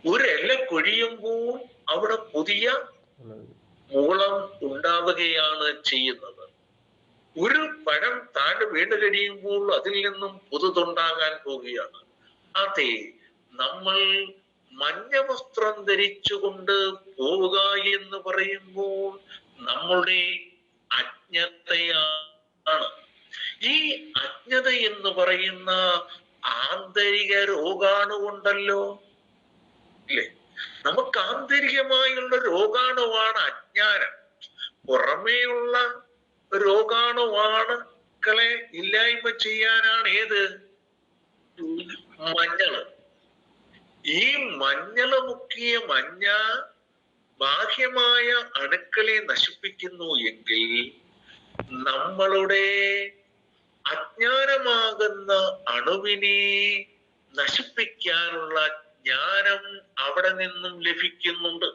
ഒരെല കൊഴിയുമ്പോൾ അവിടെ പുതിയ മൂളം ഉണ്ടാവുകയാണ് ചെയ്യുന്നത്. ഒരു പഴം താഴെ വീണ് കഴിയുമ്പോൾ അതിൽ നിന്നും പുതുതുണ്ടാകാൻ പോവുകയാണ്. അതെ, നമ്മൾ മഞ്ഞ വസ്ത്രം ധരിച്ചുകൊണ്ട് പോവുക എന്ന് പറയുമ്പോൾ നമ്മളുടെ അജ്ഞതയാണ്. ഈ അജ്ഞത എന്ന് പറയുന്ന ആന്തരിക രോഗാണുണ്ടല്ലോ, ഇല്ലേ? നമുക്ക് ആന്തരികമായുള്ള രോഗാണുവാണ് അജ്ഞാനം. പുറമേയുള്ള രോഗാണുവാണുക്കളെ ഇല്ലായ്മ ചെയ്യാനാണ് ഏത്? മഞ്ഞള്. ഈ മഞ്ഞള് മുക്കിയ മഞ്ഞ ബാഹ്യമായ അണുക്കളെ നശിപ്പിക്കുന്നു എങ്കിൽ നമ്മളുടെ അജ്ഞാനമാകുന്ന അണുവിനെ നശിപ്പിക്കാനുള്ള ജ്ഞാനം അവിടെ നിന്നും ലഭിക്കുന്നുണ്ട്.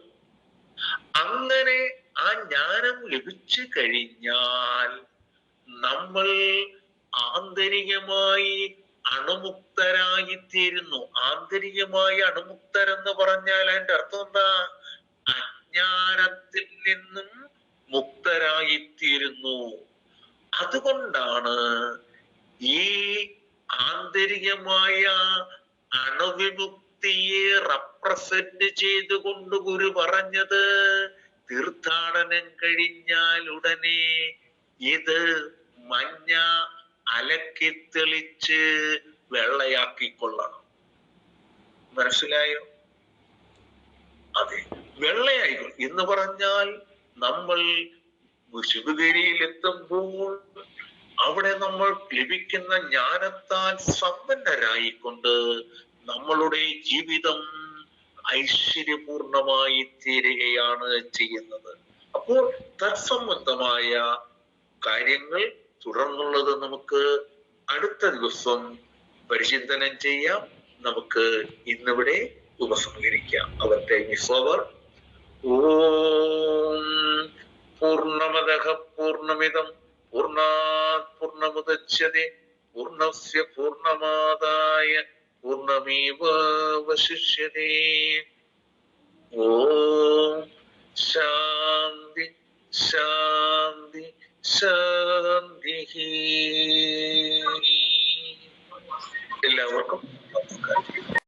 അങ്ങനെ ആ ജ്ഞാനം ലഭിച്ചു കഴിഞ്ഞാൽ നമ്മൾ ആന്തരികമായി അണുമുക്തരായിത്തീരുന്നു. ആന്തരികമായി അണുമുക്തരെന്ന് പറഞ്ഞാൽ അതിന്റെ അർത്ഥം എന്താ? അജ്ഞാനത്തിൽ നിന്നും മുക്തരായിത്തീരുന്നു. അതുകൊണ്ടാണ് ഈ ആന്തരികമായ അണുവിമുക്തിയെ റെപ്രസെന്റ് ചെയ്തുകൊണ്ട് ഗുരു പറഞ്ഞത്, തീർത്ഥാടനം കഴിഞ്ഞാൽ ഉടനെ ഇത് മഞ്ഞ അലക്കി തെളിച്ച് വെള്ളയാക്കിക്കൊള്ളണം. മനസ്സിലായോ? അതെ, വെള്ളയായിക്കൊള്ളു എന്ന് പറഞ്ഞാൽ നമ്മൾ ശിവഗിരിയിൽ എത്തുമ്പോൾ അവിടെ നമ്മൾ ലഭിക്കുന്ന ജ്ഞാനത്താൽ സമ്പന്നരായിക്കൊണ്ട് നമ്മളുടെ ജീവിതം ഐശ്വര്യപൂർണമായി തീരുകയാണ് ചെയ്യുന്നത്. അപ്പോൾ തത്സംബന്ധമായ കാര്യങ്ങൾ തുടർന്നുള്ളത് നമുക്ക് അടുത്ത ദിവസം പരിചിന്തനം ചെയ്യാം. നമുക്ക് ഇന്നിവിടെ ഉപസംഹരിക്കാം. അവർ ടൈം ഇസ് ഓവർ. ഓം പൂർണ്ണമദഃ പൂർണ്ണമിദം പൂർണ്ണാത് പൂർണ്ണമുദച്യതേ പൂർണ്ണസ്യ പൂർണ്ണമാദായ പൂർണ്ണമേവാവശിഷ്യതേ. ഓം ശാന്തി ശാന്തി ശാന്തി. എല്ലാവർക്കും